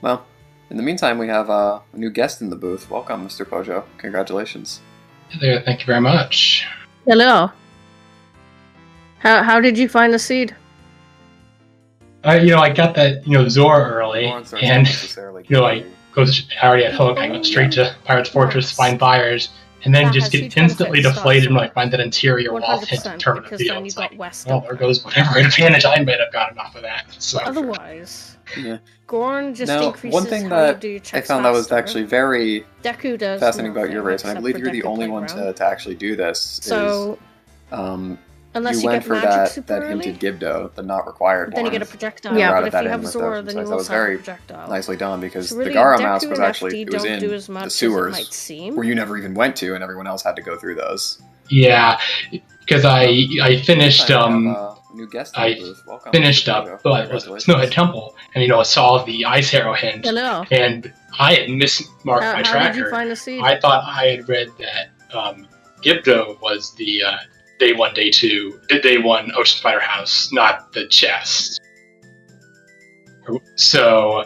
Well, in the meantime, we have a new guest in the booth. Welcome, Mr. Pojo. Congratulations. Hey there, thank you very much. Hello. How did you find the seed? I got that, Zora early, and, I already had hook, I went straight to Pirate's Fortress, find buyers, and then just get instantly deflated when I find that interior wall hint tournament deal. It's like, well, there goes whatever advantage I might have gotten off of that. So. Otherwise, yeah. Goron just increases one thing how that you do your checks I found that was actually very Deku does fascinating about your race, and I believe you're the only one to actually do this. So, unless you went get for that hinted Gibdo, the not required then one. you get a projectile. Yeah, but if you have Zora, then you also have a projectile. Nicely done, because so really, the Gara Deku mask was actually it was in the sewers, where you never even went to, and everyone else had to go through those. Yeah, because I finished new guest finished up Snowhead Temple, and I saw the Ice Arrow hint, and I had mismarked my tracker. How did you find the seed? I thought I had read that Gibdo was the day 1, day 2, day 1 Ocean Spider House, not the chest. So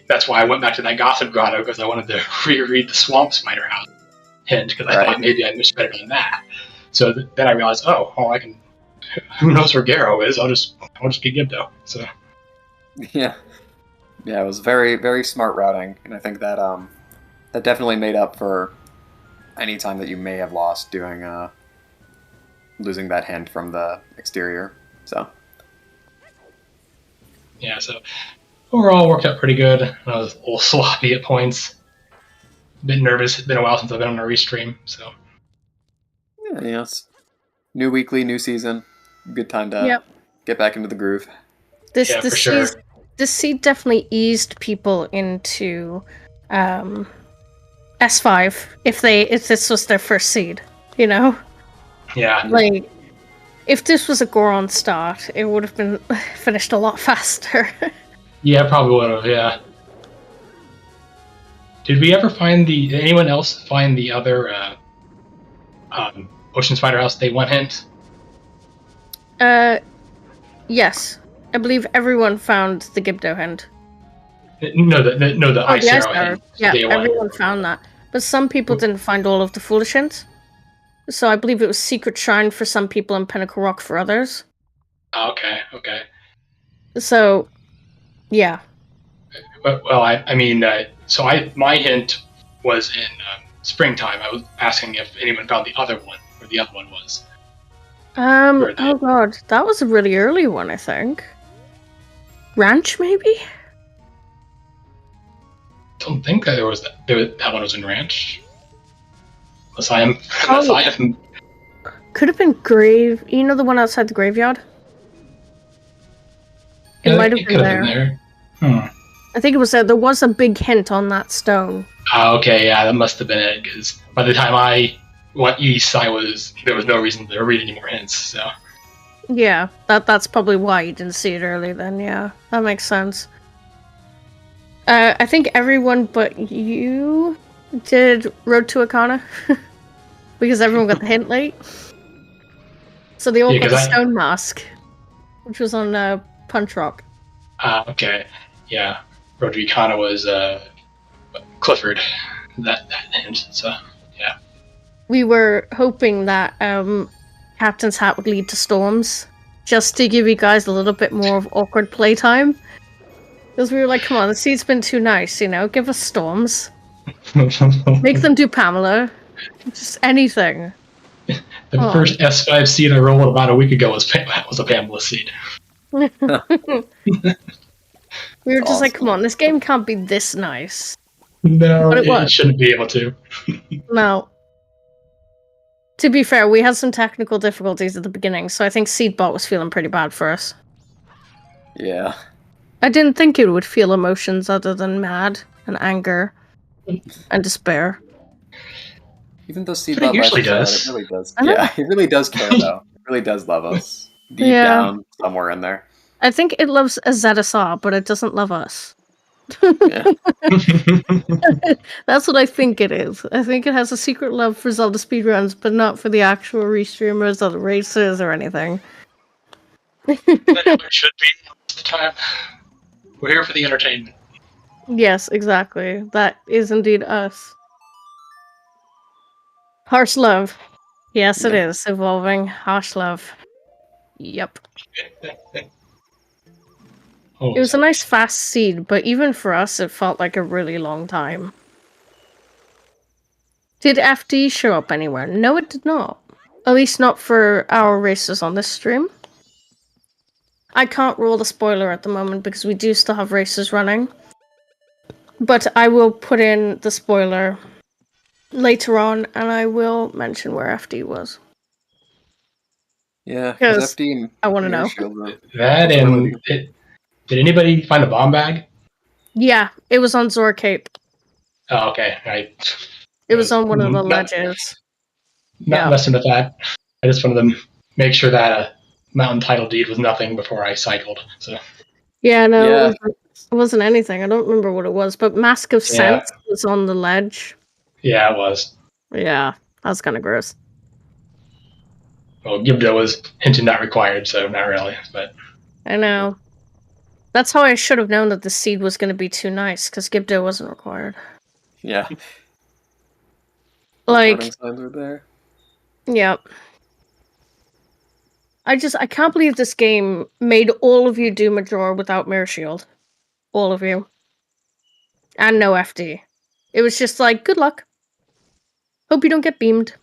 that's why I went back to that Gotham Grotto, because I wanted to reread the Swamp Spider House hint, because I thought maybe I misread it on that. So then I realized, I can. Who knows where Garo is? I'll just get Gibdo. So. Yeah, it was very, very smart routing, and I think that that definitely made up for any time that you may have lost doing losing that hint from the exterior. So. Yeah, so overall worked out pretty good. I was a little sloppy at points. A bit nervous. It's been a while since I've been on a restream, so. Yeah, yes. New weekly, new season. Good time to get back into the groove. This seed definitely eased people into S5 if this was their first seed, you know? Yeah. Like, if this was a Goron start, it would have been finished a lot faster. Yeah, probably would have, yeah. Did anyone else find the other Ocean Spider House Day 1 hint? Yes. I believe everyone found the Gibdo hint. No, the Ice Arrow hint. Yeah, everyone found that. But some people didn't find all of the Foolish hints. So I believe it was Secret Shrine for some people and Pinnacle Rock for others. Oh, okay. So, yeah. Well, my hint was in springtime. I was asking if anyone found the other one, where the other one was. Oh god, that was a really early one, I think. Ranch, maybe? Don't think that that one was in Ranch. Unless I am. Could have been Grave. You know the one outside the graveyard? It might have been there. I think it was there. There was a big hint on that stone. Oh, okay, yeah, that must have been it. Because by the time I went east, there was no reason to read any more hints. So. Yeah, that's probably why you didn't see it early. Then, yeah, that makes sense. I think everyone but you did Road to Akana because everyone got the hint late. So they all got the stone mask, which was on Punch Rock. Okay, yeah. Road to Akana was Clifford. That hint. So yeah. We were hoping that Captain's Hat would lead to storms, just to give you guys a little bit more of awkward playtime. Because we were like, come on, the seed's been too nice, give us storms. Make them do Pamela. Just anything. The first S5 seed I rolled about a week ago was a Pamela seed. We were just like, come on, this game can't be this nice. No, it shouldn't be able to. No. To be fair, we had some technical difficulties at the beginning, so I think Seedbot was feeling pretty bad for us. Yeah. I didn't think it would feel emotions other than mad and anger and despair. Even though Seedbot usually does. It really does. Yeah, he really does care, though. He really does love us. Deep down, somewhere in there. I think it loves ZSR, but it doesn't love us. Yeah. That's what I think it is. I think it has a secret love for ZeldaSpeedRuns, but not for the actual restreamers or the racers or anything. That's what it should be most of the time. We're here for the entertainment. Yes, exactly. That is indeed us. Harsh love. Yes, it is. Evolving. Harsh love. Yep. It was a nice fast seed, but even for us, it felt like a really long time. Did FD show up anywhere? No, it did not. At least not for our races on this stream. I can't roll the spoiler at the moment because we do still have races running. But I will put in the spoiler later on, and I will mention where FD was. Yeah, because FD... I want to know. That and... Did anybody find a bomb bag? Yeah, it was on Zora Cape. Oh, okay. Right. It was on one of the ledges. Not messing with that. I just wanted to make sure that a mountain title deed was nothing before I cycled. So. Yeah, no, it wasn't anything. I don't remember what it was, but Mask of Sense was on the ledge. Yeah, it was. Yeah, that was kind of gross. Well, Gibdo was hinted not required, so not really. But I know. That's how I should have known that the seed was going to be too nice, because Gibdo wasn't required. Yeah. Like, signs were there. Yep. I can't believe this game made all of you do Majora without Mirror Shield. All of you. And no FD. It was just like, good luck. Hope you don't get beamed.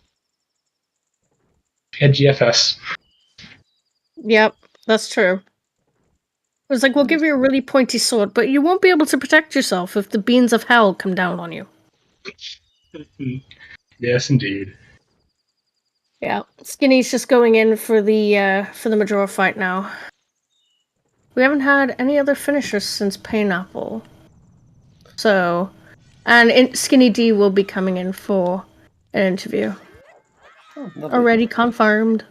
Yeah, GFS. Yep, that's true. It was like, we'll give you a really pointy sword, but you won't be able to protect yourself if the beams of hell come down on you. Yes, indeed. Yeah, Skinny's just going in for the Majora fight now. We haven't had any other finishers since Pineapple. So, and Skinny D will be coming in for an interview. Oh, Already confirmed.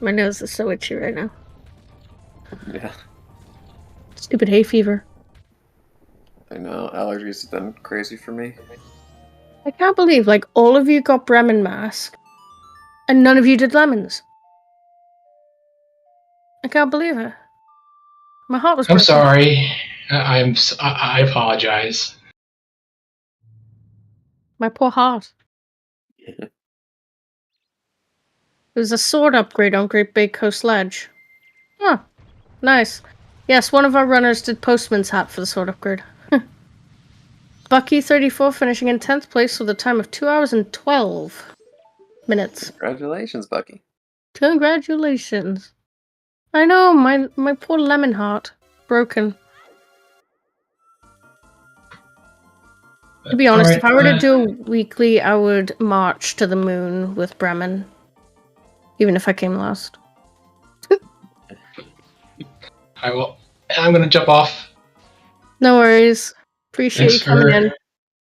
My nose is so itchy right now. Yeah. Stupid hay fever. I know, allergies have been crazy for me. I can't believe, like, all of you got Bremen mask, and none of you did lemons. I can't believe it. My heart was I'm broken. sorry. I apologize. My poor heart. It was a sword upgrade on Great Big Coast Ledge. Huh. Nice. Yes, one of our runners did Postman's hat for the sword upgrade. Bucky34 finishing in 10th place with a time of 2 hours and 12 minutes. Congratulations, Bucky. Congratulations. I know, my poor lemon heart. Broken. To be honest, Right, if I were to do a weekly, I would march to the moon with Bremen. Even if I came last. I'm gonna jump off. No worries. Appreciate you coming in.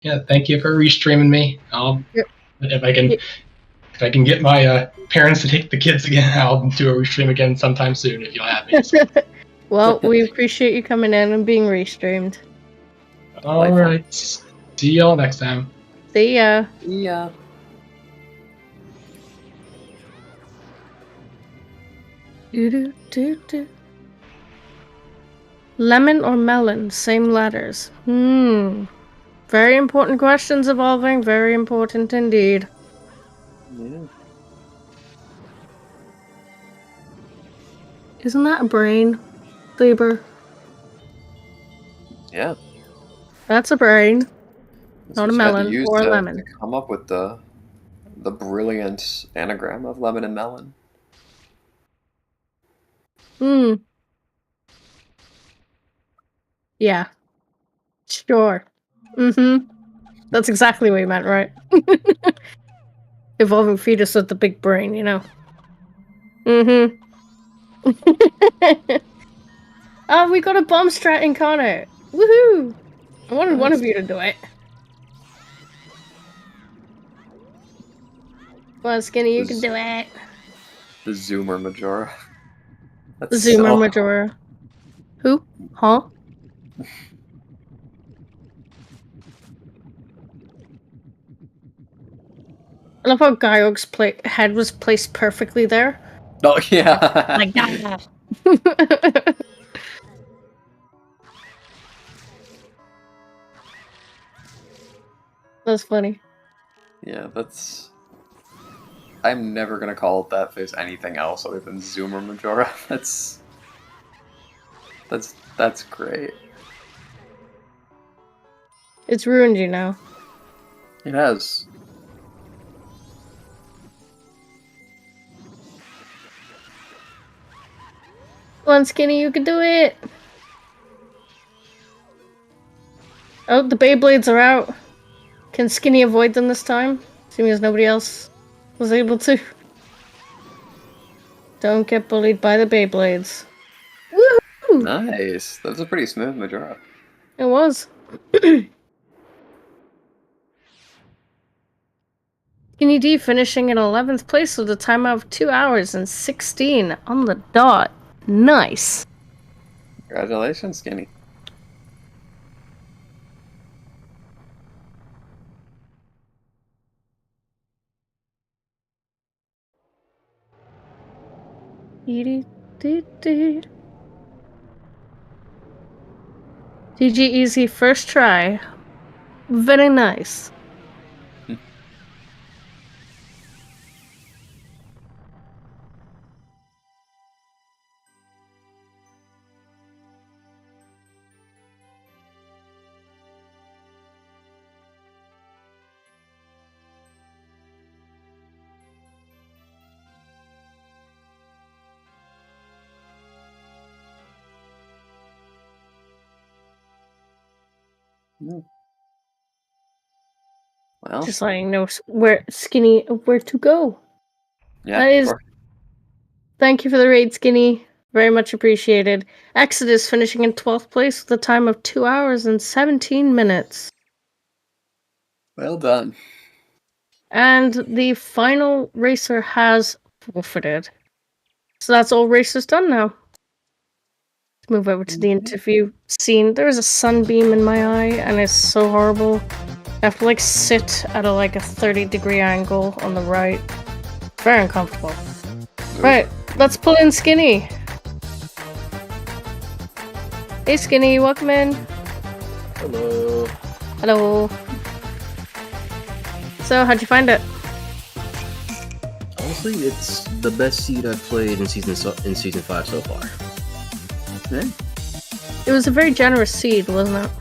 Yeah, thank you for restreaming me. Yep. If I can get my parents to take the kids again, I'll do a restream again sometime soon if you'll have me. So. Well, we appreciate you coming in and being restreamed. Alright. See y'all next time. See ya. Yeah. Do. Lemon or melon? Same letters. Very important questions evolving. Very important indeed. Yeah. Isn't that a brain, Lieber? Yeah. That's a brain. That's Not what a you had to melon use or a to lemon. come up with the brilliant anagram of lemon and melon. Yeah. Sure. That's exactly what you meant, right? Evolving fetus with the big brain, you know. Oh, we got a bomb strat incarnate. Woohoo! I wanted one of you to do it. Come on, Skinny, you can do it. The Zoomer Majora. The Zoomer Majora. Who? Huh? I love how Gyog's head was placed perfectly there. Oh, yeah. Like that. That's funny. Yeah, that's... I'm never gonna call that face anything else other than Zoomer Majora. That's great. It's ruined you now. It has. Come on, Skinny, you can do it! Oh, the Beyblades are out. Can Skinny avoid them this time? Seeing as nobody else was able to. Don't get bullied by the Beyblades. Woohoo! Nice. That was a pretty smooth Majora. It was. Skinny D finishing in 11th place with a time of 2 hours and 16 on the dot. Nice. Congratulations, Skinny. GG easy first try. Very nice. Well, just letting you know where to go. yeah. That is. Thank you for the raid, Skinny. Very much appreciated. Exodus finishing in 12th place with a time of 2 hours and 17 minutes. Well done. And the final racer has forfeited. So that's all racers done now. Let's move over to the interview scene. There is a sunbeam in my eye, and it's so horrible. I have to sit at a 30-degree angle on the right. Very uncomfortable. Right, let's pull in Skinny. Hey Skinny, welcome in. Hello. Hello. So, how'd you find it? Honestly, it's the best seed I've played in season 5 so far. Yeah. It was a very generous seed, wasn't it?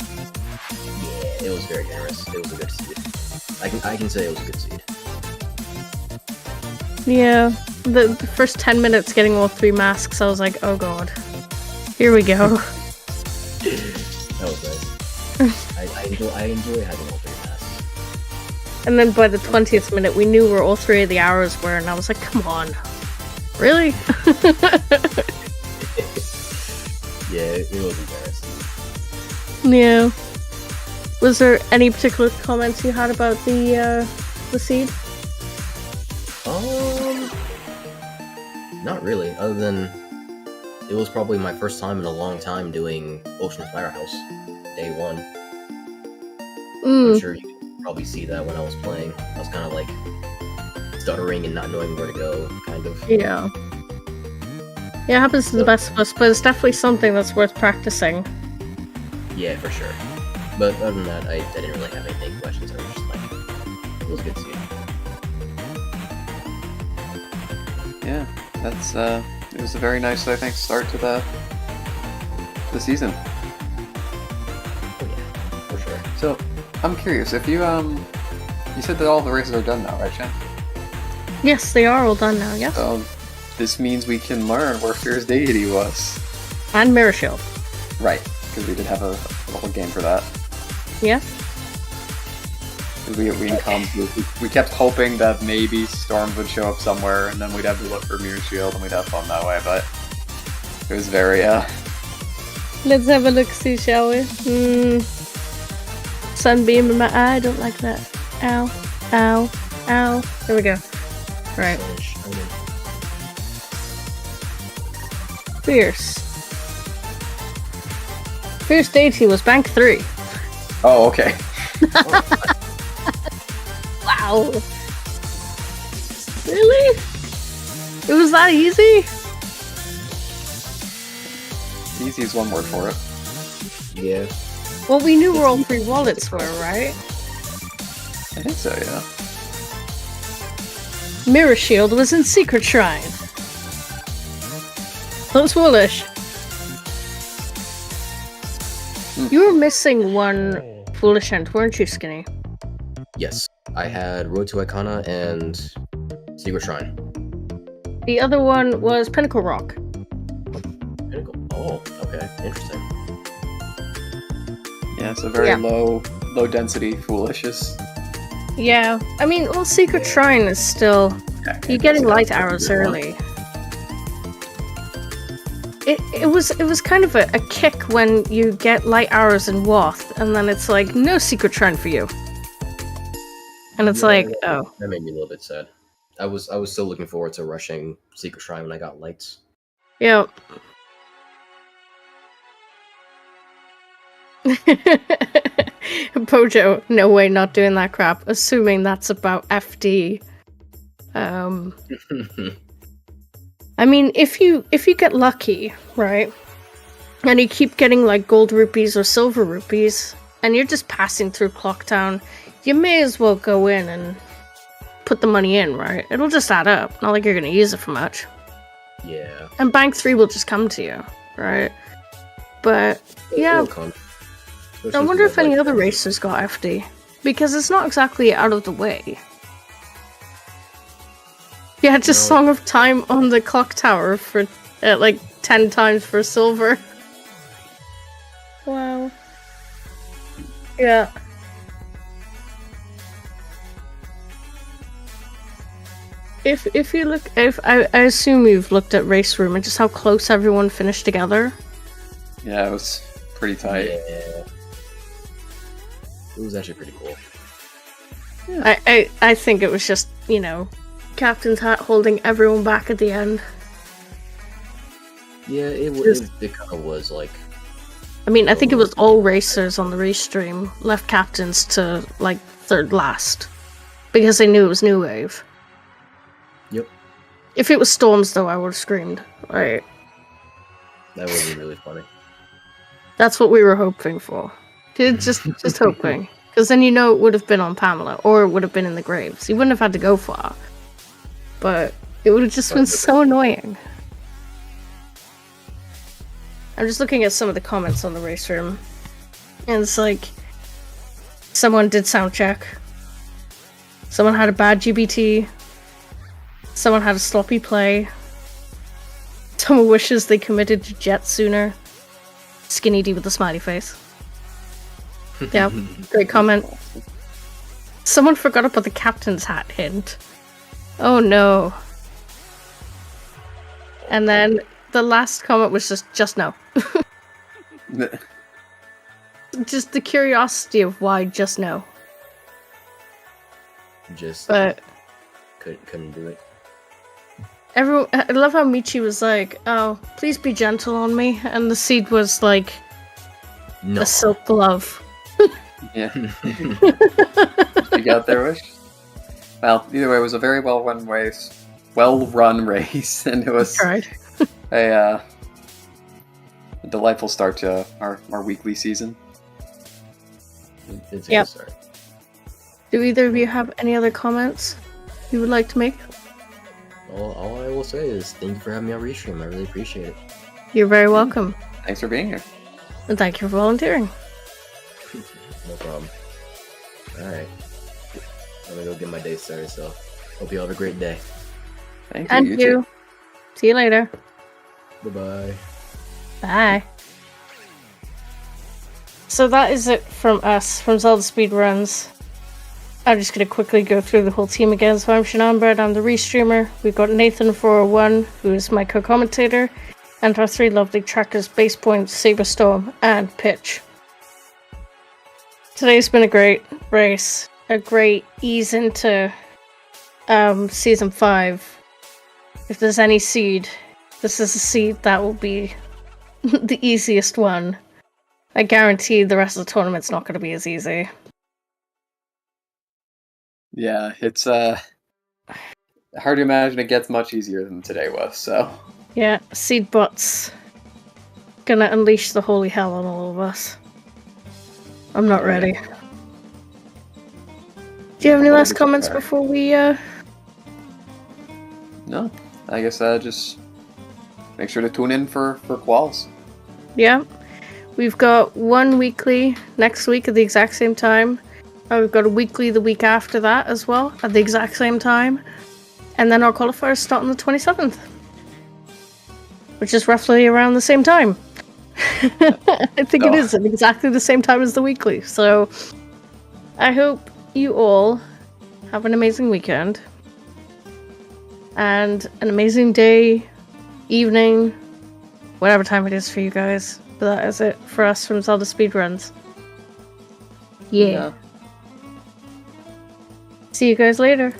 Yeah, it was very generous. It was a good seed. I can say it was a good seed. Yeah. The first 10 minutes getting all 3 masks, I was like, oh god. Here we go. That was nice. I enjoy having all 3 masks. And then by the 20th minute, we knew where all 3 of the arrows were, and I was like, come on. Really? Yeah, it was embarrassing. Yeah. Was there any particular comments you had about the seed? Not really, other than it was probably my first time in a long time doing Ocean Spirehouse day 1. I'm sure you could probably see that when I was playing. I was kind of stuttering and not knowing where to go, kind of. Yeah. Yeah, it happens to the best of us, but it's definitely something that's worth practicing. Yeah, for sure. But other than that, I didn't really have any questions. I was just it was good to see you. Yeah, that's it was a very nice, I think, start to the season. Oh yeah, for sure. So, I'm curious, if you said that all the races are done now, right, Shen? Yes, they are all done now, yes. This means we can learn where Fear's deity was. And Mirror Shield. Right, because we did have a little game for that. Yeah. We kept hoping that maybe Storm would show up somewhere, and then we'd have to look for Mirror Shield, and we'd have fun that way, but it was very, Let's have a look-see, shall we? Sunbeam in my eye, I don't like that. Ow, ow, ow. There we go. Right. Fierce deity was bank 3. Oh, okay. Wow. Really? It was that easy? Easy is one word for it. Yeah. Well, we knew where all 3 wallets were, right? I think so, yeah. Mirror Shield was in Secret Shrine. That was foolish. You were missing one foolish hint, weren't you, Skinny? Yes. I had Road to Icona and Secret Shrine. The other one was Pinnacle Rock. Pinnacle? Oh, okay. Interesting. Yeah, it's a very low density foolishes. Yeah. I mean, well, Secret Shrine is still... You're getting light arrows early. It was kind of a kick when you get light arrows in Wath, and then it's like, no Secret Shrine for you. And it's oh. That made me a little bit sad. I was still looking forward to rushing Secret Shrine when I got lights. Yep. Pojo, no way, not doing that crap. Assuming that's about FD. I mean, if you get lucky, right, and you keep getting gold rupees or silver rupees, and you're just passing through Clocktown, you may as well go in and put the money in, right? It'll just add up. Not like you're going to use it for much. Yeah. And Bank 3 will just come to you, right? But, yeah. I wonder if any other racers got FD. Because it's not exactly out of the way. Yeah, just Song of Time on the clock tower for 10 times for silver. Wow. Yeah. If you look, if I assume you've looked at Race Room and just how close everyone finished together. Yeah, it was pretty tight. Yeah. It was actually pretty cool. Yeah. I think it was just, you know, Captain's Hat holding everyone back at the end. Yeah, it kind of was like. I mean, I think it was all racers on the restream left captains to like third last because they knew it was New Wave. Yep. If it was Storms, though, I would have screamed. Right. That would be really funny. That's what we were hoping for. Just hoping. Because then you know it would have been on Pamela, or it would have been in the graves. You wouldn't have had to go far. But it would have just been so annoying. I'm just looking at some of the comments on the race room. And it's like, someone did sound check. Someone had a bad GBT. Someone had a sloppy play. Someone wishes they committed to Jet sooner. Skinny D with a smiley face. Yeah, great comment. Someone forgot about the Captain's Hat hint. Oh no. And then the last comment was just no. Just the curiosity of why just no. But couldn't do it. Everyone, I love how Michi was like, "Oh, please be gentle on me," and the seed was like, "No, a silk glove." Yeah. You got their wish. Well, either way, it was a very well-run race, and it was a delightful start to our weekly season. It's a good start. Do either of you have any other comments you would like to make? All I will say is thank you for having me on Restream. I really appreciate it. You're very welcome. Thanks for being here. And thank you for volunteering. No problem. Alright. I'm gonna go get my day started, so hope you have a great day. Thank you. And you you. too. See you later. Bye-bye. Bye. So that is it from us, from ZeldaSpeedRuns. I'm just going to quickly go through the whole team again. So I'm Shenanbird, I'm the restreamer. We've got Nathan401, who is my co-commentator, and our three lovely trackers, Basepoint, Saberstorm, and Pitch. Today's been a great race, a great ease into Season 5. If there's any seed, this is a seed that will be the easiest one. I guarantee the rest of the tournament's not going to be as easy. Yeah, it's hard to imagine it gets much easier than today was, so. Yeah, Seedbot's gonna unleash the holy hell on all of us. I'm not ready. Do you have any last comments before we, No, I guess just make sure to tune in for quals. Yeah, we've got one weekly next week at the exact same time. We've got a weekly the week after that as well, at the exact same time. And then our qualifiers start on the 27th. Which is roughly around the same time. I think it is at exactly the same time as the weekly. So, I hope you all have an amazing weekend. And an amazing day, evening, whatever time it is for you guys. But that is it for us from ZeldaSpeedRuns. Yeah. See you guys later.